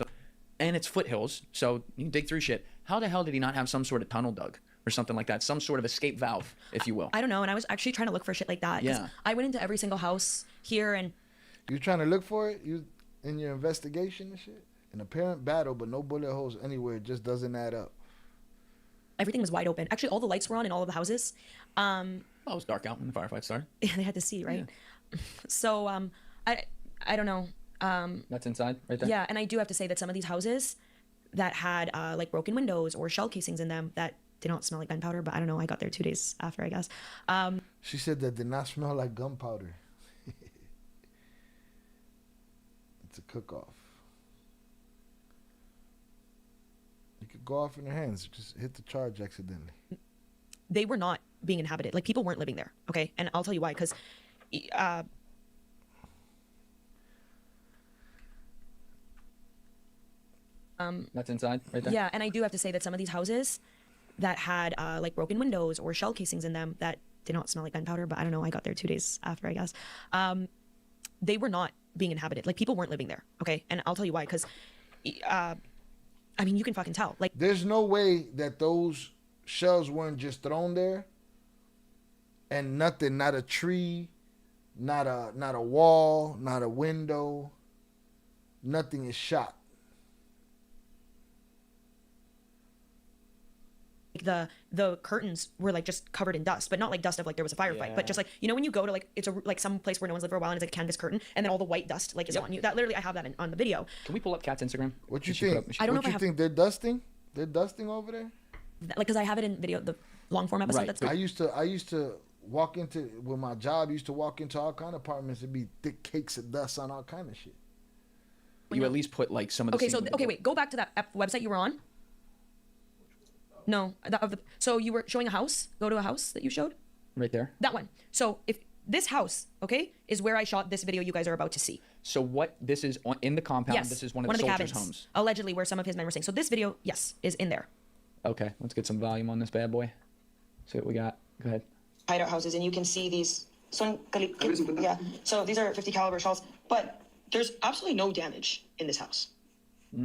And it's foothills, so you can dig through shit. How the hell did he not have some sort of tunnel dug or something like that? Some sort of escape valve, if you will. I don't know, and I was actually trying to look for shit like that. Yeah. I went into every single house here and... You trying to look for it? You in your investigation and shit? An apparent battle, but no bullet holes anywhere. It just doesn't add up. Everything was wide open. Actually, all the lights were on in all of the houses. Well, it was dark out when the firefight started. Yeah, they had to see, right? Yeah. So, I don't know. That's inside, right there? Yeah, and I do have to say that some of these houses that had like broken windows or shell casings in them that did not smell like gunpowder, but I don't know, I got there 2 days after, I guess. She said that did not smell like gunpowder. It's a cook-off. You could go off in your hands, just hit the charge accidentally. They were not being inhabited. Like, people weren't living there, okay? And I'll tell you why, because... That's inside, right there? Yeah, and I do have to say that some of these houses that had like broken windows or shell casings in them that did not smell like gunpowder, but I don't know, I got there 2 days after, I guess. They were not being inhabited. Like, people weren't living there, okay? And I'll tell you why, because, I mean, you can fucking tell. Like, there's no way that those shells weren't just thrown there and nothing, not a tree, not a wall, not a window, nothing is shot. the curtains were like just covered in dust, but not like dust of like there was a firefight, but just like, you know, when you go to like, it's like some place where no one's lived for a while and it's like a canvas curtain and then all the white dust like is on you. That literally, I have that on the video. Can we pull up Kat's Instagram? What you think? I don't know if I you have... think they're dusting? They're dusting over there? Like, because I have it in video, the long form episode. Right. That's I used to walk into, with my job, used to walk into all kind of apartments and be thick cakes of dust on all kind of shit. You at least put like some of the okay, so okay, wait, go back to that website you were on. No, so you were showing a house. Go to a house that you showed. Right there. That one. So if this house, okay, is where I shot this video you guys are about to see. So what this is in the compound. Yes, This is one of the soldiers' homes. Allegedly, where some of his men were staying. So this video, yes, is in there. Okay, let's get some volume on this bad boy. See what we got. Go ahead. Hideout houses, and you can see these. Yeah. So these are 50 caliber shells, but there's absolutely no damage in this house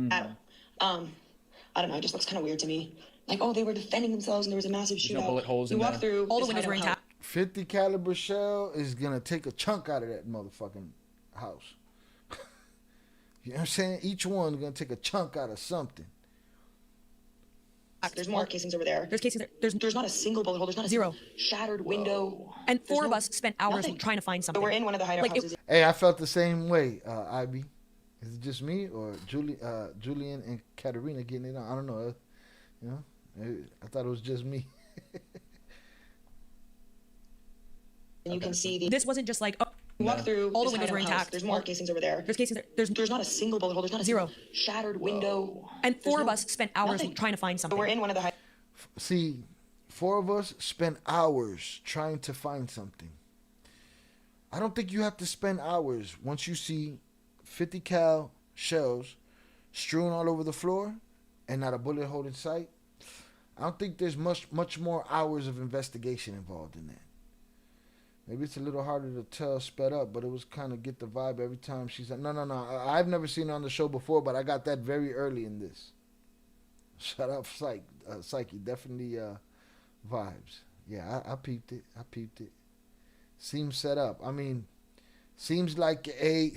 at all. I don't know. It just looks kind of weird to me. Like, oh, they were defending themselves, and there was a massive shootout. No bullet holes you in walk there. through. All the windows were intact. 50 caliber shell is gonna take a chunk out of that motherfucking house. You know what I'm saying? Each one's gonna take a chunk out of something. There's more casings over there. There's casings. There's not a single bullet hole. There's not a zero shattered window. And four of us spent hours trying to find something. So we're in one of the hideout houses. Hey, I felt the same way, IB. Is it just me or Julian and Katarina getting it on? I don't know. You know, I thought it was just me. And you can see this wasn't just like, oh, you walk through. All the windows were intact. There's more casings over there. There's casings. There's not a single bullet hole. There's not a zero shattered window. And four of us spent hours trying to find something. So we're in one of the See, four of us spent hours trying to find something. I don't think you have to spend hours once you see 50 cal shells strewn all over the floor and not a bullet hole in sight. I don't think there's much more hours of investigation involved in that. Maybe it's a little harder to tell sped up, but it was kind of get the vibe every time she's like, no. I've never seen her on the show before, but I got that very early in this. Shut up, Psyche. Definitely vibes. Yeah, I peeped it. Seems set up. I mean, seems like a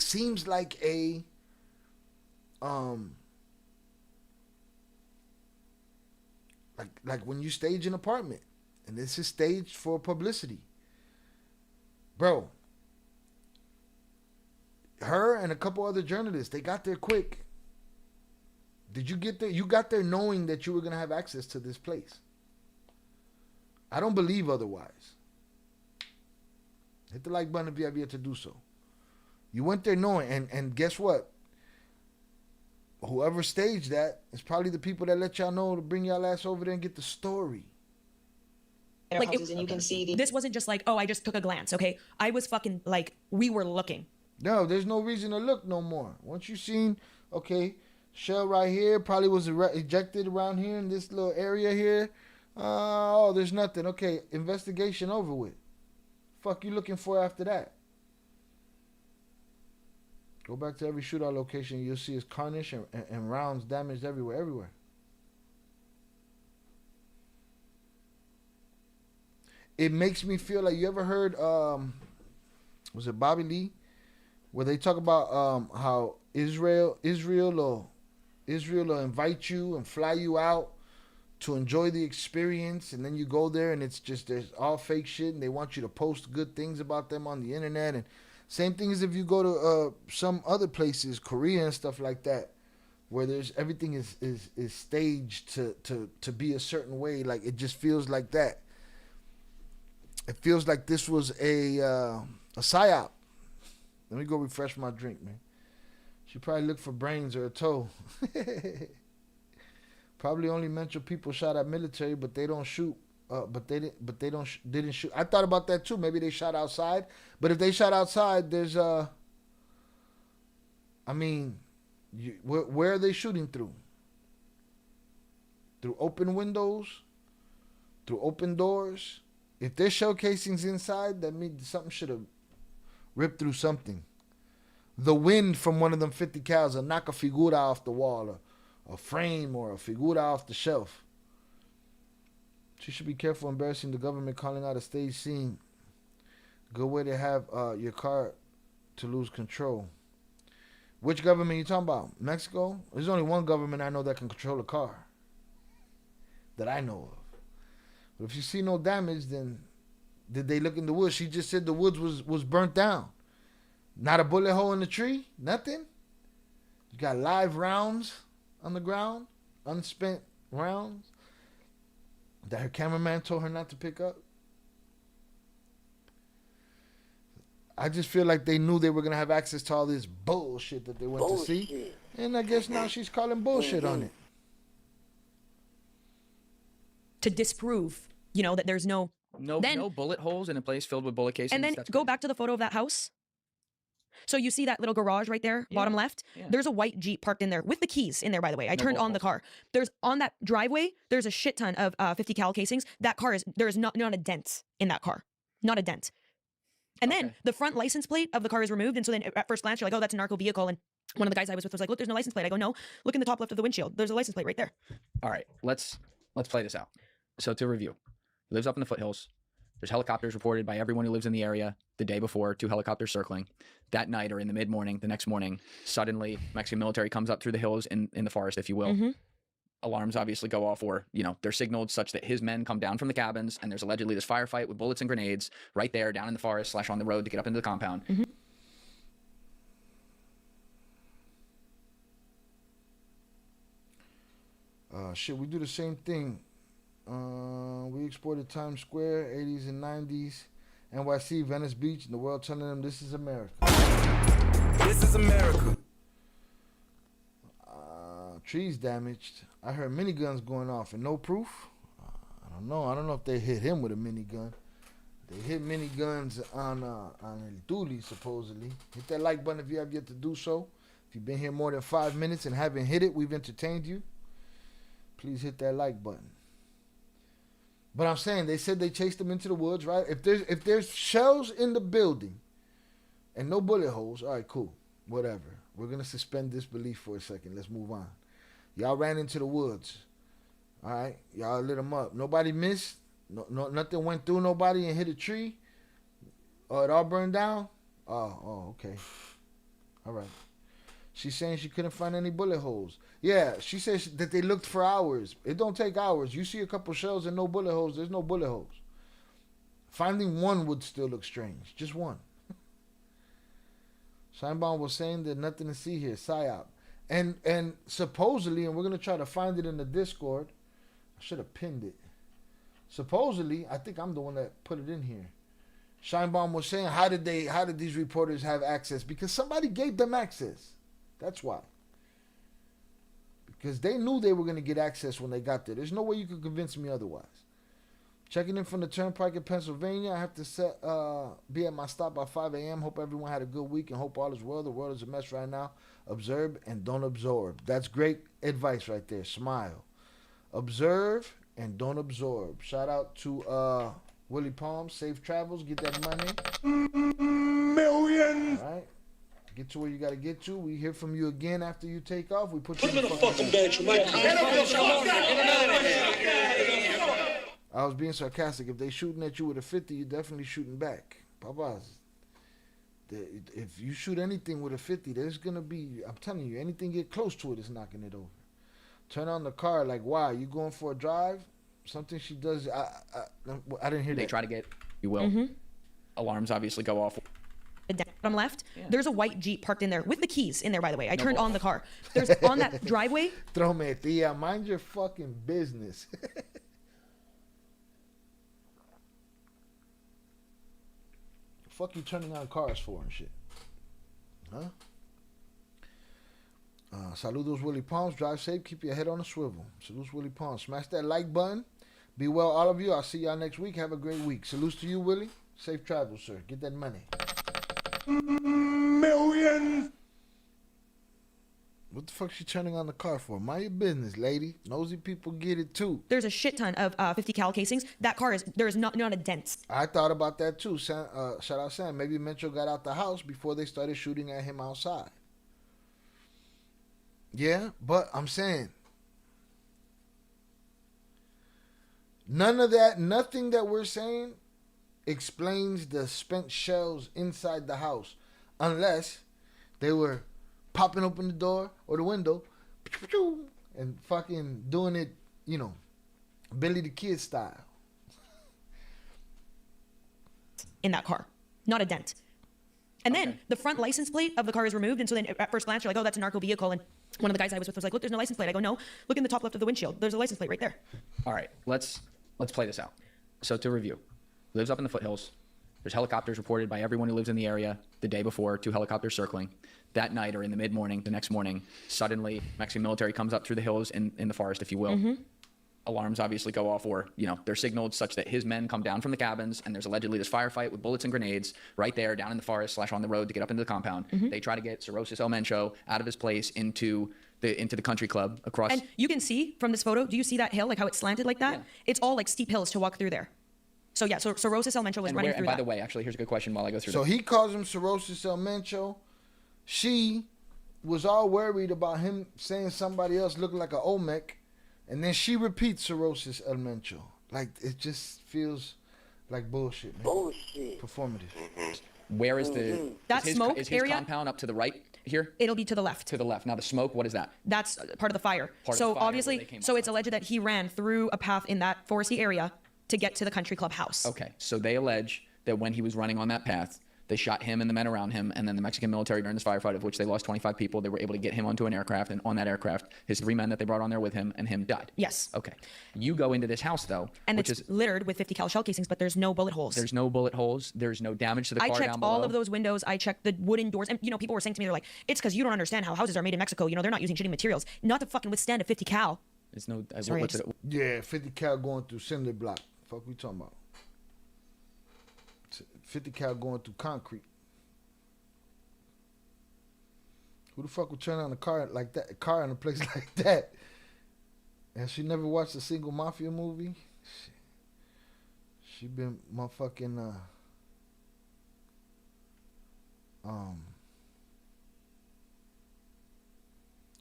like when you stage an apartment, and this is staged for publicity. Bro, her and a couple other journalists, they got there quick. Did you get there? You got there knowing that you were going to have access to this place. I don't believe otherwise. Hit the like button if you have yet to do so. You went there knowing, and guess what? Whoever staged that is probably the people that let y'all know to bring y'all ass over there and get the story. Like, and you can see this wasn't just like, oh, I just took a glance, okay? I was fucking, like, we were looking. No, there's no reason to look no more. Once you seen, okay, shell right here, probably was ejected around here in this little area here. Oh, there's nothing. Okay, investigation over with. Fuck you looking for after that? Go back to every shootout location, you'll see it's carnage and rounds damaged everywhere. It makes me feel like, you ever heard, was it Bobby Lee? Where they talk about how Israel will invite you and fly you out to enjoy the experience, and then you go there and it's just, there's all fake shit, and they want you to post good things about them on the internet. And same thing as if you go to some other places, Korea and stuff like that, where there's everything is staged to be a certain way. Like, it just feels like that. It feels like this was a psyop. Let me go refresh my drink, man. She probably looked for brains or a toe. Probably only Mencho people shot at military, but they don't shoot. Didn't shoot. I thought about that too. Maybe they shot outside. But if they shot outside, there's I mean, where are they shooting through? Through open windows? Through open doors? If there's shell casings inside, that means something should have ripped through something. The wind from one of them 50 cals will knock a figura off the wall, or a frame, or a figura off the shelf. She should be careful embarrassing the government, calling out a stage scene. Good way to have your car to lose control. Which government you talking about? Mexico? There's only one government I know that can control a car. That I know of. But if you see no damage, then did they look in the woods? She just said the woods was burnt down. Not a bullet hole in the tree? Nothing? You got live rounds on the ground? Unspent rounds? That her cameraman told her not to pick up? I just feel like they knew they were going to have access to all this bullshit that they went to see. And I guess now she's calling bullshit on it. To disprove, that there's no bullet holes in a place filled with bullet casings. And then go back to the photo of that house. So you see that little garage right there, bottom left? Yeah. There's a white Jeep parked in there with the keys in there, by the way. I turned on the car. There's on that driveway, there's a shit ton of 50 cal casings. That car there is not a dent in that car. Not a dent. And then the front license plate of the car is removed. And so then at first glance, you're like, oh, that's a narco vehicle. And one of the guys I was with was like, look, there's no license plate. I go, no, look in the top left of the windshield. There's a license plate right there. All right, let's play this out. So to review, he lives up in the foothills. There's helicopters reported by everyone who lives in the area the day before, 2 helicopters circling. That night or in the mid-morning, the next morning, suddenly Mexican military comes up through the hills in the forest, if you will. Mm-hmm. Alarms obviously go off, or, they're signaled such that his men come down from the cabins, and there's allegedly this firefight with bullets and grenades right there down in the forest / on the road to get up into the compound. Mm-hmm. We do the same thing. We exported Times Square, 80s and 90s, NYC, Venice Beach, and the world telling them this is America. This is America. Trees damaged. I heard miniguns going off and no proof. I don't know. I don't know if they hit him with a minigun. They hit miniguns on El Tuli, supposedly. Hit that like button if you have yet to do so. If you've been here more than 5 minutes and haven't hit it, we've entertained you. Please hit that like button. But I'm saying they said they chased him into the woods, right? If there's shells in the building and no bullet holes, all right, cool, whatever. We're gonna suspend disbelief for a second. Let's move on. Y'all ran into the woods, all right? Y'all lit them up. Nobody missed. No, nothing went through nobody and hit a tree. It all burned down. Oh, okay. All right. She's saying she couldn't find any bullet holes. Yeah, she says that they looked for hours. It don't take hours. You see a couple shells and no bullet holes. There's no bullet holes. Finding one would still look strange. Just one. Scheinbaum was saying there's nothing to see here. PSYOP. And supposedly, and we're going to try to find it in the Discord. I should have pinned it. Supposedly, I think I'm the one that put it in here. Scheinbaum was saying, how did these reporters have access? Because somebody gave them access. That's why. Because they knew they were going to get access when they got there. There's no way you could convince me otherwise. Checking in from the Turnpike in Pennsylvania. I have to be at my stop by 5 a.m. Hope everyone had a good week and hope all is well. The world is a mess right now. Observe and don't absorb. That's great advice right there. Smile. Observe and don't absorb. Shout out to Willie Palm. Safe travels. Get that money. Millions. All right. Get to where you got to get to. We hear from you again after you take off. We put you in the fucking bed, you might. I was being sarcastic. If they shooting at you with a 50, you're definitely shooting back. Papas. If you shoot anything with a 50, there's going to be, I'm telling you, anything get close to it is knocking it over. Turn on the car like, why? You going for a drive? Something she does. I didn't hear that. They try to get, you will. Alarms obviously go off. Bottom left, there's a white Jeep parked in there with the keys in there, by the way. I turned on the car. There's on that driveway. Throw me, tia. Mind your fucking business. Fuck you turning on cars for and shit. Huh? Saludos, Willie Palms. Drive safe. Keep your head on a swivel. Salutes, Willie Palms. Smash that like button. Be well, all of you. I'll see y'all next week. Have a great week. Salutes to you, Willie. Safe travels, sir. Get that money. Millions. What the fuck she turning on the car for? Mind your business, lady. Nosy people get it too. There's a shit ton of 50 cal casings. That car there's not a dent. I thought about that too. Sam, shout out Sam. Maybe Mencho got out the house before they started shooting at him outside. Yeah, but I'm saying none of that, nothing that we're saying explains the spent shells inside the house unless they were popping open the door or the window and fucking doing it, you know, Billy the Kid style. In that car. Not a dent. And then the front license plate of the car is removed. And so then at first glance, you're like, oh, that's a narco vehicle. And one of the guys I was with was like, look, there's no license plate. I go, no, look in the top left of the windshield. There's a license plate right there. All right, let's play this out. So to review, lives up in the foothills. There's helicopters reported by everyone who lives in the area the day before, 2 helicopters circling. That night or in the mid-morning, the next morning, suddenly Mexican military comes up through the hills in the forest, if you will. Alarms obviously go off, or, you know, they're signaled such that his men come down from the cabins, and there's allegedly this firefight with bullets and grenades right there down in the forest / on the road to get up into the compound. They try to get Cirrhosis El Mencho out of his place into the country club across. And you can see from this photo, do you see that hill, like how it's slanted like that? Yeah. It's all like steep hills to walk through there. So yeah, so Cirrhosis El Mencho was running through and by the way, actually, here's a good question while I go through So he calls him Cirrhosis El Mencho. She was all worried about him saying somebody else looking like an Olmec. And then she repeats Cirrhosis El Mencho. Like, it just feels like bullshit, man. Bullshit. Performative. Where is the... That smoke is his area? Compound up to the right here? It'll be to the left. To the left. Now, the smoke, what is that? That's part of the fire. Obviously, so it's alleged that he ran through a path in that foresty area to get to the country club house. Okay, so they allege that when he was running on that path, they shot him and the men around him, and then the Mexican military during this firefight, of which they lost 25 people, they were able to get him onto an aircraft, and on that aircraft, his 3 men that they brought on there with him, and him died. Yes. Okay. You go into this house, though, and which it's is littered with 50 cal shell casings, but there's no bullet holes. There's no bullet holes. There's no damage to the car down below. I checked all of those windows. I checked the wooden doors. And, you know, people were saying to me, they're like, it's because you don't understand how houses are made in Mexico. You know, they're not using shitty materials. Not to fucking withstand a 50 cal. There's no... Sorry, yeah, 50 cal going through cinder block. Fuck we talking about? 50 cal going through concrete. Who the fuck would turn on a car like that? A car in a place like that? And she never watched a single mafia movie? Shit. She been motherfucking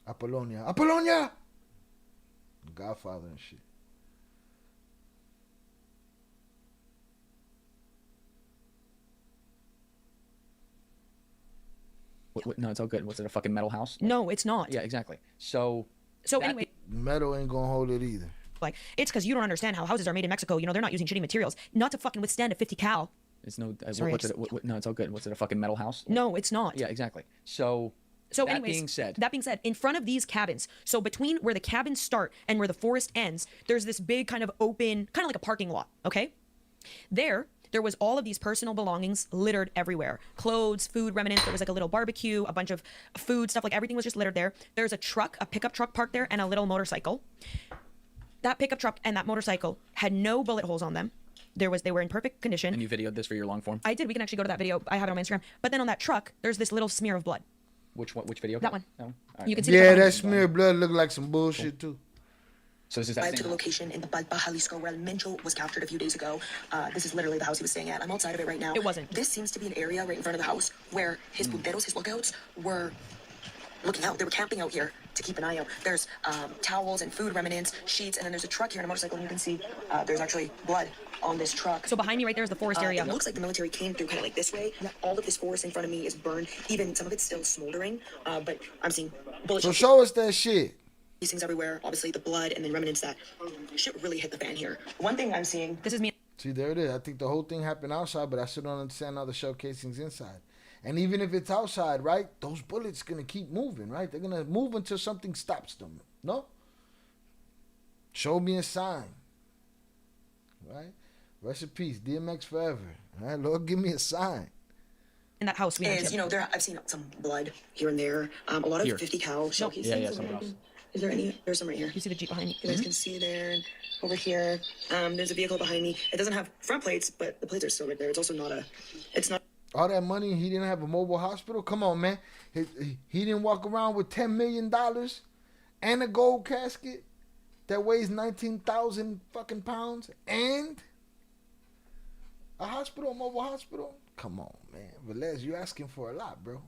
Apollonia, Godfather and shit. No, it's all good. Was it a fucking metal house? No, it's not. Yeah, exactly. So anyway, metal ain't gonna hold it either. Like, it's because you don't understand how houses are made in Mexico. You know, they're not using shitty materials. Not to fucking withstand a 50 cal. It's no. Sorry, No, it's all good. Was it a fucking metal house? No, it's not. Yeah, exactly. So that being said, in front of these cabins, so between where the cabins start and where the forest ends, there's this big kind of open, kind of like a parking lot, okay? There was all of these personal belongings littered everywhere. Clothes, food remnants, there was like a little barbecue, a bunch of food stuff, like everything was just littered there. There's a pickup truck parked there, and a little motorcycle. That pickup truck and that motorcycle had no bullet holes on them. They were in perfect condition. And you videoed this for your long form? I did. We can actually go to that video. I have it on my Instagram. But then on that truck, there's this little smear of blood. Which one? Which video? That one. That one? All You right. can see that smear of blood looked like some bullshit too. So this is that to the location in the Balpa, Jalisco, where Mencho was captured a few days ago. This is literally the house he was staying at. I'm outside of it right now. It wasn't. This seems to be an area right in front of the house where his punteros, his lookouts, were looking out. They were camping out here to keep an eye out. There's towels and food remnants, sheets, and then there's a truck here and a motorcycle, and you can see there's actually blood on this truck. So behind me right there is the forest area. It looks like the military came through kind of like this way. All of this forest in front of me is burned. Even some of it's still smoldering, but I'm seeing bullets. So show us that shit. These things everywhere. Obviously the blood and then remnants that shit really hit the fan here. One thing I'm seeing. This is me. See, there it is. I think the whole thing happened outside, but I still don't understand how the shell casing's inside. And even if it's outside, right, those bullets gonna keep moving, right? They're gonna move until something stops them. No? Show me a sign. Right? Rest in peace. DMX forever. All right, Lord, give me a sign. In that house, I've seen some blood here and there. A lot of 50 cal shell casings. Yeah, somewhere else. Is there any? There's some right here. You see the Jeep behind me? You guys can see there and over here. There's a vehicle behind me. It doesn't have front plates, but the plates are still right there. It's also not a. It's not. All that money, he didn't have a mobile hospital? Come on, man. He didn't walk around with $10 million and a gold casket that weighs 19,000 fucking pounds and a hospital, a mobile hospital? Come on, man. Velez, you asking for a lot, bro.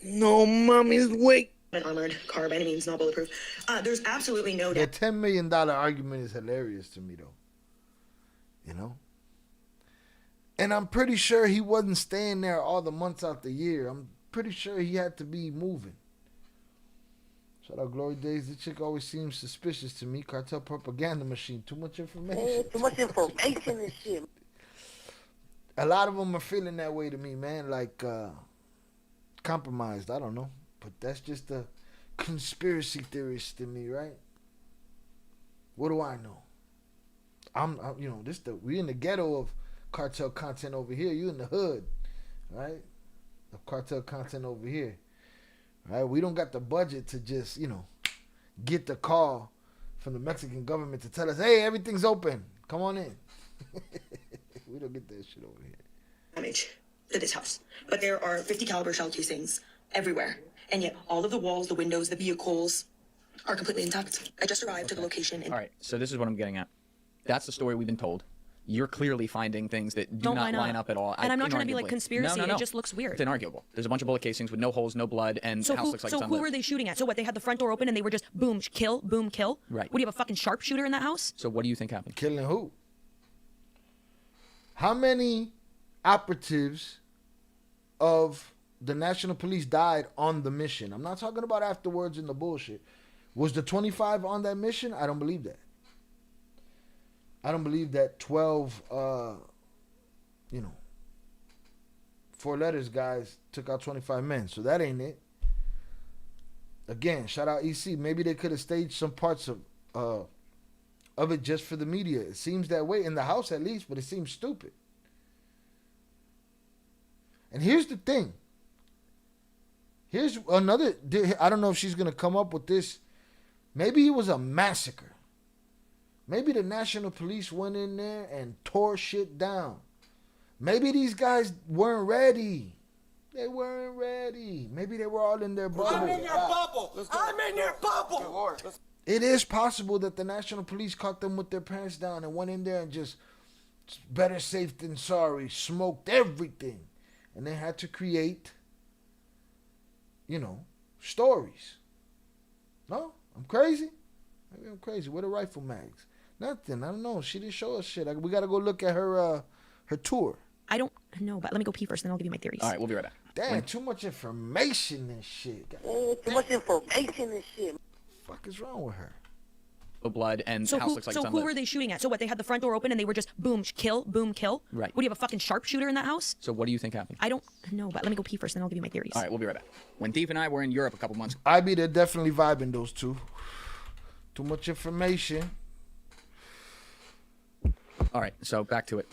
No, mommy's wait. An armored car by any means, not bulletproof. There's absolutely no The $10 million argument is hilarious to me, though. You know? And I'm pretty sure he wasn't staying there all the months out the year. I'm pretty sure he had to be moving. Shout out Glory Days. The chick always seems suspicious to me. Cartel propaganda machine. Too much information. Too much information and shit. A lot of them are feeling that way to me, man. Like, compromised. I don't know. But that's just a conspiracy theorist to me, right? What do I know? I'm we in the ghetto of cartel content over here. You in the hood, right? Of cartel content over here, right? We don't got the budget to just, get the call from the Mexican government to tell us, hey, everything's open. Come on in. We don't get that shit over here. damage to this house. But there are 50 caliber shell casings everywhere. And yet all of the walls, the windows, the vehicles are completely intact. I just arrived to the location. All right, so this is what I'm getting at. That's the story we've been told. You're clearly finding things that do not line up at all. And I'm not trying to be like conspiracy. No. It just looks weird. It's inarguable. There's a bunch of bullet casings with no holes, no blood, and the house looks like it's who were they shooting at? So what? They had the front door open and they were just boom, kill, boom, kill. Right. What, do you have a fucking sharpshooter in that house? So what do you think happened? Killing who? How many operatives of the National Police died on the mission? I'm not talking about afterwards in the bullshit. Was the 25 on that mission? I don't believe that. I don't believe that 12, 4 letters guys took out 25 men. So that ain't it. Again, shout out EC. Maybe they could have staged some parts of it just for the media. It seems that way in the house at least, but it seems stupid. And here's the thing. Here's another, I don't know if she's going to come up with this. Maybe it was a massacre. Maybe the National Police went in there and tore shit down. Maybe these guys weren't ready. They weren't ready. Maybe they were all in their bubble. I'm in your bubble. I'm in your bubble. It is possible that the National Police caught them with their pants down and went in there and just better safe than sorry, smoked everything. And they had to create, stories. No, I'm crazy. Maybe I'm crazy. Where the rifle mags? Nothing. I don't know. She didn't show us shit. We got to go look at her tour. I don't know, but let me go pee first, then I'll give you my theories. All right, we'll be right back. Damn, too much information and shit. Too much information and shit. Fuck is wrong with her? Blood and so house who, looks like so who were they shooting at? So what? They had the front door open and they were just boom, kill, boom, kill. Right. What, do you have a fucking sharpshooter in that house? So what do you think happened? I don't know, but let me go pee first, then I'll give you my theories. All right, we'll be right back. When Thief and I were in Europe a couple months. They're definitely vibing those two. Too much information. All right, so back to it.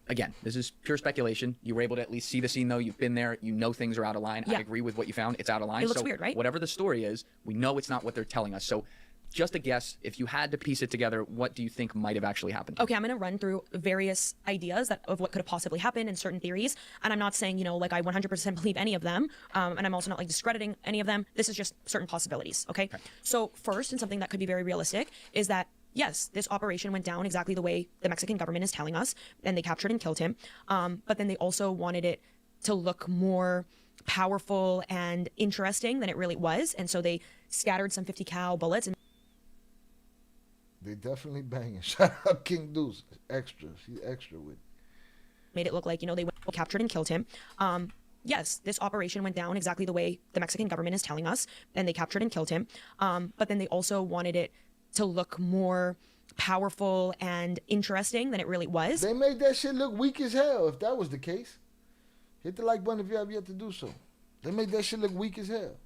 Again, this is pure speculation. You were able to at least see the scene, though. You've been there. You know things are out of line. Yeah. I agree with what you found. It's out of line. It looks weird, right? Whatever the story is, we know it's not what they're telling us. So just a guess, if you had to piece it together, what do you think might have actually happened? Okay, I'm going to run through various ideas of what could have possibly happened and certain theories. And I'm not saying, I 100% believe any of them. And I'm also not discrediting any of them. This is just certain possibilities, okay? So first, and something that could be very realistic, is that yes, this operation went down exactly the way the Mexican government is telling us, and they captured and killed him. But then they also wanted it to look more powerful and interesting than it really was. And so they scattered some 50 cal bullets. And they definitely banging. Shout out King Deuce. Extra. She's extra with it. Made it look like, they captured and killed him. Yes, this operation went down exactly the way the Mexican government is telling us, and they captured and killed him. But then they also wanted it to look more powerful and interesting than it really was. They made that shit look weak as hell, if that was the case. Hit the like button if you have yet to do so. They made that shit look weak as hell.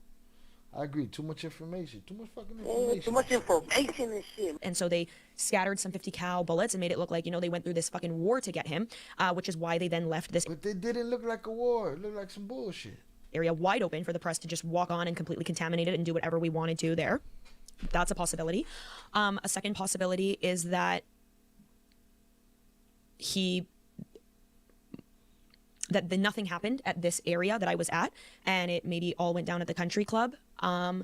I agree. Too much information. Too much fucking information. Too much information and shit. And so they scattered some 50 cal bullets and made it look like, they went through this fucking war to get him, which is why they then left this. But they didn't look like a war. It looked like some bullshit. Area wide open for the press to just walk on and completely contaminate it and do whatever we wanted to there. That's a possibility. A second possibility is that nothing happened at this area that I was at, and it maybe all went down at the country club. And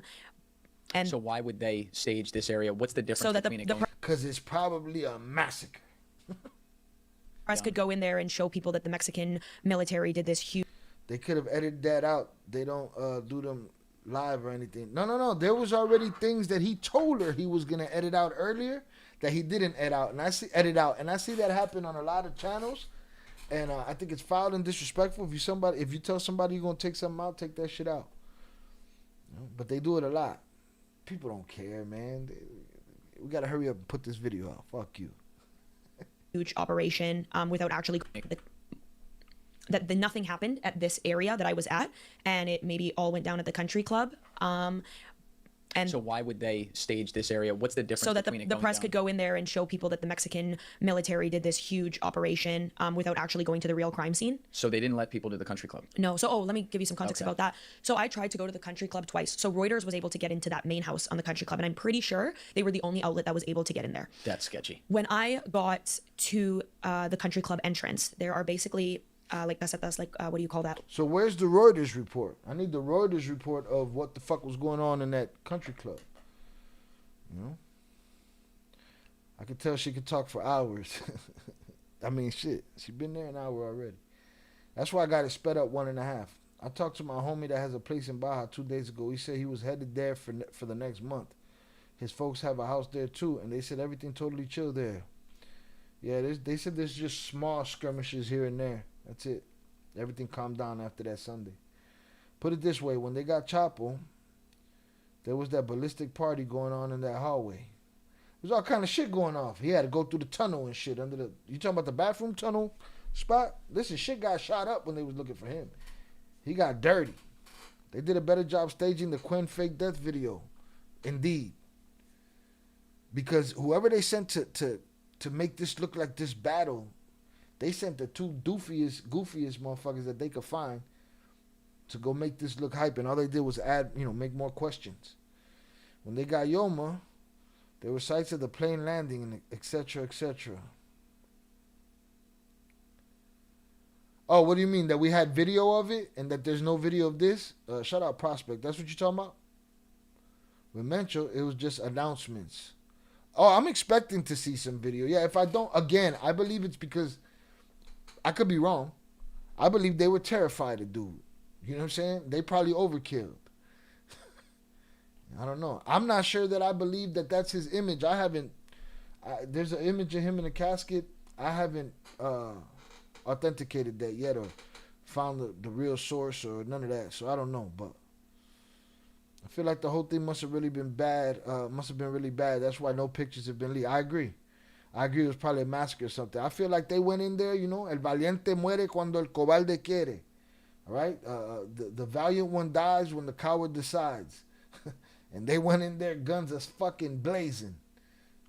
so why would they stage this area? What's the difference so that between it going? Because it's probably a massacre. Press could go in there and show people that the Mexican military did this huge. They could have edited that out. They don't do them live or anything. No. There was already things that he told her he was gonna edit out earlier that he didn't edit out, and I see that happen on a lot of channels. And I think it's foul and disrespectful if you tell somebody you're gonna take something out, take that shit out. But they do it a lot. People don't care, man. We gotta hurry up and put this video out. Fuck you. Huge operation without actually. That nothing happened at this area that I was at, and it maybe all went down at the country club. And so why would they stage this area? What's the difference so that between it the going press down? could go in there and show people that the Mexican military did this huge operation without actually going to the real crime scene? So they didn't let people to the country club? No. So, let me give you some context about that. So I tried to go to the country club twice. So Reuters was able to get into that main house on the country club, and I'm pretty sure they were the only outlet that was able to get in there. That's sketchy. When I got to the country club entrance, there are basically what do you call that? So where's the Reuters report? I need the Reuters report of what the fuck was going on in that country club. I could tell she could talk for hours. I mean, shit. She been there an hour already. That's why I got it sped up 1.5. I talked to my homie that has a place in Baja 2 days ago. He said he was headed there for the next month. His folks have a house there too, and they said everything totally chill there. Yeah, they said there's just small skirmishes here and there. That's it. Everything calmed down after that Sunday. Put it this way, when they got Chapo, there was that ballistic party going on in that hallway. There's all kind of shit going off. He had to go through the tunnel and shit you talking about the bathroom tunnel spot? Listen, shit got shot up when they was looking for him. He got dirty. They did a better job staging the Quinn fake death video. Indeed. Because whoever they sent to make this look like this battle, they sent the two goofiest motherfuckers that they could find to go make this look hype, and all they did was add, make more questions. When they got Yoma, there were sights of the plane landing and etc., etc. Oh, what do you mean? That we had video of it and that there's no video of this? Shout out Prospect. That's what you're talking about? With Mencho, it was just announcements Oh, I'm expecting to see some video. Yeah, if I don't, again, I believe it's because I could be wrong. I believe they were terrified of dude. You know what I'm saying? They probably overkilled. I don't know. I'm not sure that I believe that that's his image. I haven't. There's an image of him in a casket. I haven't authenticated that yet or found the real source or none of that. So I don't know, but I feel like the whole thing must have really been bad. Must have been really bad. That's why no pictures have been leaked. I agree. It was probably a massacre or something. I feel like they went in there, you know, el valiente muere cuando el cobarde quiere. All right? The valiant one dies when the coward decides. And they went in there, guns as fucking blazing.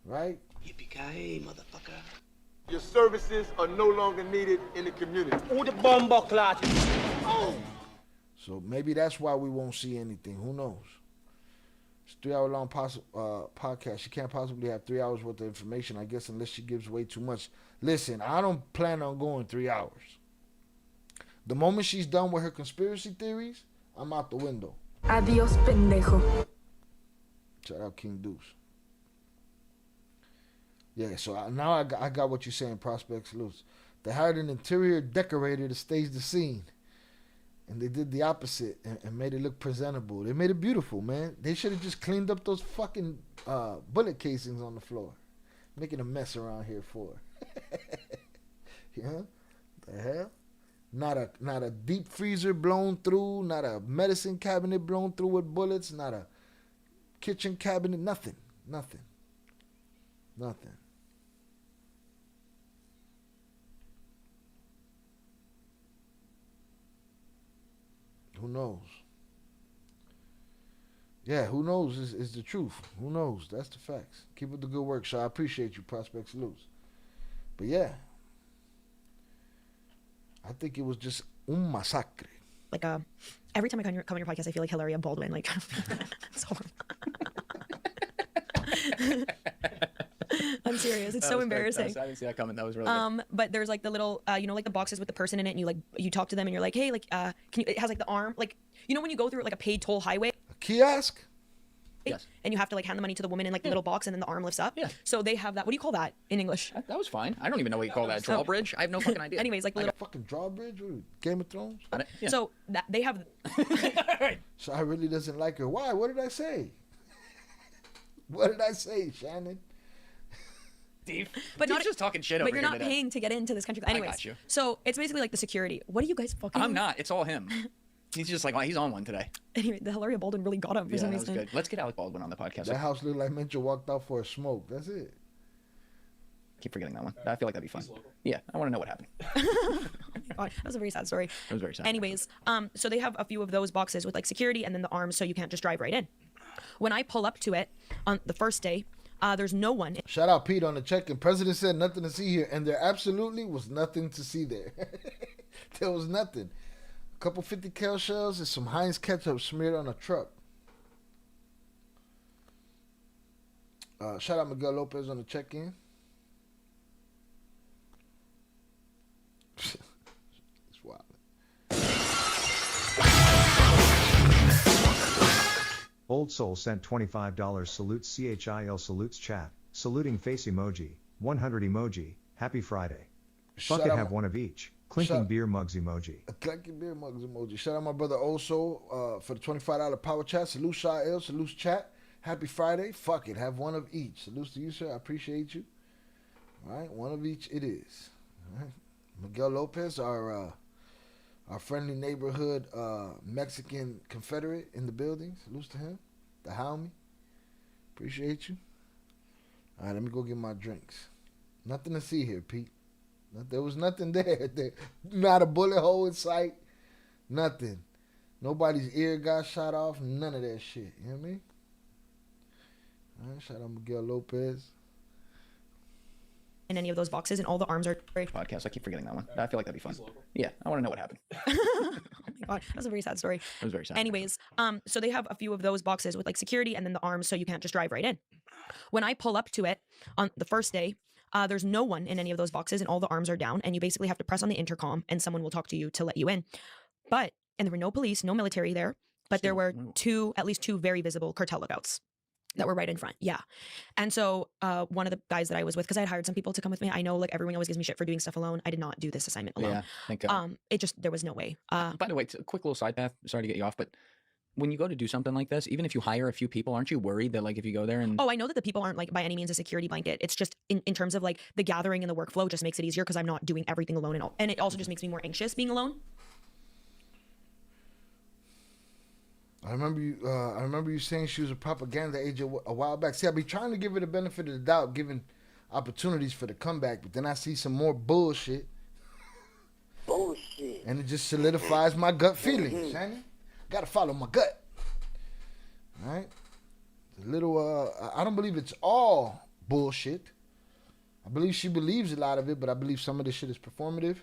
Right? Yippee-ki-yay, motherfucker. Your services are no longer needed in the community. Who the bomber clot? Oh! So maybe that's why we won't see anything. Who knows? It's a 3-hour-long podcast. She can't possibly have 3 hours worth of information, I guess, unless she gives way too much. Listen, I don't plan on going 3 hours. The moment she's done with her conspiracy theories, I'm out the window. Adiós, pendejo. Shout out King Deuce. Yeah, so now I got what you're saying, Prospects Loose. They hired an interior decorator to stage the scene. And they did the opposite and made it look presentable. They made it beautiful, man. They should have just cleaned up those fucking bullet casings on the floor. Making a mess around here for. Yeah? The hell? Not a deep freezer blown through, not a medicine cabinet blown through with bullets, not a kitchen cabinet, nothing. Who knows? Yeah, who knows is the truth. Who knows? That's the facts. Keep up the good work, so I appreciate you, Prospects Loose. But yeah, I think it was just un masacre. Like every time I come on your podcast, I feel like Hilaria Baldwin. Like, it's horrible. I'm serious. It's so embarrassing. I didn't see that coming. That was really good. But there's like the little, you know, like the boxes with the person in it, and you talk to them, and you're like, hey, like, can you? It has like the arm, like, you know, when you go through like a paid toll highway. A kiosk. Yes. And you have to like hand the money to the woman in like the little box, and then the arm lifts up. Yeah. So they have that. What do you call that in English? That was fine. I don't even know what you call that. Drawbridge? I have no fucking idea. Anyways, like the little fucking drawbridge with Game of Thrones. Yeah. So that they have. So I really doesn't like her. Why? What did I say? What did I say, Shannon? Steve. But Steve's just talking shit over here. But you're not paying to get into this country. Anyways, I got you. So it's basically like the security. What do you guys fucking? I'm not. It's all him. He's just like, well, he's on one today. Anyway, the Hilaria Baldwin really got him for some that was reason. good. Let's get Alec Baldwin on the podcast. That house looked like Mencho walked out for a smoke. That's it. Keep forgetting that one. I feel like that'd be fun. Yeah, I want to know what happened. God, that was a very sad story. It was very sad. Anyways, so they have a few of those boxes with like security and then the arms, so you can't just drive right in. When I pull up to it on the first day, there's no one. Shout out Pete on the check-in. President said nothing to see here, and there absolutely was nothing to see there. There was nothing. A couple 50 cal shells and some Heinz ketchup smeared on a truck. Shout out Miguel Lopez on the check-in. It's wild. Old Soul sent $25. Salutes CHIL. Salutes chat. Saluting face emoji. 100 emoji. Happy Friday. Fuck it, have one of each. Clinking beer mugs emoji. A clinking beer mugs emoji. Shout out my brother Old Soul for the $25 power chat. Salute Sha'il. Salute chat. Happy Friday. Fuck it, have one of each. Salutes to you, sir. I appreciate you. All right, one of each it is. All right. Miguel Lopez, our friendly neighborhood Mexican Confederate in the building. Salutes to him. The homie. Appreciate you. All right, let me go get my drinks. Nothing to see here, Pete. There was nothing there. Not a bullet hole in sight. Nothing. Nobody's ear got shot off. None of that shit. You know what I mean? All right, shout out Miguel Lopez. In any of those boxes, and all the arms are. Podcast. I keep forgetting that one. I feel like that'd be fun. Yeah, I want to know what happened. Oh my God, that was a very sad story. It was very sad. Anyways, so they have a few of those boxes with like security and then the arms, so you can't just drive right in. When I pull up to it on the first day, there's no one in any of those boxes, and all the arms are down, and you basically have to press on the intercom, and someone will talk to you to let you in. And there were no police, no military there, but there were at least two very visible cartel lookouts. that were right in front. Yeah. And so one of the guys that I was with, because I had hired some people to come with me. I know like everyone always gives me shit for doing stuff alone. I did not do this assignment alone. Yeah, thank God. It just, there was no way. By the way, it's a quick little side path. Sorry to get you off, but when you go to do something like this, even if you hire a few people, aren't you worried that like if you go there and... Oh, I know that the people aren't like by any means a security blanket. It's just in terms of like the gathering and the workflow just makes it easier because I'm not doing everything alone and it also just makes me more anxious being alone. I remember you saying she was a propaganda agent a while back. See, I be trying to give her the benefit of the doubt, giving opportunities for the comeback, but then I see some more bullshit. Bullshit. And it just solidifies my gut feelings, Shannon. Gotta follow my gut. All right? A little, I don't believe it's all bullshit. I believe she believes a lot of it, but I believe some of this shit is performative.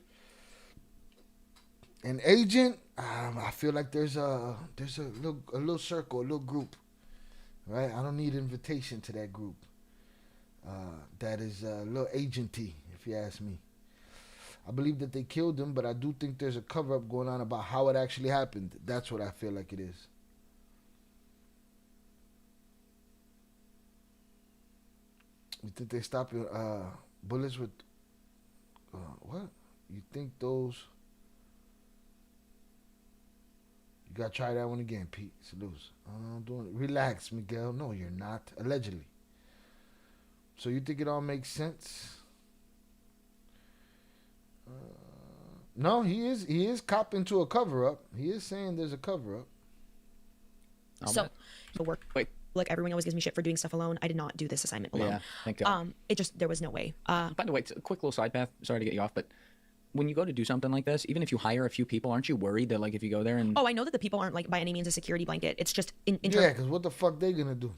An agent, I feel like there's a little circle, a little group, right? I don't need invitation to that group. That is a little agenty, if you ask me. I believe that they killed him, but I do think there's a cover-up going on about how it actually happened. That's what I feel like it is. You think they stop your bullets with what? You think those? You gotta try that one again, Pete. Salutes. I'm doing it. Relax, Miguel. No, you're not. Allegedly. So you think it all makes sense? No, he is copping to a cover up. He is saying there's a cover up. So the work. Wait. Like everyone always gives me shit for doing stuff alone. I did not do this assignment alone. Yeah, thank God. It just, there was no way. By the way, it's a quick little side path. Sorry to get you off, but when you go to do something like this, even if you hire a few people, aren't you worried that like if you go there and... Oh, I know that the people aren't like by any means a security blanket. It's just in yeah, because what the fuck they gonna do?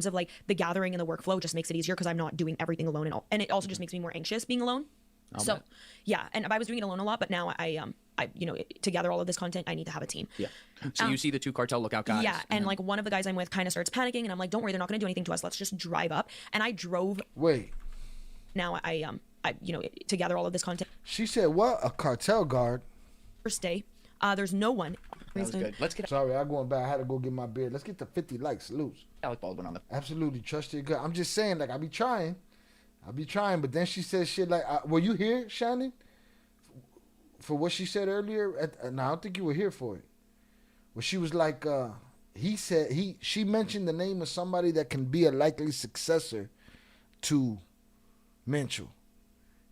Of like the gathering and the workflow just makes it easier because I'm not doing everything alone and it also just makes me more anxious being alone. So yeah, and I was doing it alone a lot, but now I you know, to gather all of this content, I need to have a team. Yeah. So you see the two cartel lookout guys. Yeah, and like one of the guys I'm with kind of starts panicking, and I'm like, don't worry, they're not going to do anything to us. Let's just drive up. And I drove. Wait. Now I you know, to gather all of this content. She said what? A cartel guard. First day, there's no one. That was good. Let's get. Sorry, I'm going back. I had to go get my beer. Let's get to 50 likes. Salutes. Alec Baldwin on the. Absolutely, trust your gut. I'm just saying, like I be trying, but then she says shit like, "Were you here, Shannon?" For what she said earlier, no, I don't think you were here for it. Where she was like, she mentioned the name of somebody that can be a likely successor to Mencho.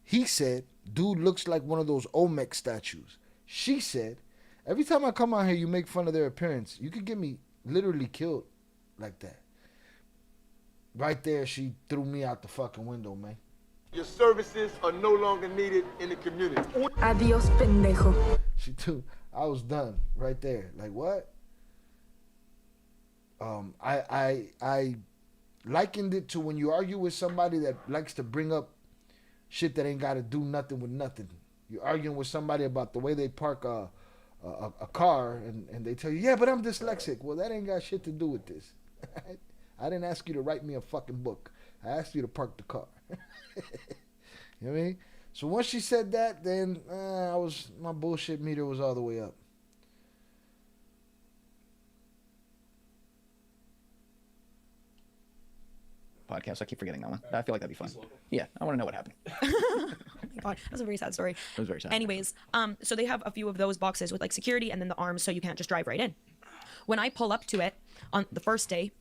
He said, dude looks like one of those Olmec statues. She said, every time I come out here, you make fun of their appearance. You could get me literally killed like that. Right there, she threw me out the fucking window, man. Your services are no longer needed in the community. Adiós, pendejo. I was done right there. Like what? I likened it to when you argue with somebody that likes to bring up shit that ain't got to do nothing with nothing. You're arguing with somebody about the way they park a car, and they tell you, yeah, but I'm dyslexic. Well, that ain't got shit to do with this. I didn't ask you to write me a fucking book. I asked you to park the car. You know what I mean? So once she said that, then my bullshit meter was all the way up. Podcast. I keep forgetting that one. I feel like that'd be fun. Yeah, I want to know what happened. God, that was a very sad story. It was very sad. Anyways, so they have a few of those boxes with like security and then the arms, so you can't just drive right in. When I pull up to it on the first day,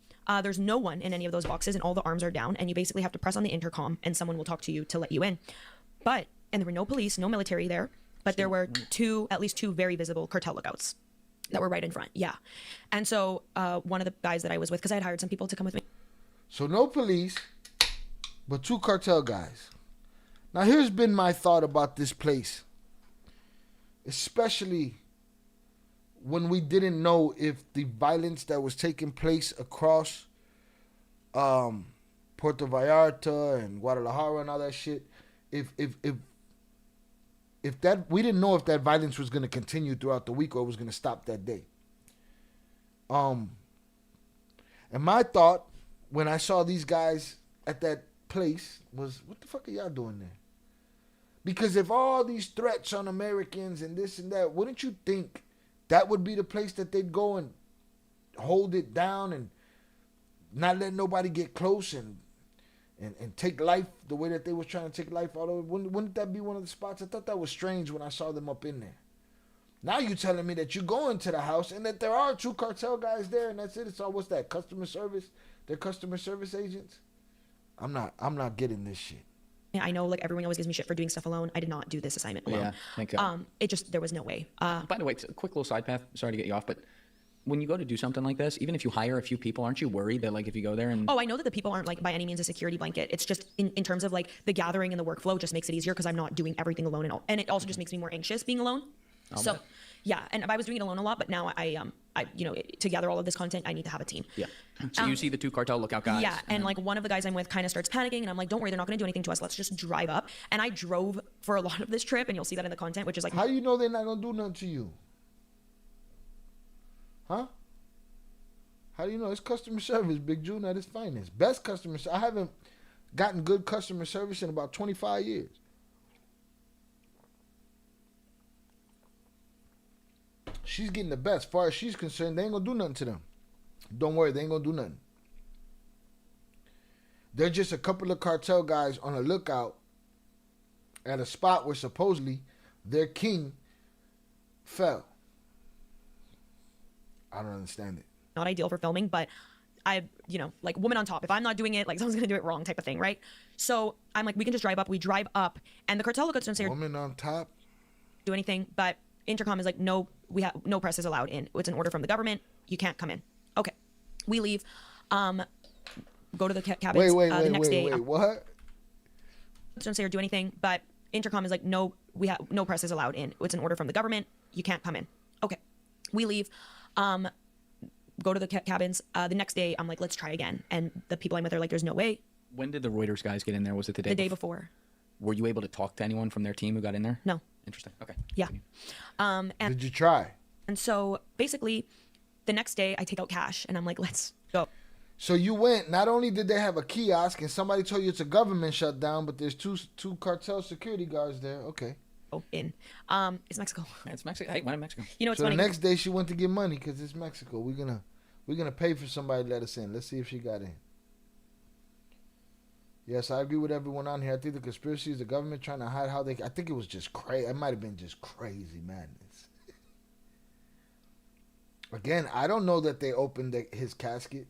there's no one in any of those boxes and all the arms are down, and you basically have to press on the intercom and someone will talk to you to let you in. And there were no police, no military there, but there were at least two very visible cartel lookouts that were right in front. Yeah. And so one of the guys that I was with, because I had hired some people to come with me. So no police, but two cartel guys. Now here's been my thought about this place, especially when we didn't know if the violence that was taking place across Puerto Vallarta and Guadalajara and all that shit, if that, we didn't know if that violence was going to continue throughout the week or it was going to stop that day. And my thought when I saw these guys at that place was, what the fuck are y'all doing there? Because if all these threats on Americans and this and that, wouldn't you think that would be the place that they'd go and hold it down and not letting nobody get close and take life the way that they was trying to take life out of it. Wouldn't that be one of the spots? I thought that was strange when I saw them up in there. Now you telling me that you go into the house and that there are 2 cartel guys there and that's it. It's all, what's that, customer service? They're customer service agents? I'm not getting this shit. I know, like, everyone always gives me shit for doing stuff alone. I did not do this assignment alone. Yeah, thank God. There was no way. By the way, a quick little side path. Sorry to get you off, but when you go to do something like this, even if you hire a few people, aren't you worried that, like, if you go there and... Oh, I know that the people aren't, like, by any means a security blanket. It's just in terms of, like, the gathering and the workflow just makes it easier because I'm not doing everything alone and all. And it also just makes me more anxious being alone. So, yeah, and I was doing it alone a lot, but now I to gather all of this content, I need to have a team. Yeah. So you see the 2 cartel lookout guys. Yeah, and like one of the guys I'm with kind of starts panicking, and I'm like, don't worry, they're not going to do anything to us. Let's just drive up. And I drove for a lot of this trip, and you'll see that in the content, which is like... How do you know they're not going to do nothing to you? Huh? How do you know? It's customer service, Big June at its finest. Best customer service. I haven't gotten good customer service in about 25 years. She's getting the best. As far as she's concerned, they ain't going to do nothing to them. Don't worry, they ain't going to do nothing. They're just a couple of cartel guys on a lookout at a spot where supposedly their king fell. I don't understand it. Not ideal for filming, but I, like, woman on top. If I'm not doing it, like, someone's going to do it wrong type of thing, right? So I'm like, we can just drive up. We drive up, and the cartel lookouts don't say... Woman on top? ...do anything, but intercom is like, no, no press is allowed in. It's an order from the government. You can't come in. Okay. We leave. Go to the cabins the next day. Wait, what? Don't say or do anything, but intercom is like, no, no press is allowed in. It's an order from the government. You can't come in. Okay. We leave. Go to the cabins. The next day, I'm like, let's try again. And the people I'm with are like, there's no way. When did the Reuters guys get in there? Was it the day? The day before. Were you able to talk to anyone from their team who got in there? No. Interesting. Okay. Yeah. And did you try? And so basically, the next day I take out cash and I'm like, let's go. So you went. Not only did they have a kiosk and somebody told you it's a government shutdown, but there's two cartel security guards there. Okay. Oh, it's Mexico. Yeah, it's Mexico. Hey, went to Mexico. It's so funny. The next day she went to get money because it's Mexico. We're gonna pay for somebody to let us in. Let's see if she got in. Yes, I agree with everyone on here. I think the conspiracy is the government trying to hide how they... I think it was just crazy. It might have been just crazy madness. Again, I don't know that they opened his casket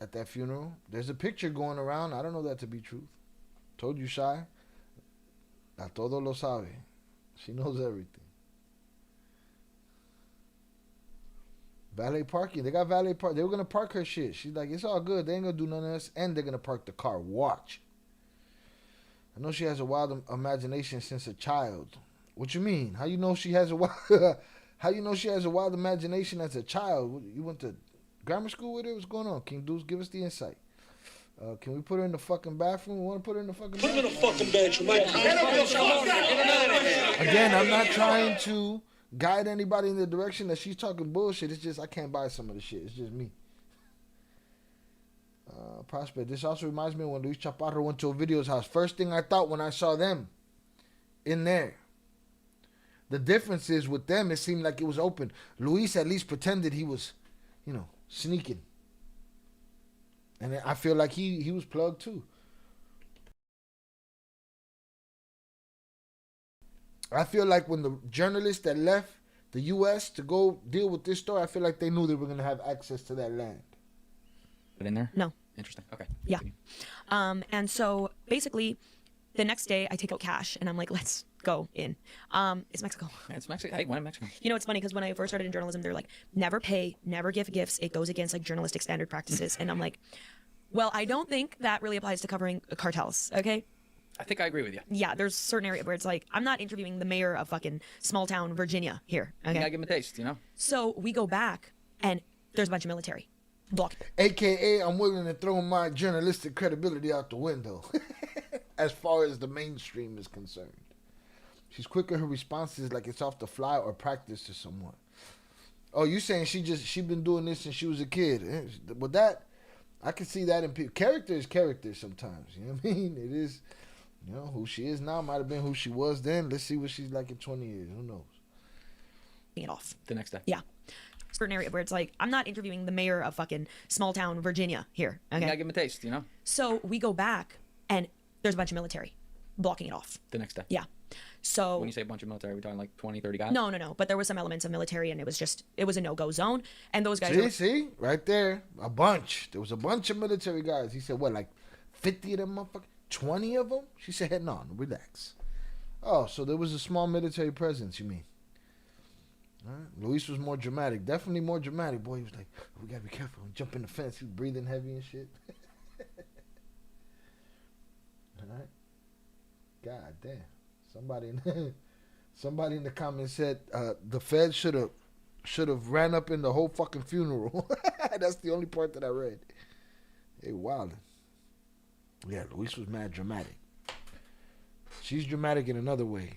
at that funeral. There's a picture going around. I don't know that to be truth. Told you, Shy. A todo lo sabe. She knows everything. Valet parking. They got valet park. They were going to park her shit. She's like, it's all good. They ain't going to do none of this. And they're going to park the car. Watch. I know she has a wild imagination since a child. What you mean? How you know she has a wild... How you know she has a wild imagination as a child? You went to grammar school with her? What's going on? King Deuce, give us the insight. Can we put her in the fucking bathroom? We want to put her in the fucking bathroom? Put her in the fucking bedroom. Again, I'm not trying to guide anybody in the direction that she's talking bullshit. It's just I can't buy some of the shit. It's just me. Prospect. This also reminds me of when Luis Chaparro went to Ovidio's house. First thing I thought when I saw them in there. The difference is with them, it seemed like it was open. Luis at least pretended he was, sneaking. And I feel like he was plugged too. I feel like when the journalists that left the U.S. to go deal with this story, I feel like they knew they were going to have access to that land. But in there? No. Interesting. Okay. Yeah. And so basically, the next day I take out cash and I'm like, let's go in. It's Mexico. Yeah, it's Mexico. Hey, went to Mexico. It's funny because when I first started in journalism, they're like, never pay, never give gifts. It goes against like journalistic standard practices. And I'm like, well, I don't think that really applies to covering cartels. Okay. I think I agree with you. Yeah, there's certain area where it's like, I'm not interviewing the mayor of fucking small town Virginia here. Okay. You gotta give him a taste, So we go back and there's a bunch of military. Blocked. AKA, I'm willing to throw my journalistic credibility out the window as far as the mainstream is concerned. She's quick in her responses like it's off the fly or practice to someone. Oh, you saying she been doing this since she was a kid. But that, I can see that in people. Character is character sometimes. You know what I mean? It is, who she is now might have been who she was then. Let's see what she's like in 20 years. Who knows? It off. The next day. Yeah. certain area where it's like, I'm not interviewing the mayor of fucking small town Virginia here. You Okay. gotta give him a taste, you know? So we go back and there's a bunch of military blocking it off. The next day. Yeah. So When you say a bunch of military, are we talking like 20, 30 guys? no. But there was some elements of military and it was a no-go zone. And those guys See, right there, a bunch. There was a bunch of military guys. He said, what, like 50 of them motherfuckers? 20 of them? She said, head on, relax. Oh, so there was a small military presence, you mean? All right. Luis was more dramatic. Definitely more dramatic. Boy, he was like, oh, we got to be careful. Jump in the fence. He was breathing heavy and shit. All right. God damn. Somebody in the comments said the Fed should have ran up in the whole fucking funeral. That's the only part that I read. Hey, wildin'. Yeah, Luis was mad dramatic. She's dramatic in another way.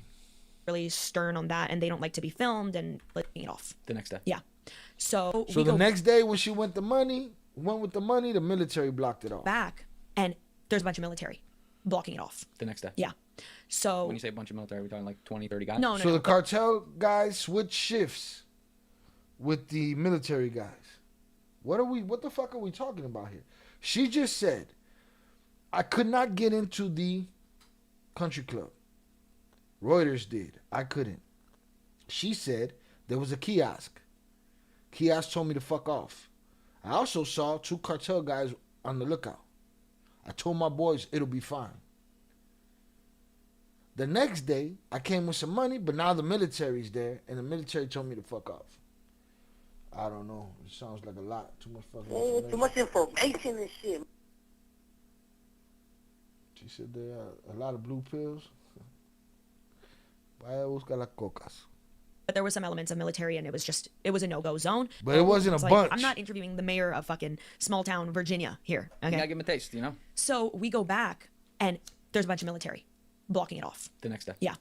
really stern on that, and they don't like to be filmed and letting it off. The next day. Yeah. So the next day when she went with the money, the military blocked it off. Back, and there's a bunch of military blocking it off. The next day. Yeah. So when you say a bunch of military, are we talking like 20, 30 guys? No. So the cartel guys switch shifts with the military guys. What the fuck are we talking about here? She just said, I could not get into the country club. Reuters did. I couldn't. She said there was a kiosk. Kiosk told me to fuck off. I also saw 2 cartel guys on the lookout. I told my boys it'll be fine. The next day, I came with some money, but now the military's there, and the military told me to fuck off. I don't know. It sounds like a lot. Too much fucking information. Too much information and shit. She said there are a lot of blue pills. Vaya a buscar las cocas. But there were some elements of military, and it was a no-go zone. But it wasn't It's a like, bunch. I'm not interviewing the mayor of fucking small town Virginia here. Okay. You gotta give him a taste, you know? So we go back, and there's a bunch of military blocking it off. The next day. Yeah.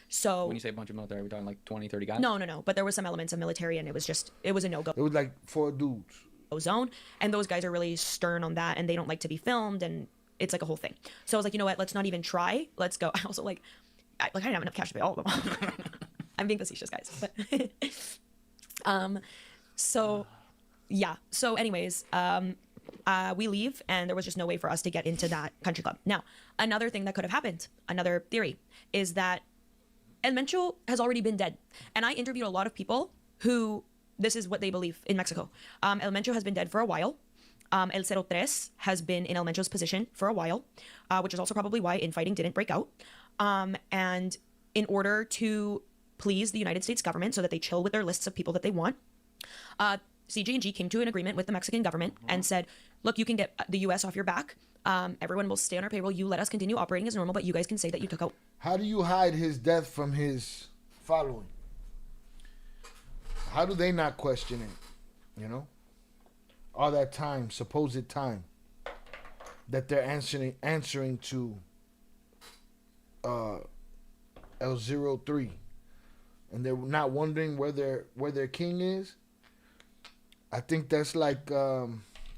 So when you say a bunch of military, are we talking like 20, 30 guys? No. But there was some elements of military, and it was a no-go It was like 4 dudes. zone, and those guys are really stern on that, and they don't like to be filmed, and it's like a whole thing. So I was like, you know what? Let's not even try. Let's go. I also I didn't have enough cash to pay all of them. I'm being facetious, guys. But so yeah. So anyways, we leave, and there was just no way for us to get into that country club. Now, another thing that could have happened, another theory, is that El Mencho has already been dead. And I interviewed a lot of people who this is what they believe in Mexico. El Mencho has been dead for a while. El 03 has been in El Mencho's position for a while, which is also probably why infighting didn't break out. And in order to please the United States government so that they chill with their lists of people that they want, CJ&G came to an agreement with the Mexican government and said, look, you can get the U.S. off your back. Everyone will stay on our payroll. You let us continue operating as normal, but you guys can say that you took out. How do you hide his death from his following? How do they not question it? You know? All that time, supposed time, that they're answering to L03, and they're not wondering where their king is. I think that's like I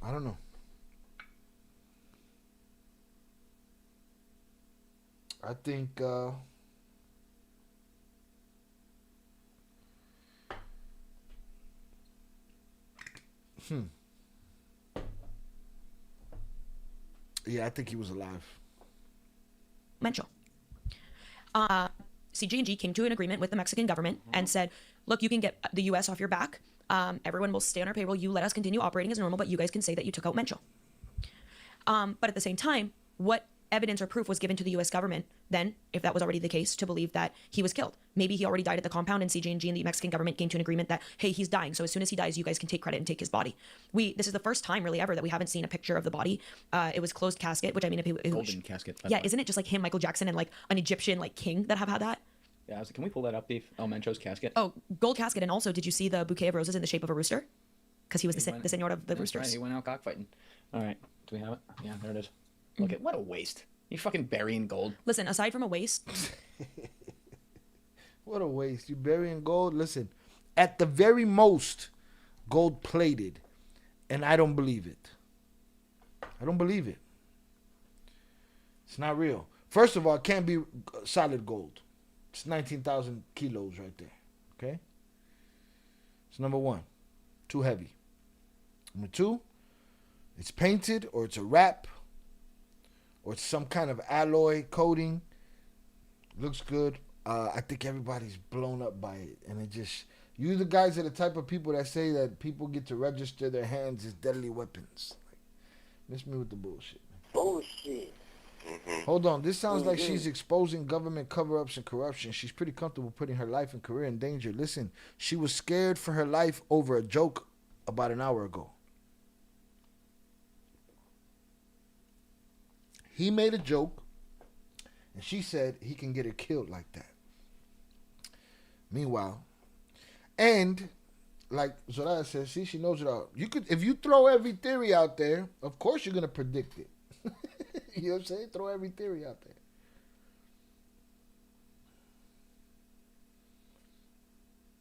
don't know. I think yeah, I think he was alive. Mencho. CJ&G came to an agreement with the Mexican government and said, look, you can get the U.S. off your back. Everyone will stay on our payroll. You let us continue operating as normal, but you guys can say that you took out Mencho. But at the same time, what evidence or proof was given to the U.S. government then, if that was already the case, to believe that he was killed? Maybe he already died at the compound, and CJ&G and the Mexican government came to an agreement that, hey, he's dying, so as soon as he dies, you guys can take credit and take his body. This is the first time, really, ever that we haven't seen a picture of the body. It was closed casket, which I mean, if it Golden casket. Yeah, isn't it just like him, Michael Jackson, and like an Egyptian like king that have had that? Yeah, I was like, can we pull that up, Dave? El Mencho's casket. Oh, gold casket, and also, did you see the bouquet of roses in the shape of a rooster? Because he was the senor of the roosters. Right, he went out cockfighting. All right, do we have it? Yeah, there it is. Look at what a waste. You fucking burying gold. Listen, aside from a waste. What a waste. You burying gold? Listen, at the very most, gold plated. And I don't believe it. I don't believe it. It's not real. First of all, it can't be solid gold. It's 19,000 kilos right there. Okay? It's number one. Too heavy. Number 2, it's painted or it's a wrap or it's some kind of alloy coating. Looks good. I think everybody's blown up by it. And it just, you the guys are the type of people that say that people get to register their hands as deadly weapons. Like, miss me with the bullshit. Bullshit. Hold on. This sounds like she's exposing government cover-ups and corruption. She's pretty comfortable putting her life and career in danger. Listen, she was scared for her life over a joke about an hour ago. He made a joke, and she said he can get her killed like that. Meanwhile, and like Zoraya says, see, she knows it all. You could, if you throw every theory out there, of course you're gonna predict it. You know what I'm saying? Throw every theory out there.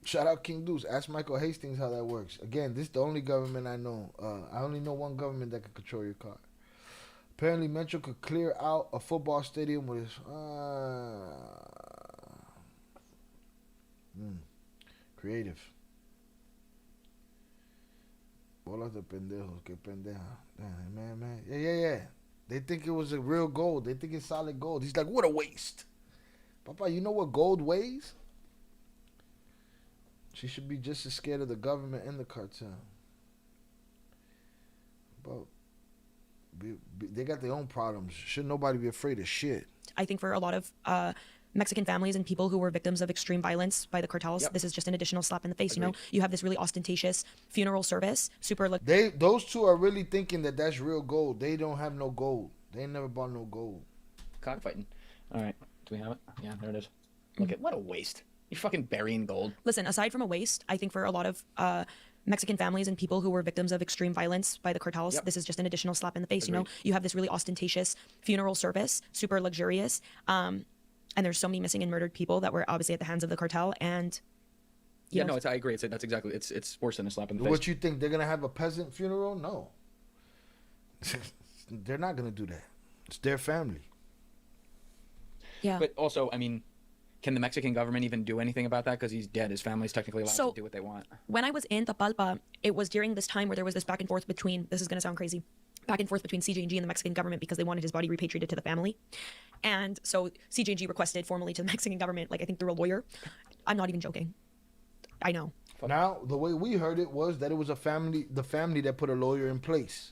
Shout out King Deuce. Ask Michael Hastings how that works. Again, this is the only government I know. I only know one government that can control your car. Apparently, Mencho could clear out a football stadium with his... creative. Bolas de pendejos. Que pendeja. Man. Yeah. They think it was a real gold. They think it's solid gold. He's like, what a waste. Papa, you know what gold weighs? She should be just as scared of the government and the cartel. But they got their own problems. Should nobody be afraid of shit? I think for a lot of Mexican families and people who were victims of extreme violence by the cartels, this is just an additional slap in the face. Agreed. You know, you have this really ostentatious funeral service, those two are really thinking that that's real gold. They don't have no gold. They ain't never bought no gold. Cockfighting. All right, do we have it? Yeah, there it is. Look at what a waste. You're fucking burying gold. Listen, aside from a waste, I think for a lot of Mexican families and people who were victims of extreme violence by the cartels, this is just an additional slap in the face. Agreed. You know, you have this really ostentatious funeral service, super luxurious. And there's so many missing and murdered people that were obviously at the hands of the cartel. And I agree. That's exactly. It's worse than a slap in the face. What you think? They're gonna have a peasant funeral? No. They're not gonna do that. It's their family. Yeah. But also, I mean, can the Mexican government even do anything about that? Because he's dead. His family's technically allowed to do what they want. When I was in Tapalpa, it was during this time where there was this back and forth between, this is going to sound crazy, back and forth between CJ&G and the Mexican government because they wanted his body repatriated to the family. And so CJ&G requested formally to the Mexican government, like I think through a lawyer. I'm not even joking. I know. Now, the way we heard it was that it was the family that put a lawyer in place.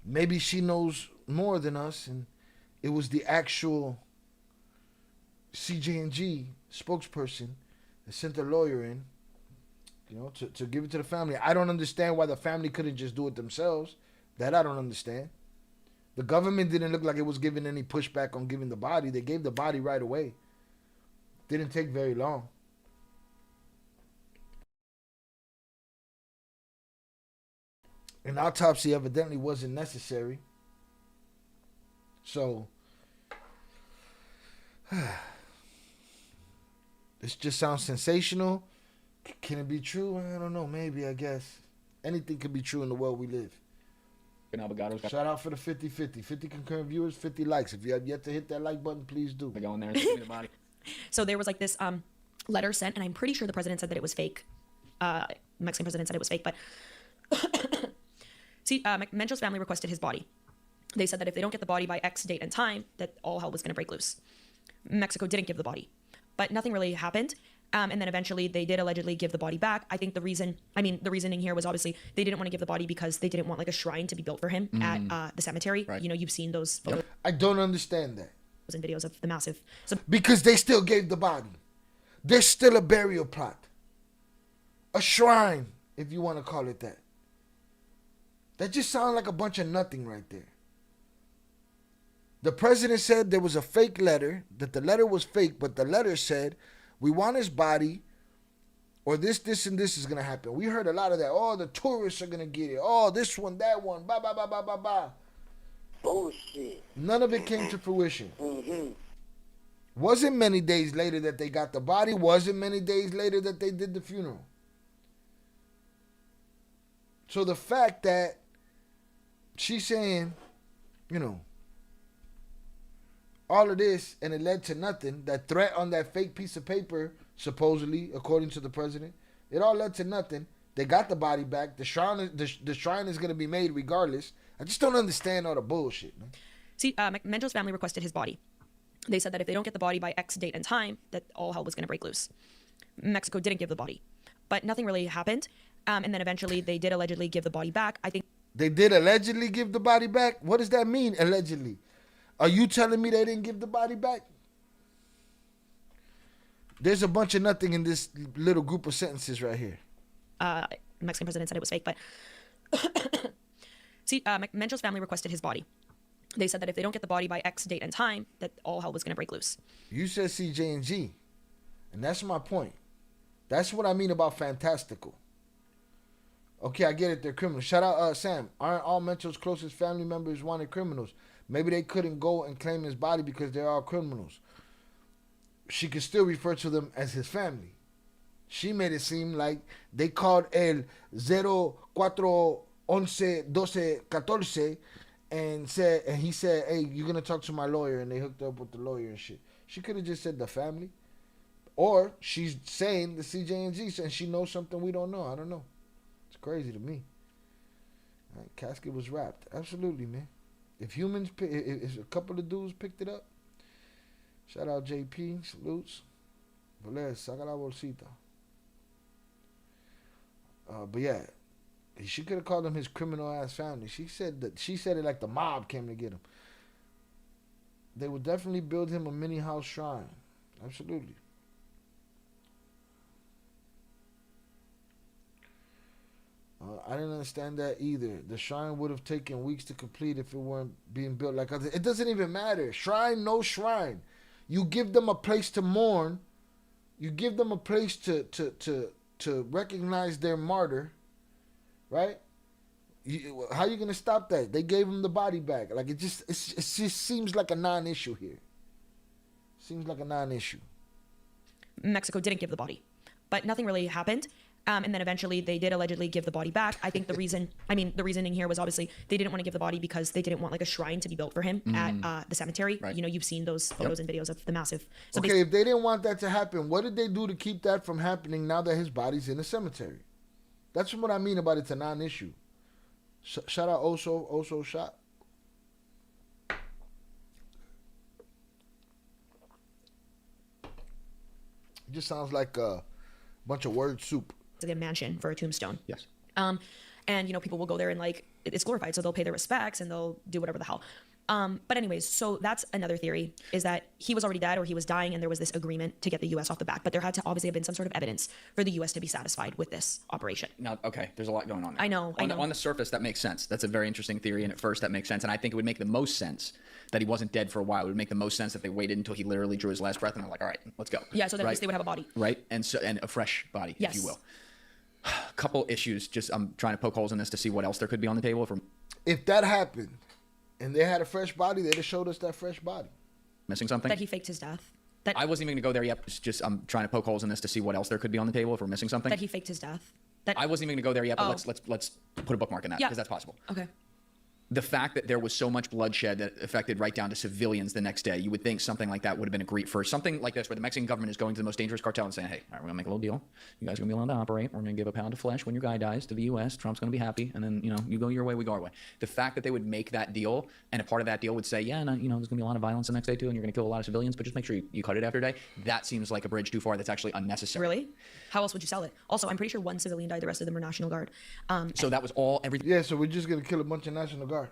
Maybe she knows more than us, and it was the actual CJ&G spokesperson that sent the lawyer in, you know, to give it to the family. I don't understand why the family couldn't just do it themselves. That I don't understand. The government didn't look like it was giving any pushback on giving the body. They gave the body right away. Didn't take very long. An autopsy evidently wasn't necessary. So, this just sounds sensational. Can it be true? I don't know. Maybe, I guess. Anything could be true in the world we live. Shout out for the 50-50. 50 concurrent viewers, 50 likes. If you have yet to hit that like button, please do. Go in there and send me the body. So there was like this letter sent, and I'm pretty sure the president said that it was fake. Mexican president said it was fake, but see, Mencho's family requested his body. They said that if they don't get the body by X date and time, that all hell was going to break loose. Mexico didn't give the body, but nothing really happened. And then eventually they did allegedly give the body back. I think the reasoning here was obviously they didn't want to give the body because they didn't want like a shrine to be built for him at the cemetery. Right. You know, you've seen those photos. I don't understand that. And videos of the massive. Because they still gave the body. There's still a burial plot. A shrine, if you want to call it that. That just sounds like a bunch of nothing right there. The president said there was a fake letter, that the letter was fake, but the letter said, we want his body, or this, and this is going to happen. We heard a lot of that. Oh, the tourists are going to get it. Oh, this one, that one, ba. Bullshit. None of it came to fruition. Wasn't many days later that they got the body. Wasn't many days later that they did the funeral. So the fact that she's saying, you know, all of this and it led to nothing, that threat on that fake piece of paper, supposedly, according to the president, it all led to nothing. They got the body back. The shrine is going to be made regardless. I just don't understand all the bullshit, man. See, Mencho's family requested his body. They said that if they don't get the body by X date and time, that all hell was going to break loose. Mexico didn't give the body, but nothing really happened. And then eventually they did allegedly give the body back. I think they did allegedly give the body back. What does that mean, allegedly? Are you telling me they didn't give the body back? There's a bunch of nothing in this little group of sentences right here. Mexican president said it was fake, but see, Mencho's family requested his body. They said that if they don't get the body by X date and time, that all hell was going to break loose. You said CJ and G, and that's my point. That's what I mean about fantastical. Okay, I get it. They're criminals. Shout out Sam. Aren't all Mencho's closest family members wanted criminals? Maybe they couldn't go and claim his body because they're all criminals. She could still refer to them as his family. She made it seem like they called el 04111214 and he said, hey, you're going to talk to my lawyer, and they hooked up with the lawyer and shit. She could have just said the family. Or she's saying the CJ and G, and she knows something we don't know. I don't know. It's crazy to me. Right, casket was wrapped. Absolutely, man. If a couple of dudes picked it up, shout out JP, salutes. Valer, saca la bolsita. But yeah, she could have called them his criminal ass family. She said it like the mob came to get him. They would definitely build him a mini house shrine. Absolutely. I didn't understand that either. The shrine would have taken weeks to complete if it weren't being built like others. It doesn't even matter. Shrine, no shrine. You give them a place to mourn. You give them a place to recognize their martyr, right? How are you gonna stop that? They gave him the body back. Like it just seems like a non-issue here. Seems like a non-issue. Mexico didn't give the body, but nothing really happened. And then eventually they did allegedly give the body back. I think the reasoning here was obviously they didn't want to give the body because they didn't want like a shrine to be built for him at the cemetery. Right. You know, you've seen those photos and videos of the massive. So okay, if they didn't want that to happen, what did they do to keep that from happening now that his body's in the cemetery? That's what I mean about it's a non-issue. Shout out Oso shot. It just sounds like a bunch of word soup. A mansion for a tombstone. Yes. And you know, people will go there and like it's glorified, so they'll pay their respects and they'll do whatever the hell. But anyways, so that's another theory, is that he was already dead or he was dying and there was this agreement to get the U.S. off the back. But there had to obviously have been some sort of evidence for the U.S. to be satisfied with this operation. Now, okay, there's a lot going on there. I know. On the surface, that makes sense. That's a very interesting theory, and at first that makes sense. And I think it would make the most sense that he wasn't dead for a while. It would make the most sense if they waited until he literally drew his last breath and they're like, all right, let's go. Yeah, so then at least they would have a body. Right, and a fresh body, if you will. Couple issues. Just I'm trying to poke holes in this to see what else there could be on the table. If that happened and they had a fresh body, they'd have showed us that fresh body. Missing something? That he faked his death. I wasn't even going to go there yet. It's just I'm trying to poke holes in this to see what else there could be on the table if we're missing something. That he faked his death. I wasn't even going to go there yet, but let's put a bookmark in that because that's possible. Okay. The fact that there was so much bloodshed that affected right down to civilians the next day, you would think something like that would have been agreed for. Something like this where the Mexican government is going to the most dangerous cartel and saying, hey, all right, we're going to make a little deal. You guys are going to be allowed to operate. We're going to give a pound of flesh when your guy dies to the U.S. Trump's going to be happy. And then, you know, you go your way, we go our way. The fact that they would make that deal and a part of that deal would say, yeah, no, you know, there's going to be a lot of violence the next day too and you're going to kill a lot of civilians, but just make sure you cut it after a day. That seems like a bridge too far. That's actually unnecessary. Really? How else would you sell it? Also, I'm pretty sure one civilian died. The rest of them were National Guard. So that was everything. Yeah, so we're just going to kill a bunch of National Guard.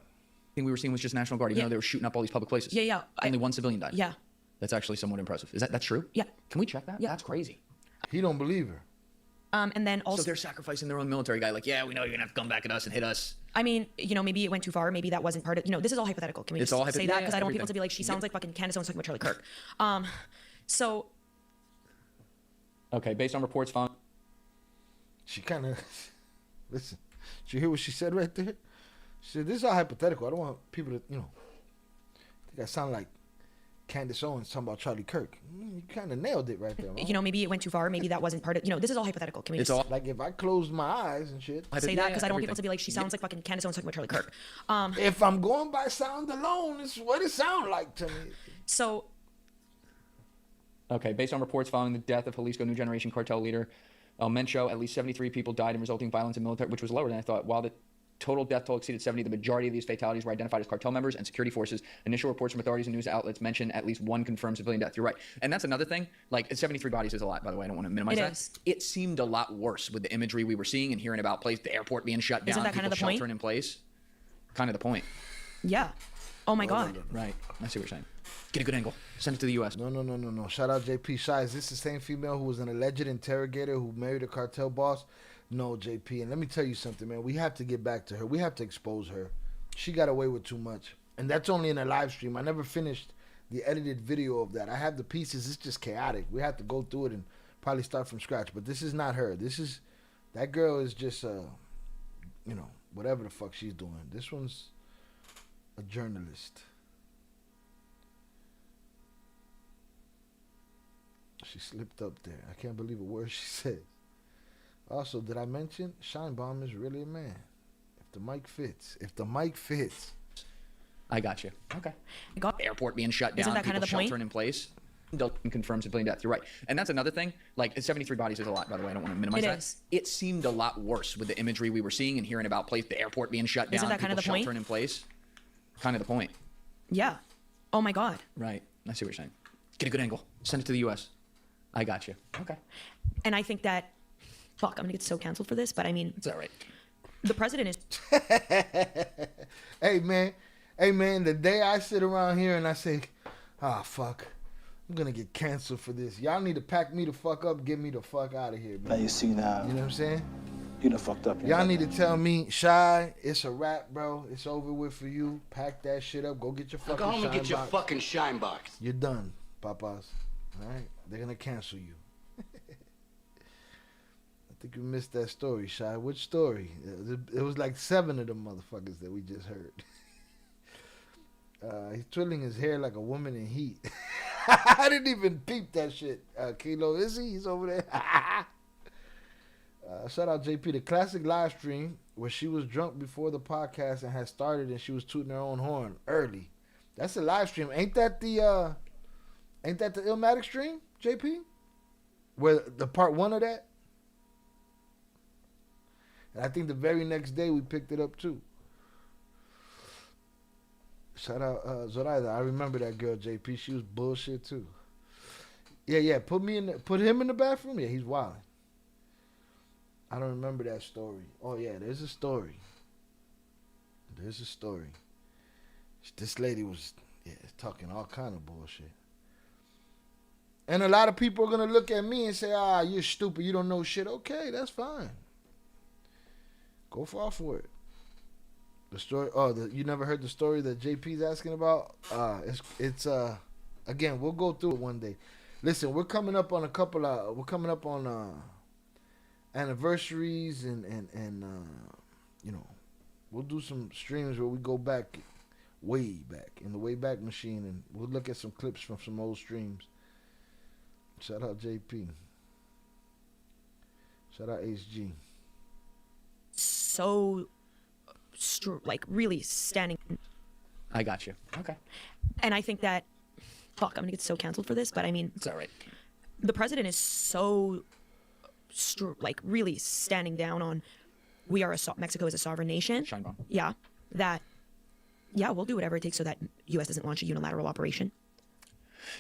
Thing we were seeing was just National Guard, even though they were shooting up all these public places. Yeah. Only one civilian died. Yeah. That's actually somewhat impressive. That's true? Yeah. Can we check that? Yeah. That's crazy. He don't believe her. And then also... So they're sacrificing their own military guy. Like, yeah, we know you're going to have to come back at us and hit us. I mean, you know, maybe it went too far. Maybe that wasn't part of... You know, this is all hypothetical. Can we just say that? Because I don't want people to be like, she sounds like fucking Candace Owens talking about Charlie Kirk. So... Okay, based on reports found... She kind of... Listen, did you hear what she said right there? She said, this is all hypothetical. I don't want people to, you know... I think I sound like Candace Owens talking about Charlie Kirk. You kind of nailed it right there, man. You know, maybe it went too far. Maybe that wasn't part of... You know, this is all hypothetical. Can we just... Like, if I closed my eyes and shit... Say that, because I don't want people to be like, she sounds like fucking Candace Owens talking about Charlie Kirk. If I'm going by sound alone, it's what it sounds like to me. So... Okay, based on reports following the death of Jalisco New Generation cartel leader Mencho, at least 73 people died in resulting violence in military, which was lower than I thought. While the total death toll exceeded 70, the majority of these fatalities were identified as cartel members and security forces. Initial reports from authorities and news outlets mention at least one confirmed civilian death. You're right. And that's another thing. Like, 73 bodies is a lot, by the way. I don't want to minimize that. It seemed a lot worse with the imagery we were seeing and hearing about the airport being shut down, Isn't that kind of the point? sheltering in place. Kind of the point. Yeah. Oh my God. Right. I see what you're saying. Get a good angle. Send it to the U.S. No. Shout out JP Shy. Is this the same female who was an alleged interrogator who married a cartel boss? No, JP. And let me tell you something, man. We have to get back to her. We have to expose her. She got away with too much. And that's only in a live stream. I never finished the edited video of that. I have the pieces. It's just chaotic. We have to go through it and probably start from scratch. But this is not her. That girl is just, whatever the fuck she's doing. This one's a journalist. She slipped up there. I can't believe a word she said. Also, did I mention Shine Bomb is really a man? If the mic fits. I got you. Okay. Airport being shut down. Isn't that kind of the point? Sheltering in place. Confirms civilian death. You're right. And that's another thing. Like, 73 bodies is a lot, by the way. I don't want to minimize that. It seemed a lot worse with the imagery we were seeing and hearing about the airport being shut down. Isn't that kind of the point? Sheltering in place. Kind of the point. Yeah. Oh my God. Right. I see what you're saying. Get a good angle. Send it to the U.S. I got you. Okay. And I think that, fuck, I'm gonna get so canceled for this, but I mean, it's all right. The president is. Hey man, the day I sit around here and I say, fuck, I'm gonna get canceled for this. Y'all need to pack me the fuck up, get me the fuck out of here, man. Now you see now. You know what I'm saying? You done fucked up. Y'all need to tell me, Shy, it's a wrap, bro. It's over with for you. Pack that shit up. Go get your fucking shine box. Go home and get your fucking shine box. You're done, papas. All right? They're going to cancel you. I think you missed that story, Shy. Which story? It was like 7 of them motherfuckers that we just heard. He's twirling his hair like a woman in heat. I didn't even peep that shit. Kilo, is he? He's over there. Shout out JP, the classic live stream where she was drunk before the podcast and had started and she was tooting her own horn early. That's a live stream. Ain't that the Illmatic stream, JP? Where the part 1 of that? And I think the very next day we picked it up too. Shout out Zoraida. I remember that girl, JP. She was bullshit too. Yeah. Put him in the bathroom. Yeah, he's wilding. I don't remember that story. Oh yeah, there's a story. This lady was talking all kind of bullshit. And a lot of people are gonna look at me and say, you're stupid, you don't know shit. Okay, that's fine. Go fall for it. The story you never heard the story that JP's asking about? It's again, we'll go through it one day. Listen, we're coming up on anniversaries and we'll do some streams where we go back way back in the Wayback Machine and we'll look at some clips from some old streams. Shout out JP. Shout out HG. So really standing. I got you. Okay. And I think that, fuck, I'm gonna get so canceled for this, but I mean, it's all right. The president is so really standing down on Mexico is a sovereign nation. Shine bomb. Yeah. We'll do whatever it takes so that U.S. doesn't launch a unilateral operation.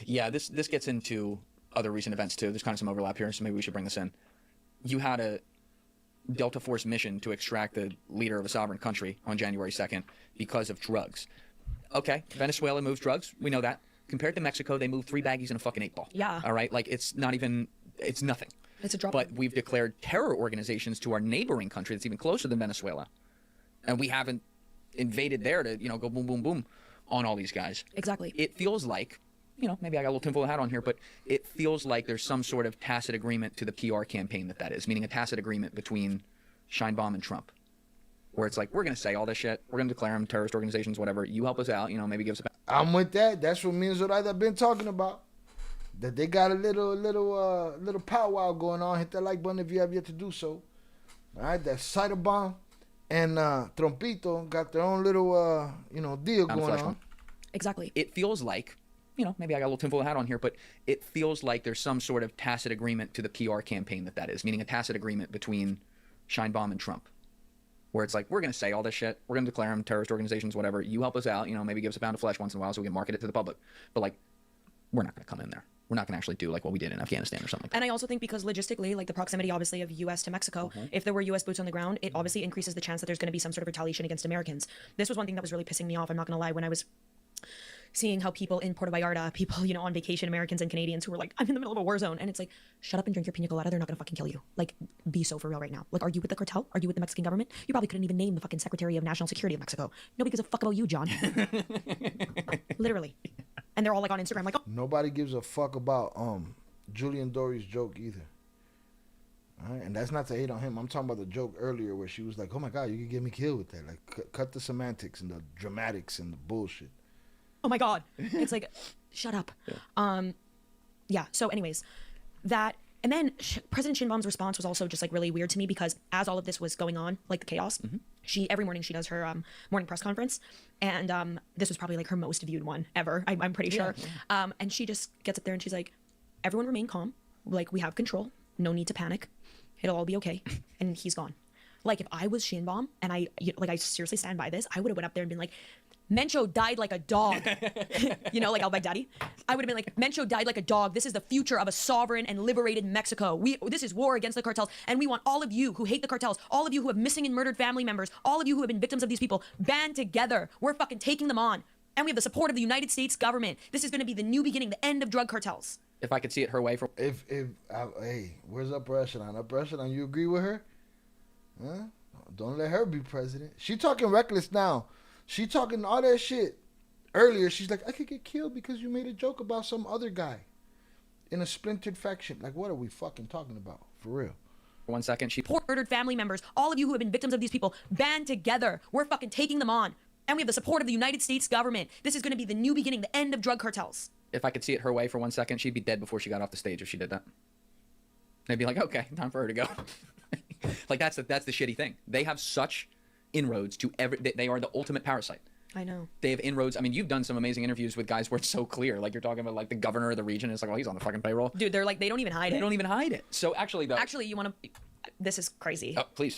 Yeah, this gets into other recent events too. There's kind of some overlap here, so maybe we should bring this in. You had a Delta Force mission to extract the leader of a sovereign country on January 2nd because of drugs. Okay, Venezuela moves drugs. We know that. Compared to Mexico, they move 3 baggies and a fucking 8-ball. Yeah. All right? Like, it's nothing. It's a drop. But we've declared terror organizations to our neighboring country that's even closer than Venezuela. And we haven't invaded there to, go boom, boom, boom on all these guys. Exactly. It feels like, maybe I got a little tinfoil hat on here, but it feels like there's some sort of tacit agreement to the PR campaign that is, meaning a tacit agreement between Shine Bomb and Trump, where it's like, we're going to say all this shit. We're going to declare them terrorist organizations, whatever. You help us out, maybe give us a... I'm with that. That's what me and Zoraida have been talking about. That they got a little powwow going on. Hit that like button if you have yet to do so. All right, that Cider Bomb and Trompito got their own little, deal going on. Exactly. It feels like, maybe I got a little tinfoil hat on here, but it feels like there's some sort of tacit agreement to the PR campaign that is, meaning a tacit agreement between Scheinbaum and Trump, where it's like, we're going to say all this shit, we're going to declare them terrorist organizations, whatever. You help us out, maybe give us a pound of flesh once in a while so we can market it to the public. But like, we're not going to come in there. We're not going to actually do like what we did in Afghanistan or something like that. And I also think because logistically, like the proximity obviously of U.S. to Mexico, if there were U.S. boots on the ground, it obviously increases the chance that there's going to be some sort of retaliation against Americans. This was one thing that was really pissing me off. I'm not going to lie. When I was seeing how people in Puerto Vallarta, people, on vacation, Americans and Canadians who were like, I'm in the middle of a war zone. And it's like, shut up and drink your pina colada. They're not going to fucking kill you. Like, be so for real right now. Like, are you with the cartel? Are you with the Mexican government? You probably couldn't even name the fucking Secretary of National Security of Mexico. Nobody gives a fuck about you, John. Literally. And they're all like on Instagram like, oh. Nobody gives a fuck about Julian Dory's joke either. All right? And that's not to hate on him. I'm talking about the joke earlier where she was like, oh my God, you could get me killed with that. Like, cut the semantics and the dramatics and the bullshit. Oh my God. It's like, shut up. Yeah. So anyways, that, and then President Shinbaum's response was also just like really weird to me because as all of this was going on, like the chaos, every morning she does her morning press conference. And this was probably like her most viewed one ever. I'm pretty sure. And she just gets up there and she's like, everyone remain calm. Like, we have control. No need to panic. It'll all be okay. And he's gone. Like, if I was Shinbaum and I seriously stand by this, I would have went up there and been like, Mencho died like a dog. Like al-Baghdadi. I would have been like, Mencho died like a dog. This is the future of a sovereign and liberated Mexico. This is war against the cartels. And we want all of you who hate the cartels, all of you who have missing and murdered family members, all of you who have been victims of these people, band together. We're fucking taking them on. And we have the support of the United States government. This is going to be the new beginning, the end of drug cartels. If I could see it her way from... Hey, where's Upper Echelon? Upper Echelon, you agree with her? Huh? Don't let her be president. She talking reckless now. She talking all that shit. Earlier, she's like, I could get killed because you made a joke about some other guy in a splintered faction. Like, what are we fucking talking about? For real. For 1 second, she... Murdered family members, all of you who have been victims of these people, band together. We're fucking taking them on. And we have the support of the United States government. This is going to be the new beginning, the end of drug cartels. If I could see it her way for 1 second, she'd be dead before she got off the stage if she did that. They'd be like, okay, time for her to go. Like, that's the shitty thing. They have such inroads to they are the ultimate parasite. I know. They have inroads. I mean, you've done some amazing interviews with guys where it's so clear. Like, you're talking about, like, the governor of the region. It's like, well, he's on the fucking payroll. Dude, they're like, they don't even hide it. They don't even hide it. So, actually, though... Actually, you want to... This is crazy. Oh, please.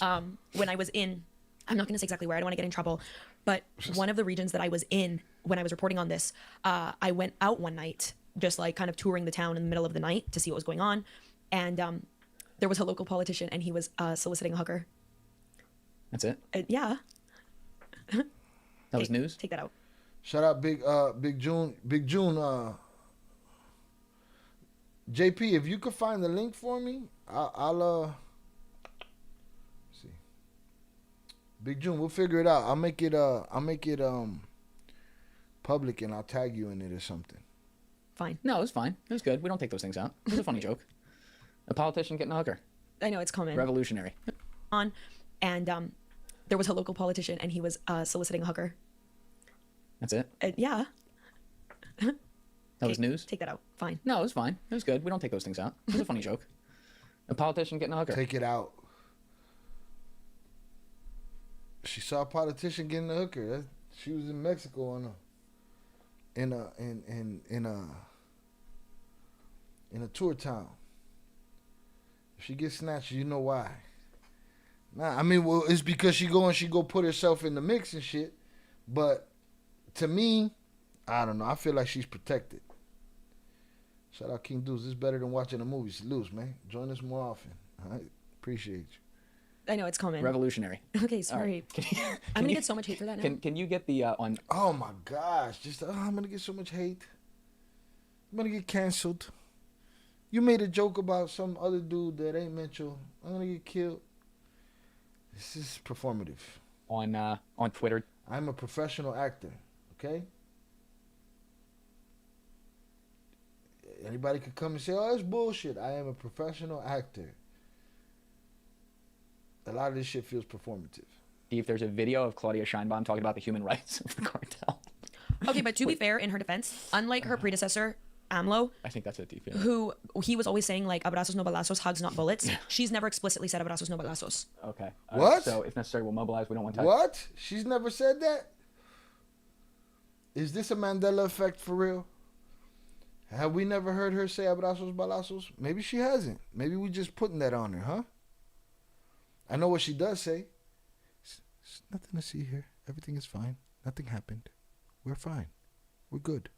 When I was in... I'm not going to say exactly where. I don't want to get in trouble. But one of the regions that I was in when I was reporting on this, I went out one night, just like kind of touring the town in the middle of the night to see what was going on. And there was a local politician and he was soliciting a hooker. That's it? Yeah. That was news? Take that out. Shout out Big June. JP, if you could find the link for me, I'll see. Big June, we'll figure it out. I'll make it public and I'll tag you in it or something. Fine. No, it's fine. It was good. We don't take those things out. It was a funny joke. A politician getting a hooker. I know, it's common. Revolutionary. And there was a local politician and he was soliciting a hooker. That's it? Yeah. That was news? Take that out. Fine. No, it was fine. It was good. We don't take those things out. It was a funny joke. A politician getting a hooker. Take it out. She saw a politician getting a hooker. She was in Mexico in a tour town. If she gets snatched, you know why. Nah, I mean, well, it's because she go put herself in the mix and shit. But to me, I don't know. I feel like she's protected. Shout out King Deuce. This is better than watching a movie. Salute, man. Join us more often. All right? Appreciate you. I know, it's common. Revolutionary. Okay, sorry. Right. I'm going to get so much hate for that now. Can you get the on... Oh, my gosh. I'm going to get so much hate. I'm going to get canceled. You made a joke about some other dude that ain't Mencho. I'm going to get killed. This is performative. On Twitter. I'm a professional actor, okay? Anybody could come and say, oh, that's bullshit. I am a professional actor. A lot of this shit feels performative. See if there's a video of Claudia Scheinbaum talking about the human rights of the cartel. Okay, but to be fair, in her defense, unlike her predecessor, AMLO, I think that's a deep who he was always saying like abrazos no balazos, hugs not bullets. She's never explicitly said abrazos no balazos. Okay. What? So if necessary, we'll mobilize. We don't want to. What? She's never said that? Is this a Mandela effect for real? Have we never heard her say abrazos balazos? Maybe she hasn't. Maybe we just putting that on her, huh? I know what she does say. It's nothing to see here. Everything is fine. Nothing happened. We're fine. We're good.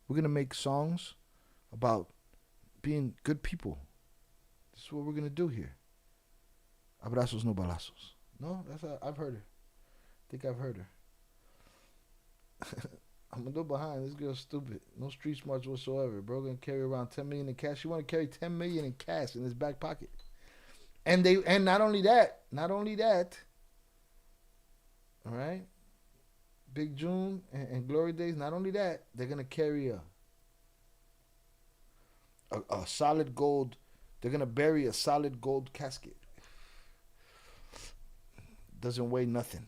We're going to make songs about being good people. This is what we're going to do here. Abrazos no balazos. No, I've heard her. I think I've heard her. I'm a little behind. This girl's stupid. No street smarts whatsoever. Bro gonna carry around 10 million in cash. She want to carry 10 million in cash in his back pocket. And not only that. All right. Big June and Glory Days. Not only that, they're gonna carry a solid gold. They're gonna bury a solid gold casket. Doesn't weigh nothing.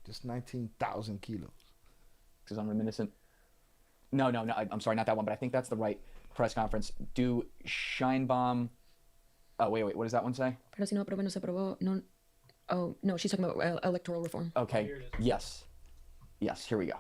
Just 19,000 kilos. Because I'm reminiscent. No, I'm sorry, not that one, but I think that's the right press conference. Do Scheinbaum... Oh, wait, what does that one say? Pero si no aprobó, no se aprobó. No. Oh, no, she's talking about electoral reform. Okay, yes, here we go.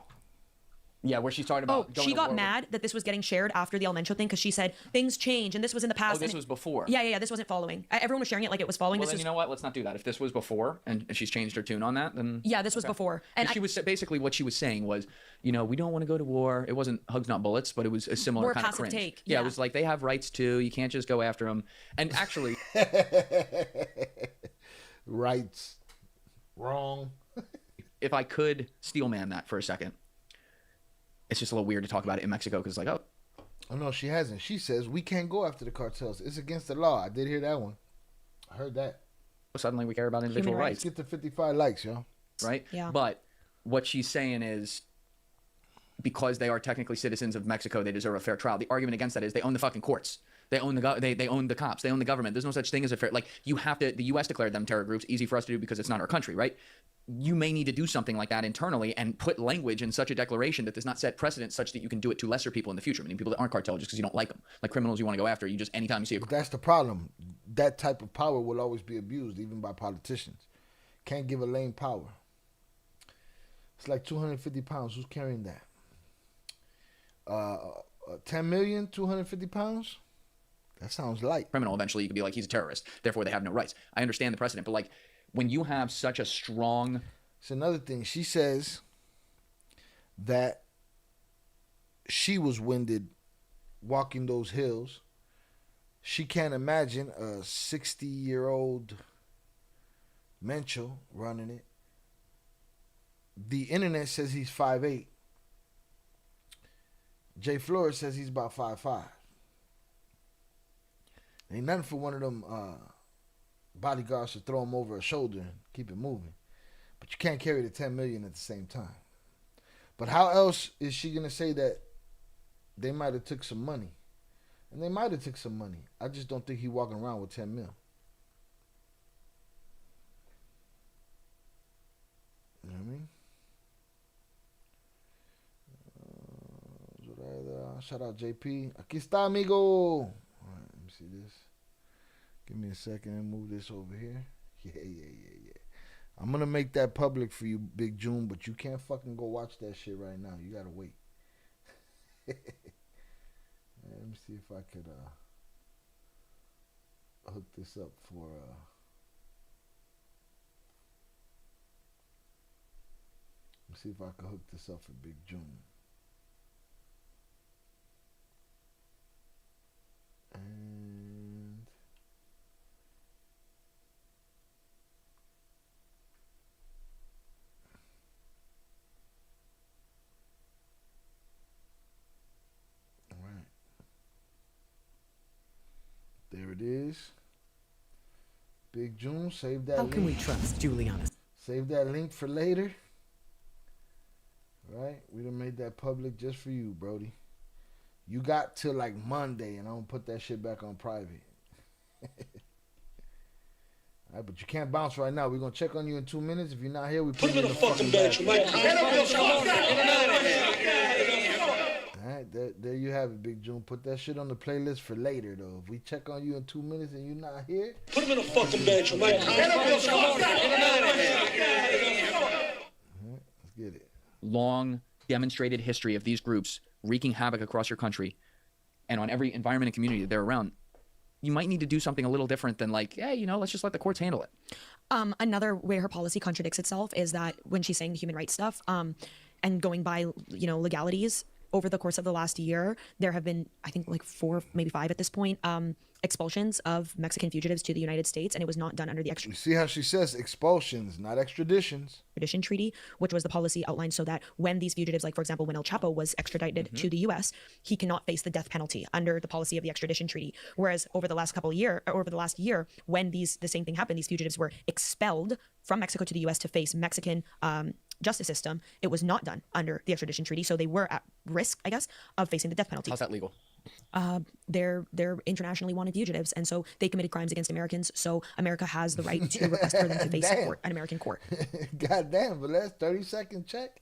Yeah, where she's talking about... she got mad that this was getting shared after the El Mencho thing because she said, things change, and this was in the past. Oh, this was before. Yeah, this wasn't following. Everyone was sharing it like it was following. Well, then you know what? Let's not do that. If this was before, and she's changed her tune on that, then... Yeah, this was before. And she was basically what she was saying was, we don't want to go to war. It wasn't hugs, not bullets, but it was a similar kind of cringe. More passive take. Yeah, it was like, they have rights too. You can't just go after them. And actually... Rights. Wrong. If I could steel man that for a second... It's just a little weird to talk about it in Mexico because it's like, Oh, no, she hasn't. She says, we can't go after the cartels. It's against the law. I did hear that one. I heard that. Suddenly we care about individual rights. Get to 55 likes, yo. Right? Yeah. But what she's saying is, because they are technically citizens of Mexico, they deserve a fair trial. The argument against that is they own the fucking courts. They own they own the cops. They own the government. There's no such thing as a fair... Like, you have to... The U.S. declared them terror groups. Easy for us to do because it's not our country, right? You may need to do something like that internally and put language in such a declaration that does not set precedent such that you can do it to lesser people in the future. Meaning people that aren't cartel just because you don't like them. Like criminals you want to go after. You just... Anytime you see a... But that's the problem. That type of power will always be abused, even by politicians. Can't give a lame power. It's like 250 pounds. Who's carrying that? 10 million, 250 pounds? That sounds light. Criminal, eventually you could be like, he's a terrorist, therefore they have no rights. I understand the precedent, but like when you have such a strong... It's another thing. She says that she was winded walking those hills. She can't imagine a 60-year-old Mencho running it. The internet says he's 5'8". Jay Flores says he's about 5'5". Ain't nothing for one of them bodyguards to throw him over a shoulder and keep it moving. But you can't carry the 10 million at the same time. But how else is she going to say that they might have took some money? And they might have took some money. I just don't think he walking around with 10 mil. You know what I mean? Shout out JP. Aquí está, amigo. See this? Give me a second and move this over here. Yeah. I'm gonna make that public for you, Big June, but you can't fucking go watch that shit right now. You gotta wait. Let me see if I could hook this up for let me see if I can hook this up for Big June. And all right, there it is. Big June, save that. How link. can we trust Juliana? Save that link for later. All right, we done made that public just for you, Brody. You got till like Monday, and I'm gonna put that shit back on private. All right, but you can't bounce right now. We're gonna check on you in 2 minutes. If you're not here, we put you in the fucking bench. All right, there you have it, Big June. Put that shit on the playlist for later, though. If we check on you in 2 minutes and you're not here, put him in the fucking bench. Let's get it. Long demonstrated history of these groups wreaking havoc across your country and on every environment and community that they're around, you might need to do something a little different than like, yeah, you know, let's just let the courts handle it. Another way her policy contradicts itself is that when she's saying the human rights stuff, and going by, you know, legalities over the course of the last year, there have been, I think, like 4, maybe 5 at this point, expulsions of Mexican fugitives to the United States, and it was not done under the You see how she says expulsions, not extraditions. extradition treaty, which was the policy outlined so that when these fugitives, like for example, when El Chapo was extradited to the U.S., he cannot face the death penalty under the policy of the extradition treaty. Whereas over the last year, when the same thing happened, these fugitives were expelled from Mexico to the U.S. to face Mexican justice system. It was not done under the extradition treaty, so they were at risk, I guess, of facing the death penalty. How's that legal? They're internationally wanted fugitives, and so they committed crimes against Americans. So America has the right to request for them to face an American court. God damn, but that's 30-second check.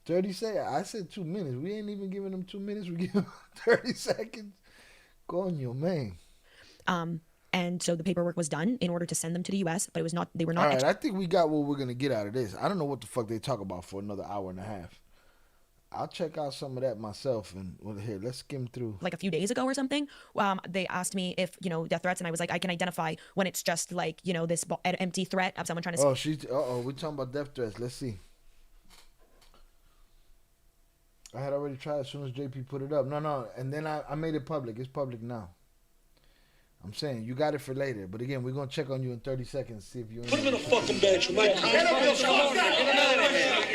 30 seconds. I said 2 minutes. We ain't even giving them 2 minutes. We give them 30 seconds. Coño, man. And so the paperwork was done in order to send them to the U.S., but it was not. They were not. All right, I think we got what we're gonna get out of this. I don't know what the fuck they talk about for another hour and a half. I'll check out some of that myself, and well, here, let's skim through. Like a few days ago or something, they asked me if, you know, death threats, and I was like, I can identify when it's just like, you know, this an empty threat of someone trying to. We're talking about death threats. Let's see. I had already tried as soon as JP put it up. No, and then I made it public. It's public now. I'm saying you got it for later, but again, we're gonna check on you in 30 seconds, see if you're. Put him in a fucking bench, man.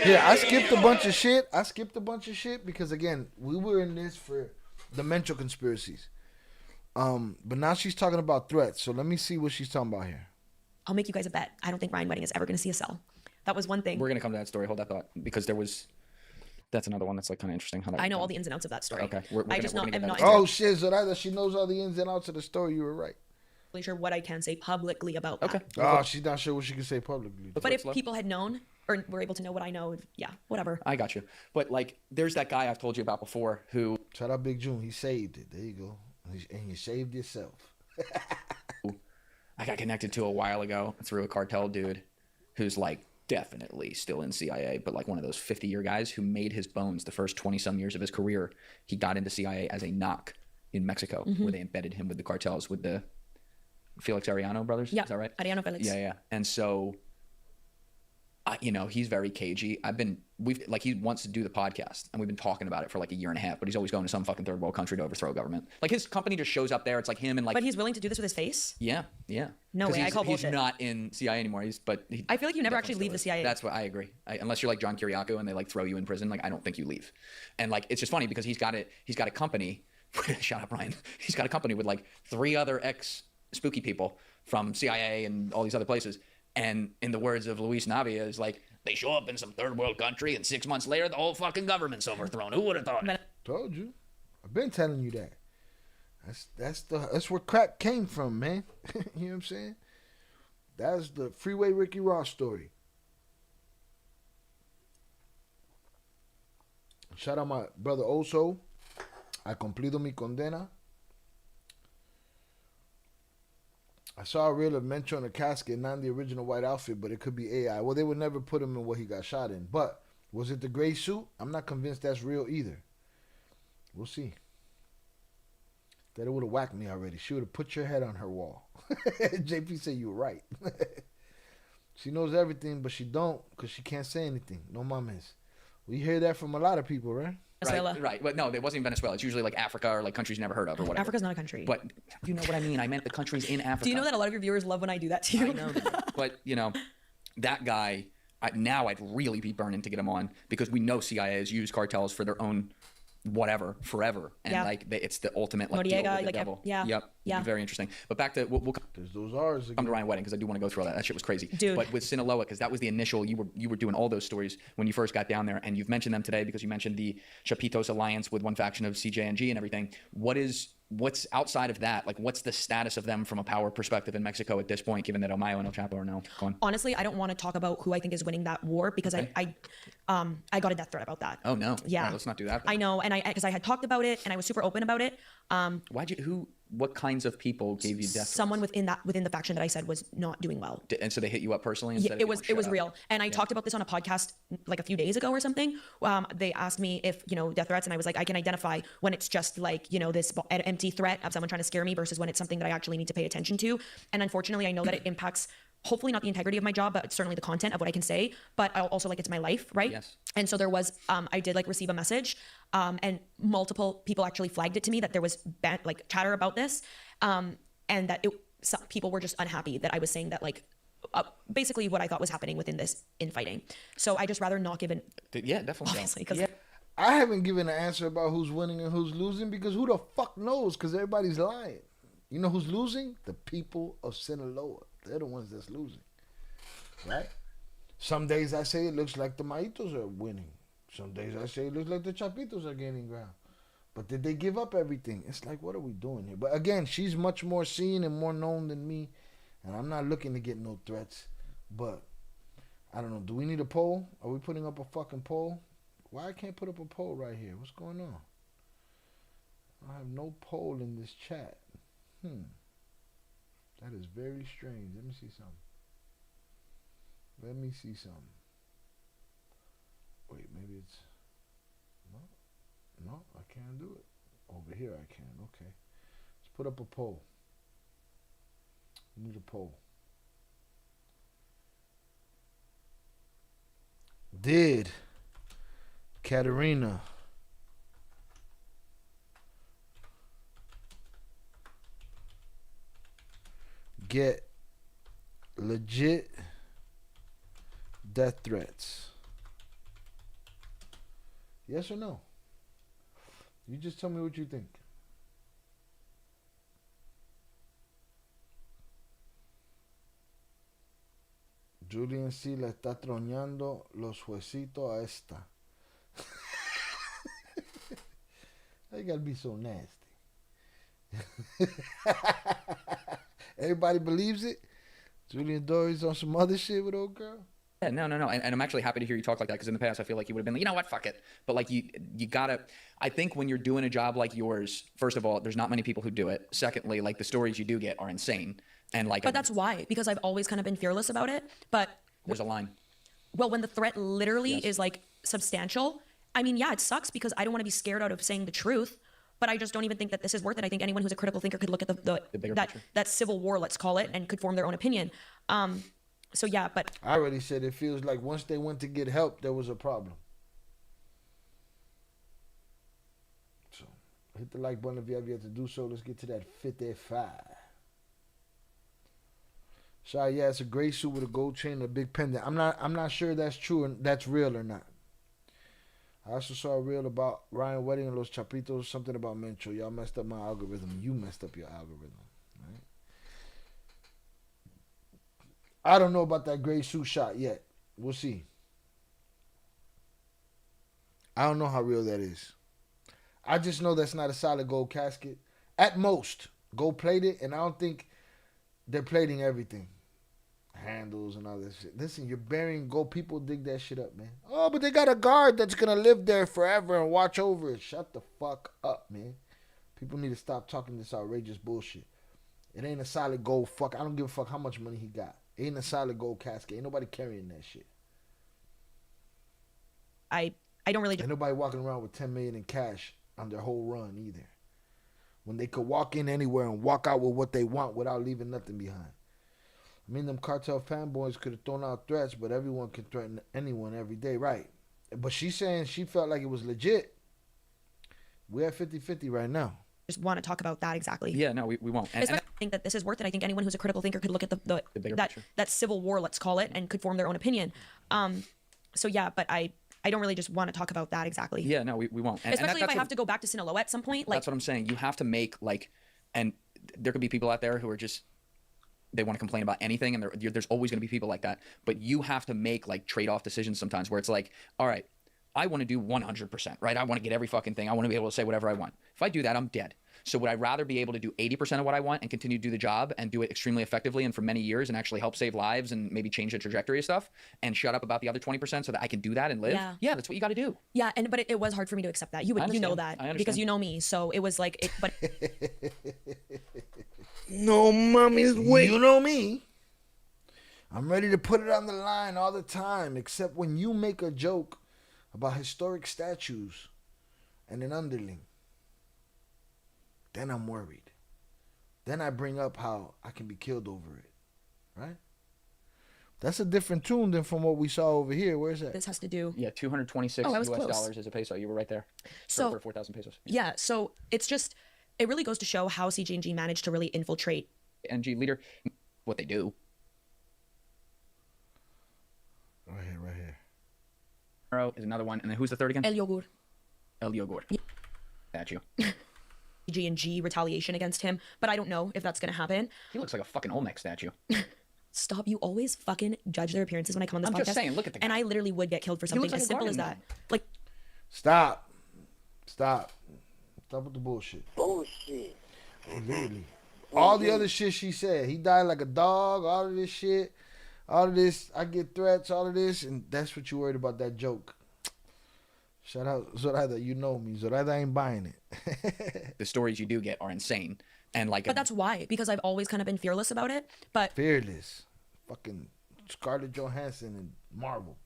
Yeah, I skipped a bunch of shit because again, we were in this for the Mencho conspiracies. But now she's talking about threats. So let me see what she's talking about here. I'll make you guys a bet. I don't think Ryan Wedding is ever going to see a cell. That was one thing. We're gonna come to that story. Hold that thought, because that's another one that's like kind of interesting. How that I know all the ins and outs of that story. Okay, I'm not. Oh shit! So that she knows all the ins and outs of the story. You were right. Really sure what I can say publicly about that. Oh, she's not sure what she can say publicly. But if people had known or were able to know what I know, yeah, whatever. I got you. But like, there's that guy I've told you about before who. Shout out Big June. He saved it. There you go. And you saved yourself. I got connected to a while ago through a cartel dude who's like definitely still in CIA, but like one of those 50-year guys who made his bones the first 20-some years of his career. He got into CIA as a knock in Mexico, where they embedded him with the cartels, with the Felix Arellano brothers. Yeah, is that right? Arellano Felix. Yeah. And so, you know, he's very cagey. He wants to do the podcast, and we've been talking about it for like a year and a half, but he's always going to some fucking third world country to overthrow a government. Like his company just shows up there. It's like him and like. But he's willing to do this with his face? Yeah. No way, I call bullshit. He's not in CIA anymore. I feel like you never actually leave the CIA. That's what I agree. Unless you're like John Kiriakou and they like throw you in prison. Like I don't think you leave. And like it's just funny because he's got a company. Shut up, Ryan. He's got a company with like 3 other ex-spooky people from CIA and all these other places. And in the words of Luis Navia, is like, they show up in some third world country and 6 months later, the whole fucking government's overthrown. Who would have thought? Told you. I've been telling you that. That's where crack came from, man. You know what I'm saying? That's the Freeway Ricky Ross story. Shout out my brother Oso. I cumplido mi condena. I saw a reel of Mencho in a casket, not in the original white outfit, but it could be AI. Well, they would never put him in what he got shot in. But was it the gray suit? I'm not convinced that's real either. We'll see. That it would have whacked me already. She would have put your head on her wall. JP said you were right. She knows everything, but she don't because she can't say anything. No mames. We hear that from a lot of people, right? Right. But no, it wasn't even Venezuela. It's usually like Africa or like countries you never heard of or whatever. Africa's not a country. But you know what I mean? I meant the countries in Africa. Do you know that a lot of your viewers love when I do that to you? I know that. But, you know, that guy, now I'd really be burning to get him on because we know CIA has used cartels for their own whatever forever. And like it's the ultimate like deal with the devil. Yep. Very interesting. But back to we'll there's those R's again. Come to Ryan Wedding because I do want to go through all that. That shit was crazy. Dude. But with Sinaloa, because that was the initial, you were doing all those stories when you first got down there, and you've mentioned them today because you mentioned the Chapitos alliance with one faction of CJNG and everything. What's outside of that? Like, what's the status of them from a power perspective in Mexico at this point, given that Omayo and El Chapo are now gone? Honestly, I don't want to talk about who I think is winning that war because I got a death threat about that. Oh no. Yeah. Right, let's not do that. I know, and because I had talked about it and I was super open about it. what kinds of people gave you death threats? Someone within the faction that I said was not doing well. And so they hit you up personally? Yeah, it was real. And I talked about this on a podcast like a few days ago or something. They asked me if, death threats, and I was like, I can identify when it's just like, this empty threat of someone trying to scare me versus when it's something that I actually need to pay attention to. And unfortunately, I know that it impacts hopefully not the integrity of my job, but certainly the content of what I can say, but also like it's my life, right? Yes. And so there was, I did like receive a message, and multiple people actually flagged it to me that there was like chatter about this, and that some people were just unhappy that I was saying that like, basically what I thought was happening within this infighting. So I just rather not give an. Yeah, definitely. Obviously, because. I haven't given an answer about who's winning and who's losing because who the fuck knows? Because everybody's lying. You know who's losing? The people of Sinaloa. They're the ones that's losing, right? Some days I say it looks like the Maitos are winning. Some days I say it looks like the Chapitos are gaining ground. But did they give up everything? It's like, what are we doing here? But again, she's much more seen and more known than me. And I'm not looking to get no threats. But, I don't know. Do we need a poll? Are we putting up a fucking poll? Why I can't put up a poll right here? What's going on? I have no poll in this chat. That is very strange. Let me see something. Wait, maybe it's... No, I can't do it. Over here I can. Okay. Let's put up a poll. We need a poll. Did Katarina get legit death threats? Yes or no? You just tell me what you think. Julian C. le está troñando los huesitos a esta. They gotta be so nasty. Everybody believes it. Julian Dory's on some other shit with old girl. Yeah, no. And I'm actually happy to hear you talk like that because in the past I feel like you would have been like, you know what, fuck it. But like you gotta, I think when you're doing a job like yours, first of all, there's not many people who do it. Secondly, like the stories you do get are insane. And like, but that's why, because I've always kind of been fearless about it. But there's a line. Well, when the threat literally is like substantial, I mean, yeah, it sucks because I don't want to be scared out of saying the truth. But I just don't even think that this is worth it. I think anyone who's a critical thinker could look at the bigger picture. That civil war, let's call it, and could form their own opinion. So yeah, but I already said it feels like once they went to get help, there was a problem. So hit the like button if you have yet to do so. Let's get to that 55. So yeah, it's a gray suit with a gold chain and a big pendant. I'm not sure that's true and that's real or not. I also saw a reel about Ryan Wedding and Los Chapitos, something about Mencho. Y'all messed up my algorithm. You messed up your algorithm. Right? I don't know about that gray suit shot yet. We'll see. I don't know how real that is. I just know that's not a solid gold casket. At most, gold plated, and I don't think they're plating everything. Handles and all that shit. Listen, you're burying gold. People dig that shit up, man. Oh, but they got a guard that's gonna live there forever and watch over it. Shut the fuck up, man. People need to stop talking this outrageous bullshit. It ain't a solid gold fuck. I don't give a fuck how much money he got. It ain't a solid gold casket. Ain't nobody carrying that shit. I don't really. Ain't nobody walking around with $10 million in cash on their whole run either. When they could walk in anywhere and walk out with what they want without leaving nothing behind. I mean, them cartel fanboys could have thrown out threats, but everyone can threaten anyone every day, right? But she's saying she felt like it was legit. We're at 50-50 right now. Just want to talk about that exactly. Yeah, no, we won't. I think that this is worth it. I think anyone who's a critical thinker could look at the bigger picture. That civil war, let's call it, and could form their own opinion. So yeah, but I don't really just want to talk about that exactly. Yeah, no, we won't. Especially if I have to go back to Sinaloa at some point. Like, that's what I'm saying. You have to make and there could be people out there who are just, they want to complain about anything, and there's always going to be people like that. But you have to make trade-off decisions sometimes where it's like, all right, I want to do 100%, right? I want to get every fucking thing. I want to be able to say whatever I want. If I do that, I'm dead. So would I rather be able to do 80% of what I want and continue to do the job and do it extremely effectively and for many years and actually help save lives and maybe change the trajectory of stuff and shut up about the other 20% so that I can do that and live? Yeah, that's what you got to do. Yeah, but it was hard for me to accept that. You know that because you know me. So it was like, No mommy's way. You know me. I'm ready to put it on the line all the time, except when you make a joke about historic statues and an underling. Then I'm worried. Then I bring up how I can be killed over it. Right? That's a different tune than from what we saw over here. Where's that? This has to do. Yeah, 226 I was US close. dollars is a peso. You were right there. So for 4,000 pesos. Yeah, so it's just, it really goes to show how CJ&G managed to really infiltrate. NG leader, what they do. Right here. Is another one. And then who's the third again? El Yogur. El Yogur. Yeah. Statue. CJ&G retaliation against him, but I don't know if that's going to happen. He looks like a fucking Olmec statue. Stop, you always fucking judge their appearances when I come on this podcast. I'm just saying, look at the guy. And I literally would get killed for something as simple as that. Like, Stop with the bullshit. Bullshit. Literally. All the other shit she said. He died like a dog, all of this shit. All of this, I get threats, all of this, and that's what you worried about, that joke. Shout out Zoraida, you know me. Zoraida ain't buying it. The stories you do get are insane. And like, but that's why, because I've always kind of been fearless about it. But fearless. Fucking Scarlett Johansson and Marvel.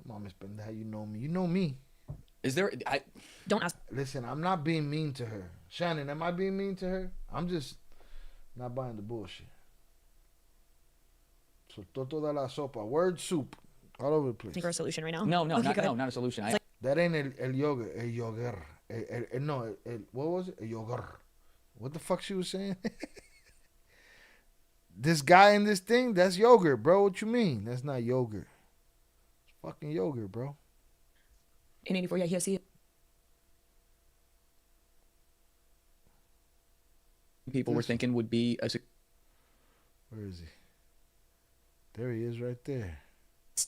Mom is how you know me. You know me. Is there don't ask. Listen, I'm not being mean to her. Shannon, am I being mean to her? I'm just not buying the bullshit. Soltó toda la sopa. Word soup. All over the place. Think of a solution right now? No, okay, not a solution. That ain't el yogurt. El yogurt. No, what was it? El yogurt. What the fuck she was saying? This guy in this thing, that's yogurt, bro. What you mean? That's not yogurt. It's fucking yogurt, bro. In 84, yeah, here, see it. People were thinking would be a... Where is he? There he is right there.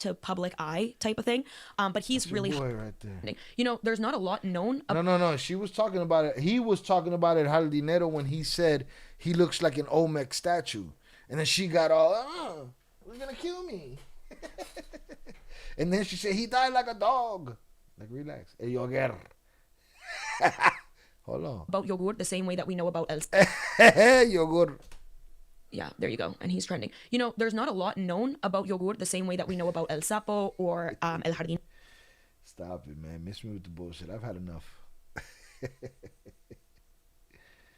To public eye type of thing. But he's That's really... your boy right there. You know, there's not a lot known... No. She was talking about it. He was talking about it, Jardinero, when he said he looks like an Olmec statue. And then she got all, we're going to kill me. And then she said, he died like a dog. Like, relax. El yogurt. Hold on. About yogurt the same way that we know about El... Yogurt. Yeah, there you go. And he's trending. You know, there's not a lot known about yogurt the same way that we know about El Sapo or El Jardín. Stop it, man. Miss me with the bullshit. I've had enough.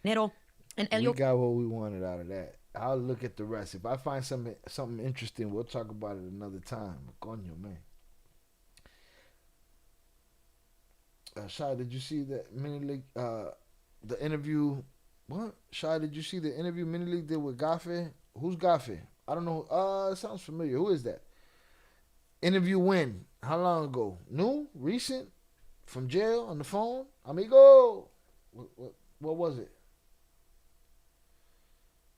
Nero and El We got what we wanted out of that. I'll look at the rest. If I find something interesting, we'll talk about it another time. Coño, man. Shai, did you see that mini league? The interview. What? Shai, did you see the interview Mini League did with Gaffe? Who's Gaffe? I don't know. It sounds familiar. Who is that? Interview when? How long ago? New? Recent? From jail? On the phone? Amigo? What was it?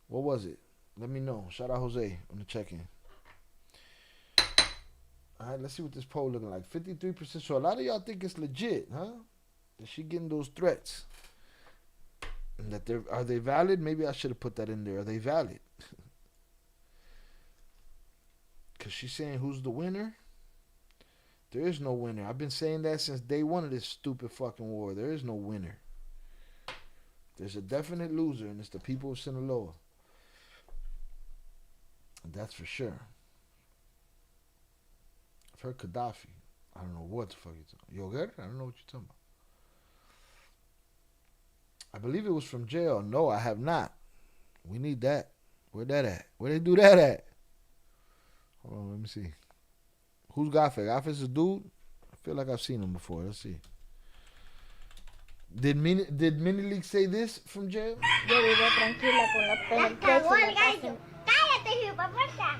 What was it? Let me know. Shout out Jose on the check-in. All right, let's see what this poll looking like. 53%. So a lot of y'all think it's legit, huh? That she getting those threats. And that are they valid? Maybe I should have put that in there. Are they valid? Because she's saying who's the winner? There is no winner. I've been saying that since day one of this stupid fucking war. There is no winner. There's a definite loser, and it's the people of Sinaloa. That's for sure. I've heard Gaddafi. I don't know what the fuck you're talking about. Yogurt? I don't know what you're talking about. I believe it was from jail. No, I have not. We need that. Where that at? Where they do that at? Hold on, let me see. Who's Gaffe? Gaffe's a dude? I feel like I've seen him before. Let's see. Did Mini League say this from jail? Yo vivo tranquila con la penetration. Cállate, hipopuerta.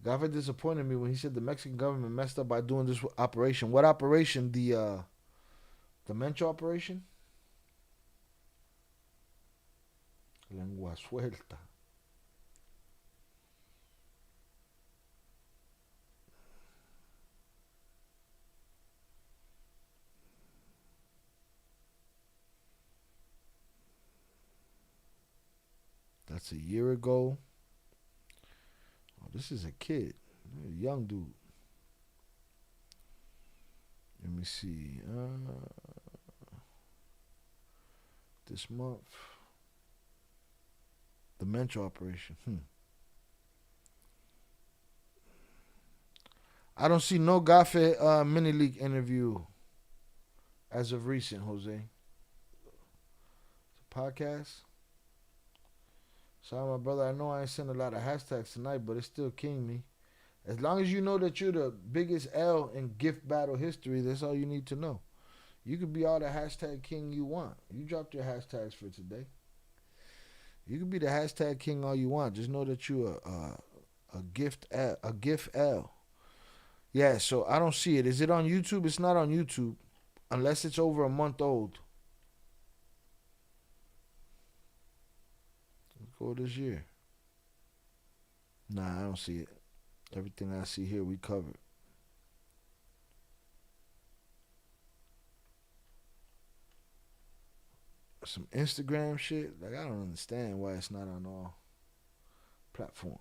Gaffe disappointed me when he said the Mexican government messed up by doing this operation. What operation? The Mencho operation? Lengua suelta. That's a year ago. Oh, this is a kid. A young dude. Let me see. This month. The Mencho operation. I don't see no Gafe mini league interview as of recent, Jose. It's a podcast. Sorry, my brother. I know I ain't sent a lot of hashtags tonight, but it's still king me. As long as you know that you're the biggest L in gift battle history, that's all you need to know. You could be all the hashtag king you want. You dropped your hashtags for today. You could be the hashtag king all you want. Just know that you're a gift L. Yeah, so I don't see it. Is it on YouTube? It's not on YouTube unless it's over a month old. Let's go this year. Nah, I don't see it. Everything I see here, we covered. Some Instagram shit. Like, I don't understand why it's not on all platforms.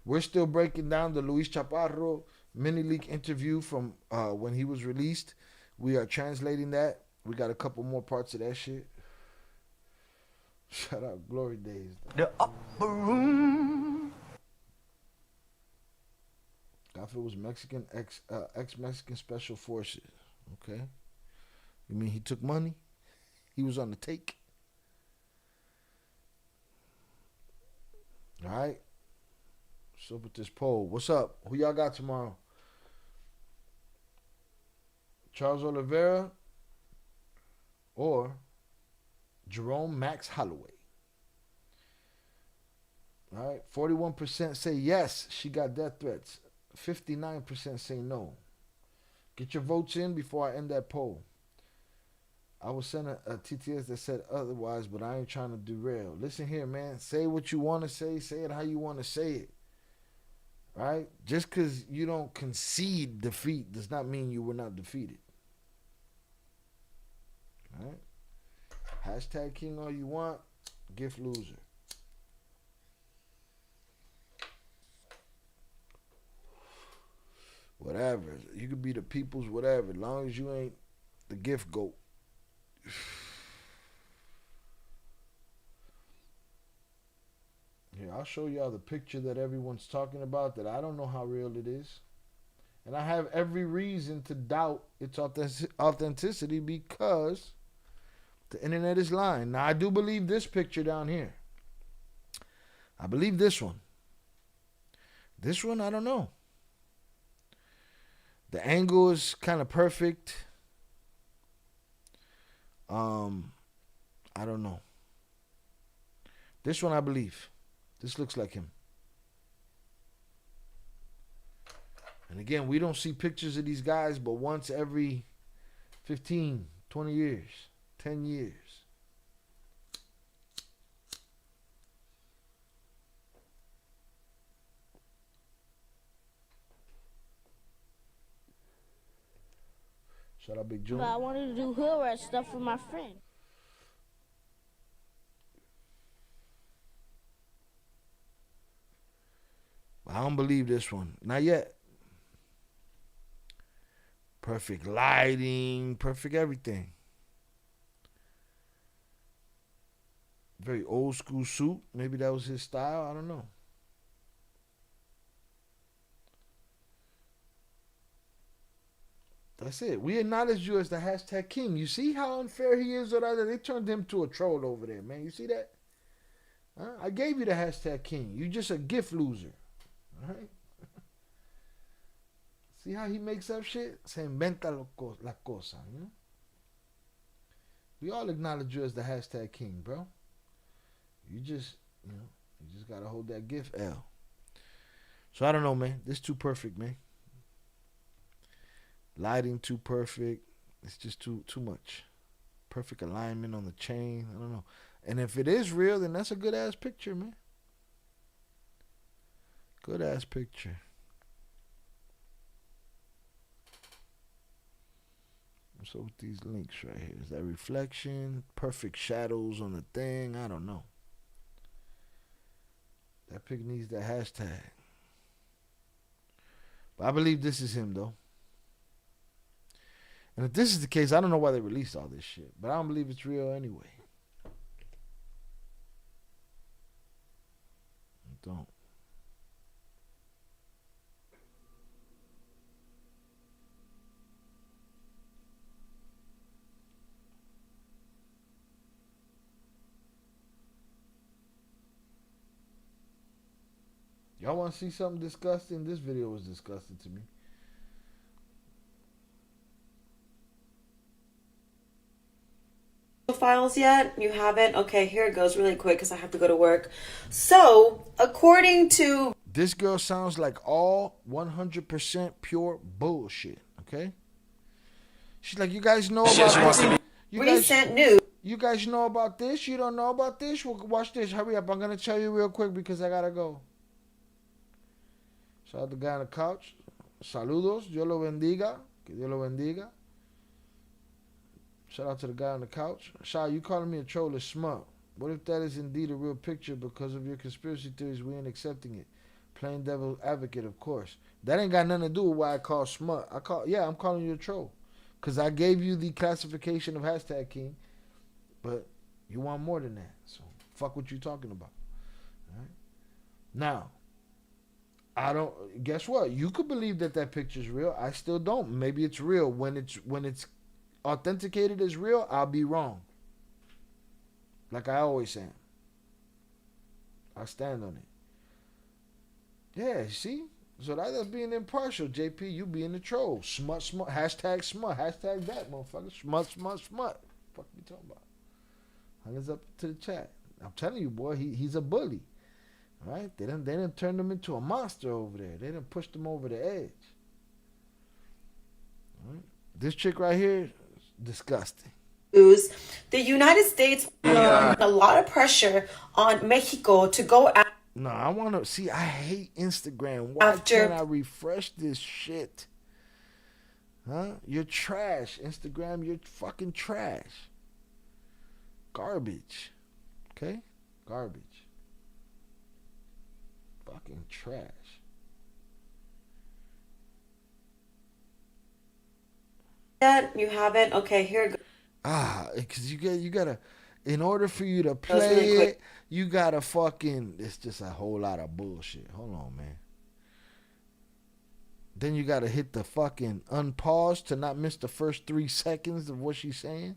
We're still breaking down the Luis Chaparro mini league interview from when he was released. We are translating that. We got a couple more parts of that shit. Shout out Glory Days. The upper room. Gafe was Mexican ex-Mexican Special Forces. Okay. You mean he took money? He was on the take. All right. What's up with this poll? What's up? Who y'all got tomorrow? Charles Oliveira or Jerome Max Holloway? All right. 41% say yes, she got death threats. 59% say no. Get your votes in before I end that poll. I was sent a TTS that said otherwise, but I ain't trying to derail. Listen here, man. Say what you want to say. Say it how you want to say it. Right? Just because you don't concede defeat does not mean you were not defeated. Right? Hashtag king all you want. Gift loser. Whatever. You could be the people's whatever. As long as you ain't the gift goat. Here, I'll show y'all the picture that everyone's talking about that I don't know how real it is. And I have every reason to doubt its authenticity because the internet is lying. Now, I do believe this picture down here. I believe this one. This one, I don't know. The angle is kind of perfect. I don't know. This one, I believe. This looks like him. And again, we don't see pictures of these guys but once every 15, 20 years, 10 years. Shout out Big June. But I wanted to do hood rat stuff for my friend. I don't believe this one. Not yet. Perfect lighting, perfect everything. Very old school suit. Maybe that was his style. I don't know. That's it. We acknowledge you as the hashtag king. You see how unfair he is? Or that they turned him to a troll over there, man. You see that? Huh? I gave you the hashtag king. You just a gift loser. All right? See how he makes up shit? Se inventa la cosa, you know? We all acknowledge you as the hashtag king, bro. You just gotta hold that gift L. So I don't know, man. This too perfect, man. Lighting too perfect. It's just too much. Perfect alignment on the chain. I don't know. And if it is real, then that's a good ass picture, man. Good ass picture. What's up with these links right here? Is that reflection? Perfect shadows on the thing? I don't know. That pic needs that hashtag. But I believe this is him, though. And if this is the case, I don't know why they released all this shit. But I don't believe it's real anyway. I don't. Y'all want to see something disgusting? This video was disgusting to me. Files yet? You haven't? Okay, here it goes really quick because I have to go to work. So, according to... This girl sounds like all 100% pure bullshit, okay? She's like, you guys know about this? Recent news. You guys know about this? You don't know about this? Well, watch this. Hurry up. I'm going to tell you real quick because I got to go. Shout out the guy on the couch. Saludos. Dios lo bendiga. Que Dios lo bendiga. Shout out to the guy on the couch. Sha, you calling me a troll is smart. What if that is indeed a real picture because of your conspiracy theories? We ain't accepting it. Plain devil advocate, of course. That ain't got nothing to do with why I call smart. I'm calling you a troll. Because I gave you the classification of hashtag king. But you want more than that. So fuck what you talking about. All right? Now, I don't. Guess what? You could believe that picture's real. I still don't. Maybe it's real. When it's authenticated as real, I'll be wrong. Like I always say. I stand on it. Yeah, see? So that's being impartial, JP. You being the troll. Smut. Hashtag smut. Hashtag that, motherfucker. Smut. Fuck you talking about? Hands up to the chat. I'm telling you, boy, he's a bully. Right? They didn't turn him into a monster over there. They didn't push him over the edge. Right? This chick right here, disgusting. The United States a lot of pressure on Mexico to go after. No, I want to see. I hate Instagram. Why can't I refresh this shit? Huh? You're trash, Instagram. You're fucking trash. Garbage. Okay? Garbage. Fucking trash. You haven't? Okay, here it goes. Because you gotta, in order for you to play it, you gotta fucking, it's just a whole lot of bullshit. Hold on, man. Then you gotta hit the fucking unpause to not miss the first 3 seconds of what she's saying.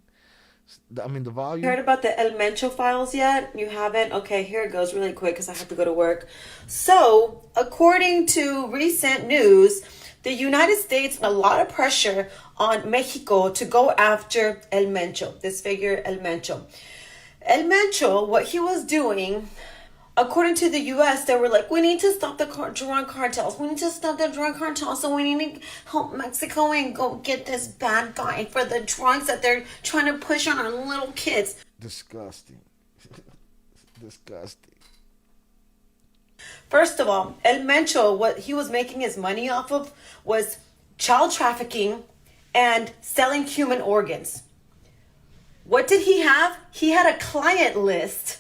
I mean, the volume. You heard about the El Mencho files yet? You haven't? Okay, here it goes really quick because I have to go to work. So, according to recent news, the United States a lot of pressure on Mexico to go after El Mencho, this figure El Mencho. El Mencho, what he was doing, according to the U.S., they were like, we need to stop the drug cartels. We need to stop the drug cartels. So we need to help Mexico and go get this bad guy for the drugs that they're trying to push on our little kids. Disgusting. Disgusting. First of all, El Mencho, what he was making his money off of was child trafficking and selling human organs. What did he have? He had a client list.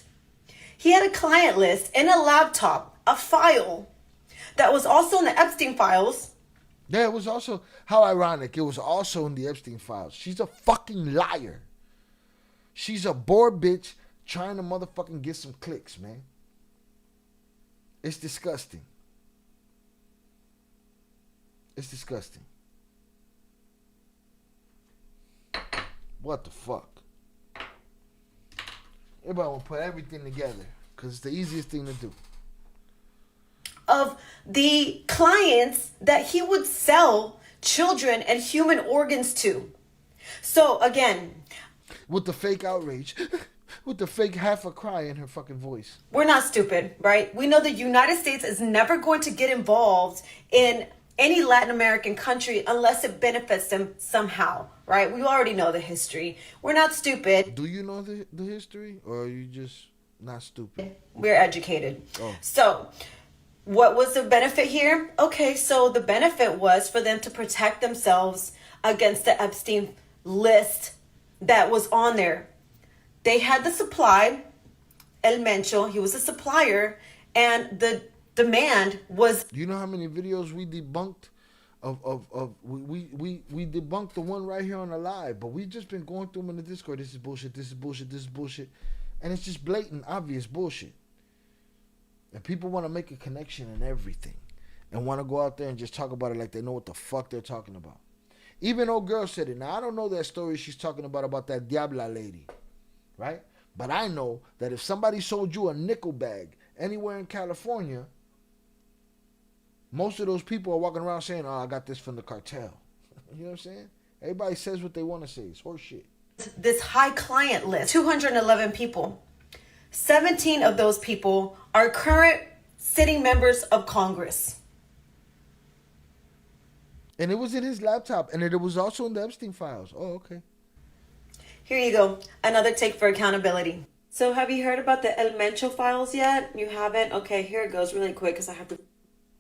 He had a client list in a laptop, a file that was also in the Epstein files. Yeah, it was also, how ironic, it was also in the Epstein files. She's a fucking liar. She's a bored bitch trying to motherfucking get some clicks, man. It's disgusting. It's disgusting. What the fuck? Everybody will put everything together because it's the easiest thing to do. Of the clients that he would sell children and human organs to. So again, with the fake outrage, with the fake half a cry in her fucking voice. We're not stupid, right? We know the United States is never going to get involved in any Latin American country unless it benefits them somehow, right? We already know the history. We're not stupid. Do you know the history, or are you just not stupid? We're educated. Oh. So, what was the benefit here? Okay, so the benefit was for them to protect themselves against the Epstein list that was on there. They had the supply, El Mencho, he was a supplier, And the demand was. Do you know how many videos we debunked? We debunked the one right here on the live, but we just been going through them in the Discord. This is bullshit. This is bullshit. This is bullshit, and it's just blatant, obvious bullshit. And people want to make a connection in everything, and want to go out there and just talk about it like they know what the fuck they're talking about. Even old girl said it. Now I don't know that story she's talking about that Diabla lady, right? But I know that if somebody sold you a nickel bag anywhere in California, most of those people are walking around saying, "Oh, I got this from the cartel." You know what I'm saying? Everybody says what they want to say. It's horse shit. This high client list, 211 people. 17 of those people are current sitting members of Congress. And it was in his laptop, and it was also in the Epstein files. Oh, okay. Here you go. Another take for accountability. So have you heard about the El Mencho files yet? You haven't? Okay, here it goes really quick because I have to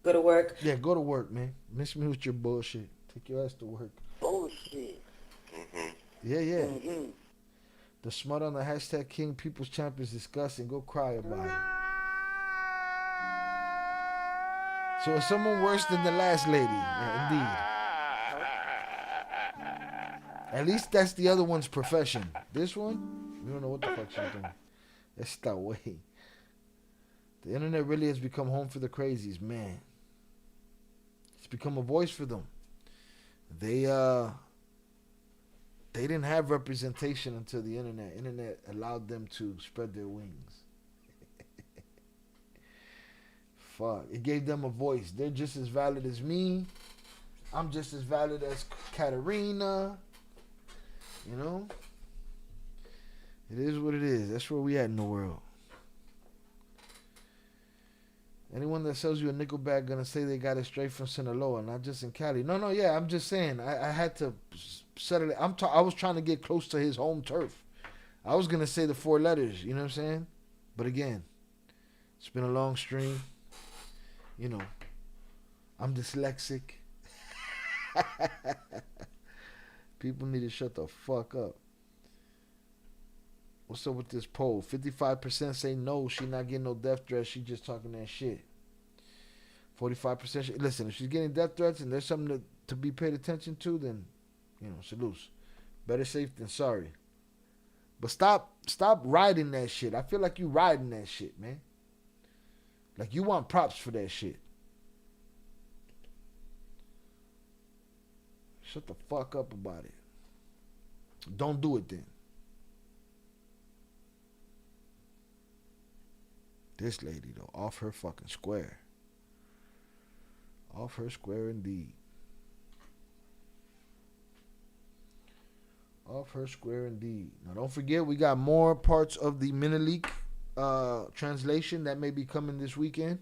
go to work. Yeah, go to work, man. Miss me with your bullshit. Take your ass to work. Bullshit. Yeah. The smut on the hashtag King People's Champ is disgusting. Go cry about it. So it's someone worse than the last lady. Yeah, indeed. At least that's the other one's profession. This one, we don't know what the fuck she's doing. That's that way. The internet really has become home for the crazies, man. It's become a voice for them. They didn't have representation until the internet. Internet allowed them to spread their wings. Fuck. It gave them a voice. They're just as valid as me. I'm just as valid as Katarina. You know? It is what it is. That's where we at in the world. Anyone that sells you a nickel bag gonna say they got it straight from Sinaloa, not just in Cali. No, yeah, I'm just saying. I had to settle it. I was trying to get close to his home turf. I was gonna say the 4 letters, you know what I'm saying? But again, it's been a long stream. You know, I'm dyslexic. People need to shut the fuck up. What's up with this poll? 55% say no, she not getting no death threats. She just talking that shit. 45%. Listen, if she's getting death threats and there's something to be paid attention to, then, you know, salute. Better safe than sorry. But stop riding that shit. I feel like you riding that shit, man. Like you want props for that shit. Shut the fuck up about it. Don't do it then. This lady, though, off her fucking square. Off her square indeed. Off her square indeed. Now, don't forget, we got more parts of the Menelik translation that may be coming this weekend.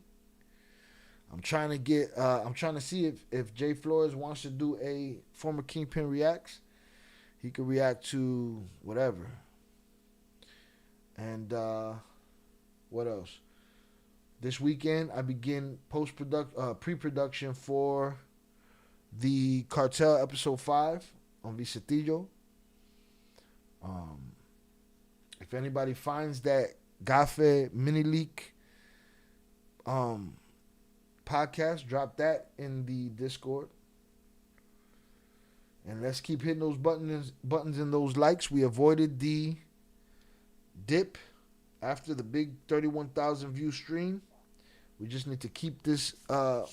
I'm trying to see if Jay Flores wants to do a former Kingpin reacts. He could react to whatever. And what else? This weekend, I begin pre-production for the Cartel episode 5 on Vicetillo. If anybody finds that Gafe Mini Leak podcast, drop that in the Discord. And let's keep hitting those buttons and those likes. We avoided the dip after the big 31,000 view stream. We just need to keep this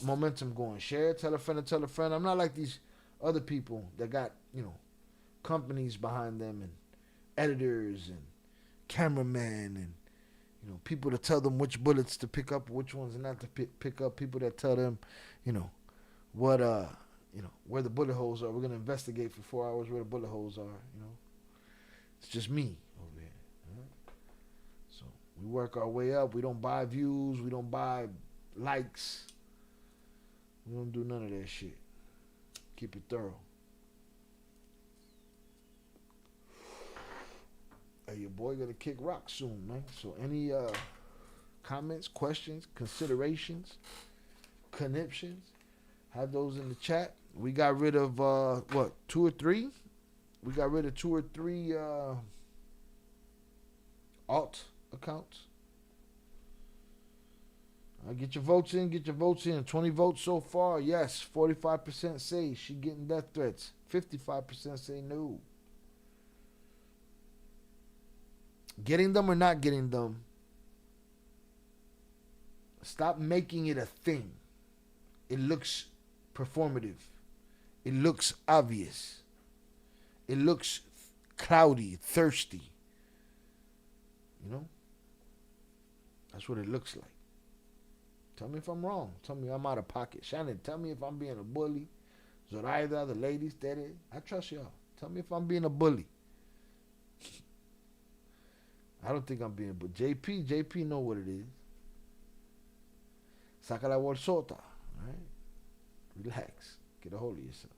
momentum going. Share, tell a friend, and tell a friend. I'm not like these other people that got, you know, companies behind them and editors and cameramen and, you know, people to tell them which bullets to pick up, which ones not to pick up. People that tell them, you know, what you know, where the bullet holes are. We're gonna investigate for 4 hours where the bullet holes are. You know, it's just me over here. So we work our way up. We don't buy views. We don't buy likes. We don't do none of that shit. Keep it thorough. Hey, your boy gonna kick rock soon, man. So any comments, questions, considerations, conniptions, have those in the chat. We got rid of 2 or 3? We got rid of 2 or 3 alt accounts. Get your votes in. Get your votes in. 20 votes so far. Yes. 45% say she getting death threats. 55% say no. Getting them or not getting them. Stop making it a thing. It looks performative. It looks obvious. It looks cloudy, thirsty. You know? That's what it looks like. Tell me if I'm wrong. Tell me I'm out of pocket. Shannon, tell me if I'm being a bully. Zoraida, the ladies, Daddy. I trust y'all. Tell me if I'm being a bully. I don't think I'm being, but JP know what it is. Saca la bolsota. All right? Relax. Get a hold of yourself.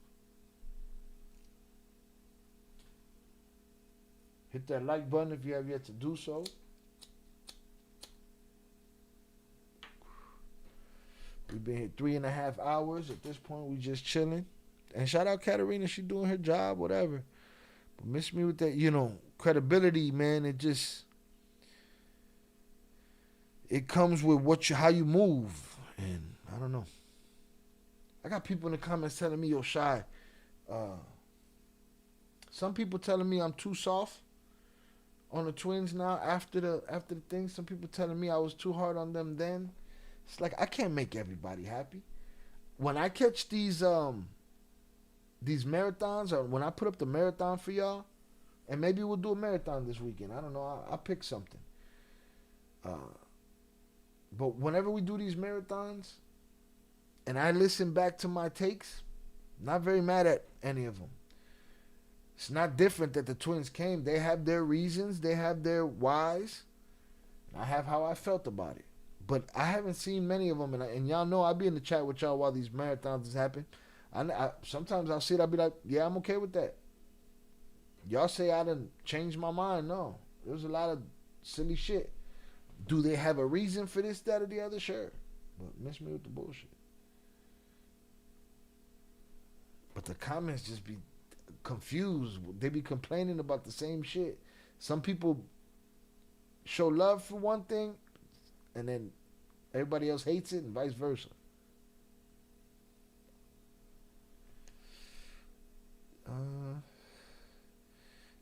Hit that like button if you have yet to do so. We've been here 3.5 hours. At this point, we just chilling. And shout out Katarina. She doing her job, whatever. But miss me with that, credibility, man. It comes with how you move. And I don't know. I got people in the comments telling me, yo, Shy. Some people telling me I'm too soft on the twins now after the thing. Some people telling me I was too hard on them then. It's like I can't make everybody happy. When I catch these marathons, or when I put up the marathon for y'all, and maybe we'll do a marathon this weekend. I don't know. I'll pick something. But whenever we do these marathons, and I listen back to my takes, not very mad at any of them. It's not different that the twins came. They have their reasons. They have their whys. And I have how I felt about it. But I haven't seen many of them. And y'all know I'll be in the chat with y'all while these marathons happen. Sometimes I'll see it. I'll be like, yeah, I'm okay with that. Y'all say I done changed my mind. No. There's a lot of silly shit. Do they have a reason for this, that, or the other? Sure. But miss me with the bullshit. But the comments just be confused. They be complaining about the same shit. Some people show love for one thing, and then everybody else hates it, and vice versa.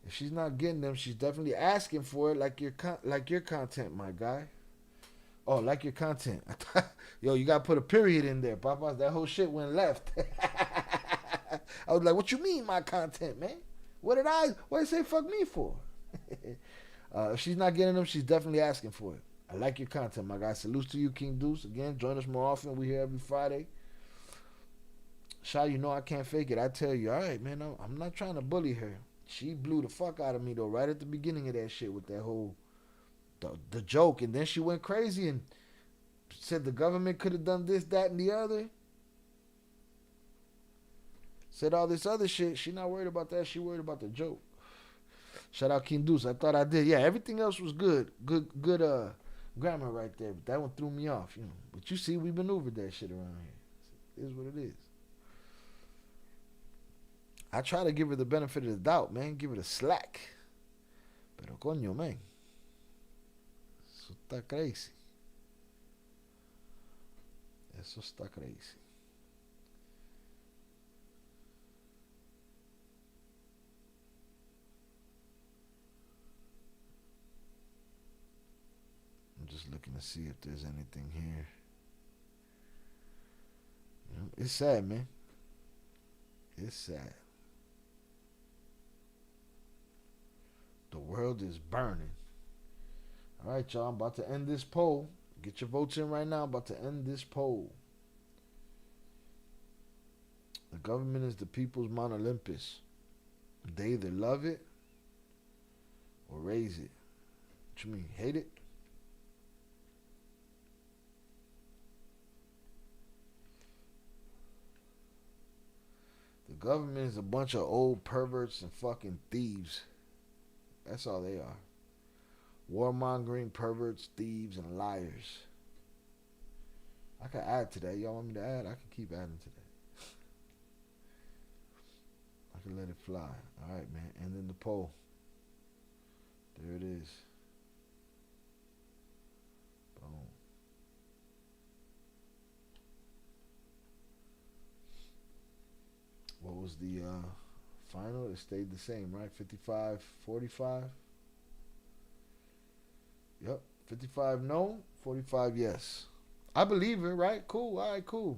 If she's not getting them, she's definitely asking for it, like your content, my guy. Oh, like your content. Yo, you gotta put a period in there, Papa. That whole shit went left. I was like, what you mean, my content, man? What did I say fuck me for? If she's not getting them, she's definitely asking for it. I like your content, my guy. Salutes to you, King Deuce. Again, join us more often. We're here every Friday. Shy, you know I can't fake it. I tell you, all right, man, I'm not trying to bully her. She blew the fuck out of me, though, right at the beginning of that shit with that whole, the joke. And then she went crazy and said the government could have done this, that, and the other. Said all this other shit. She not worried about that. She worried about the joke. Shout out King Deuce. I thought I did. Yeah, everything else was good. Good grammar right there. But that one threw me off, But you see, we maneuvered that shit around here. It is what it is. I try to give her the benefit of the doubt, man. Give her the slack. Pero coño, man. Eso está crazy. Eso está crazy. I'm just looking to see if there's anything here. It's sad, man. It's sad. The world is burning. All right, y'all. I'm about to end this poll. Get your votes in right now. I'm about to end this poll. The government is the people's Mount Olympus. They either love it or raise it. What you mean? Hate it? The government is a bunch of old perverts and fucking thieves. That's all they are. Warmongering, perverts, thieves, and liars. I can add to that. Y'all want me to add? I can keep adding to that. I can let it fly. All right, man. And then the poll. There it is. Boom. was the final. It stayed the same, right? 55-45. Yep. 55 no, 45 yes. I believe her, right? Cool. All right, cool.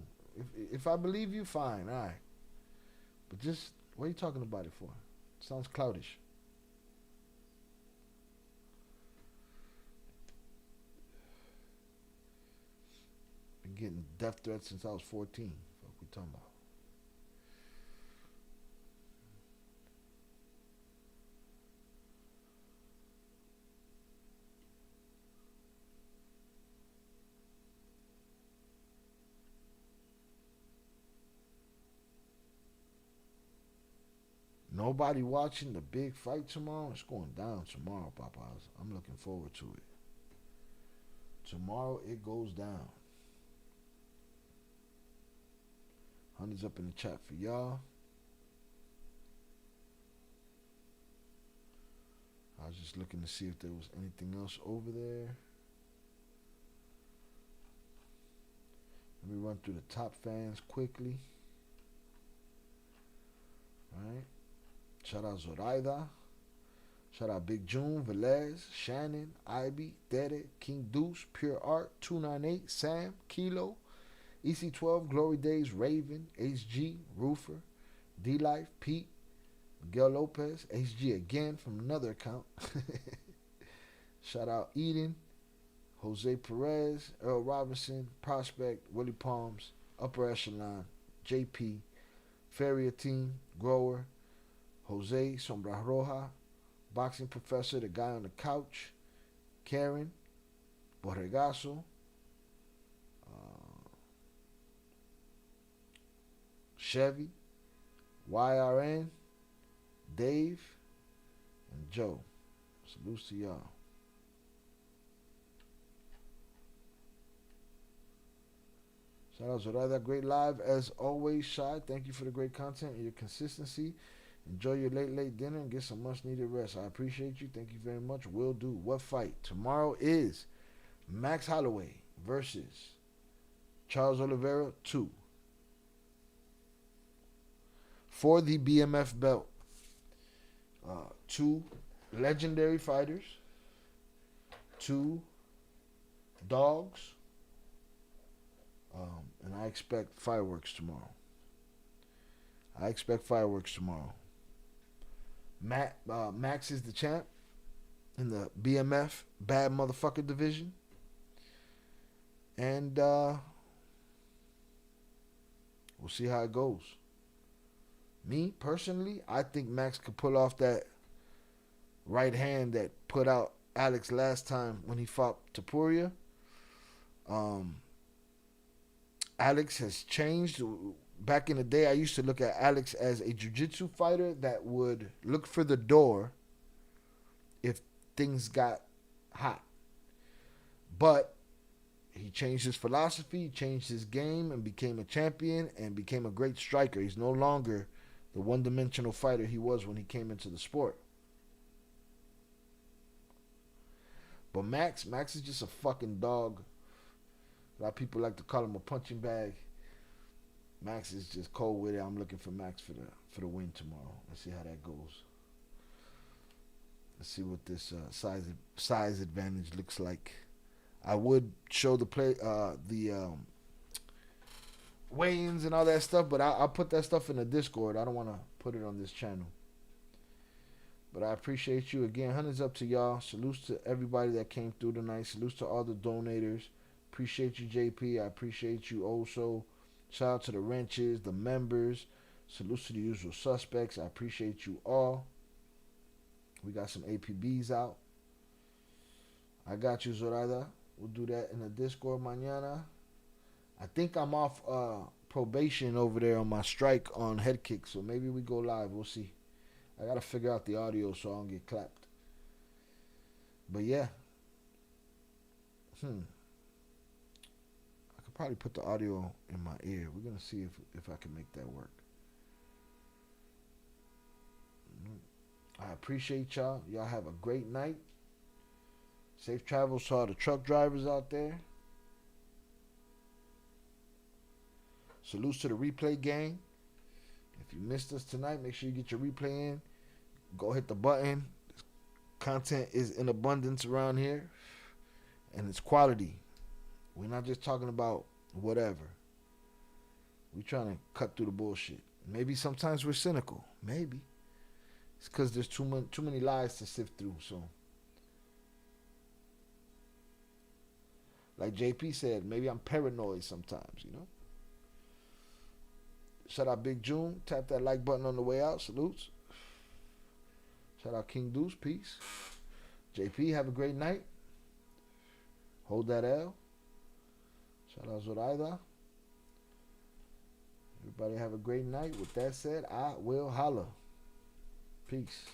If I believe you, fine. All right. But just, what are you talking about it for? Sounds cloudish. Been getting death threats since I was 14. What we talking about? Nobody watching the big fight tomorrow? It's going down tomorrow, Papas. I'm looking forward to it. Tomorrow it goes down. Hundreds up in the chat for y'all. I was just looking to see if there was anything else over there. Let me run through the top fans quickly. All right. Shout out Zoraida. Shout out Big June, Velez, Shannon, Ivy, Tere, King Deuce, Pure Art, 298, Sam, Kilo, EC12, Glory Days, Raven, HG, Roofer, D-Life, Pete, Miguel Lopez, HG again from another account. Shout out Eden, Jose Perez, Earl Robinson, Prospect, Willie Palms, Upper Echelon, JP, Farrier Team, Grower, Jose, Sombra Roja, Boxing Professor, the guy on the couch, Karen, Borregazo, Chevy, YRN, Dave, and Joe. Salute to y'all. Shout out Zorada, great live as always, Shy. Thank you for the great content and your consistency. Enjoy your late dinner and get some much needed rest. I appreciate you. Thank you very much. Will do. What fight? Tomorrow is Max Holloway versus Charles Oliveira 2 for the BMF belt. Two legendary fighters, two dogs, and I expect fireworks tomorrow. Max is the champ in the BMF bad motherfucker division. And we'll see how it goes. Me, personally, I think Max could pull off that right hand that put out Alex last time when he fought Topuria. Alex has changed. Back in the day, I used to look at Alex as a jiu-jitsu fighter that would look for the door if things got hot. But he changed his philosophy, changed his game, and became a champion and became a great striker. He's no longer the one-dimensional fighter he was when he came into the sport. But Max is just a fucking dog. A lot of people like to call him a punching bag. Max is just cold with it. I'm looking for Max for the win tomorrow. Let's see how that goes. Let's see what this size advantage looks like. I would show the weigh-ins and all that stuff, but I'll put that stuff in the Discord. I don't want to put it on this channel. But I appreciate you again. Hundreds up to y'all. Salutes to everybody that came through tonight. Salutes to all the donators. Appreciate you, JP. I appreciate you also. Shout out to the wrenches, the members. Salutes to the usual suspects. I appreciate you all. We got some APBs out. I got you, Zorada. We'll do that in the Discord mañana. I think I'm off probation over there on my strike on head kick, so maybe we go live. We'll see. I got to figure out the audio so I don't get clapped. But yeah. I could probably put the audio in my ear. We're going to see if I can make that work. I appreciate y'all. Y'all have a great night. Safe travels to all the truck drivers out there. Salutes to the replay gang. If you missed us tonight, make sure you get your replay in. Go hit the button. Content is in abundance around here, and it's quality. We're not just talking about whatever. We're trying to cut through the bullshit. Maybe sometimes we're cynical. Maybe it's because there's too many lies to sift through. So, like JP said, maybe I'm paranoid sometimes. You know. Shout out Big June. Tap that like button on the way out. Salutes. Shout out King Deuce. Peace. JP, have a great night. Hold that L. Shout out Zoraida. Everybody have a great night. With that said, I will holla. Peace.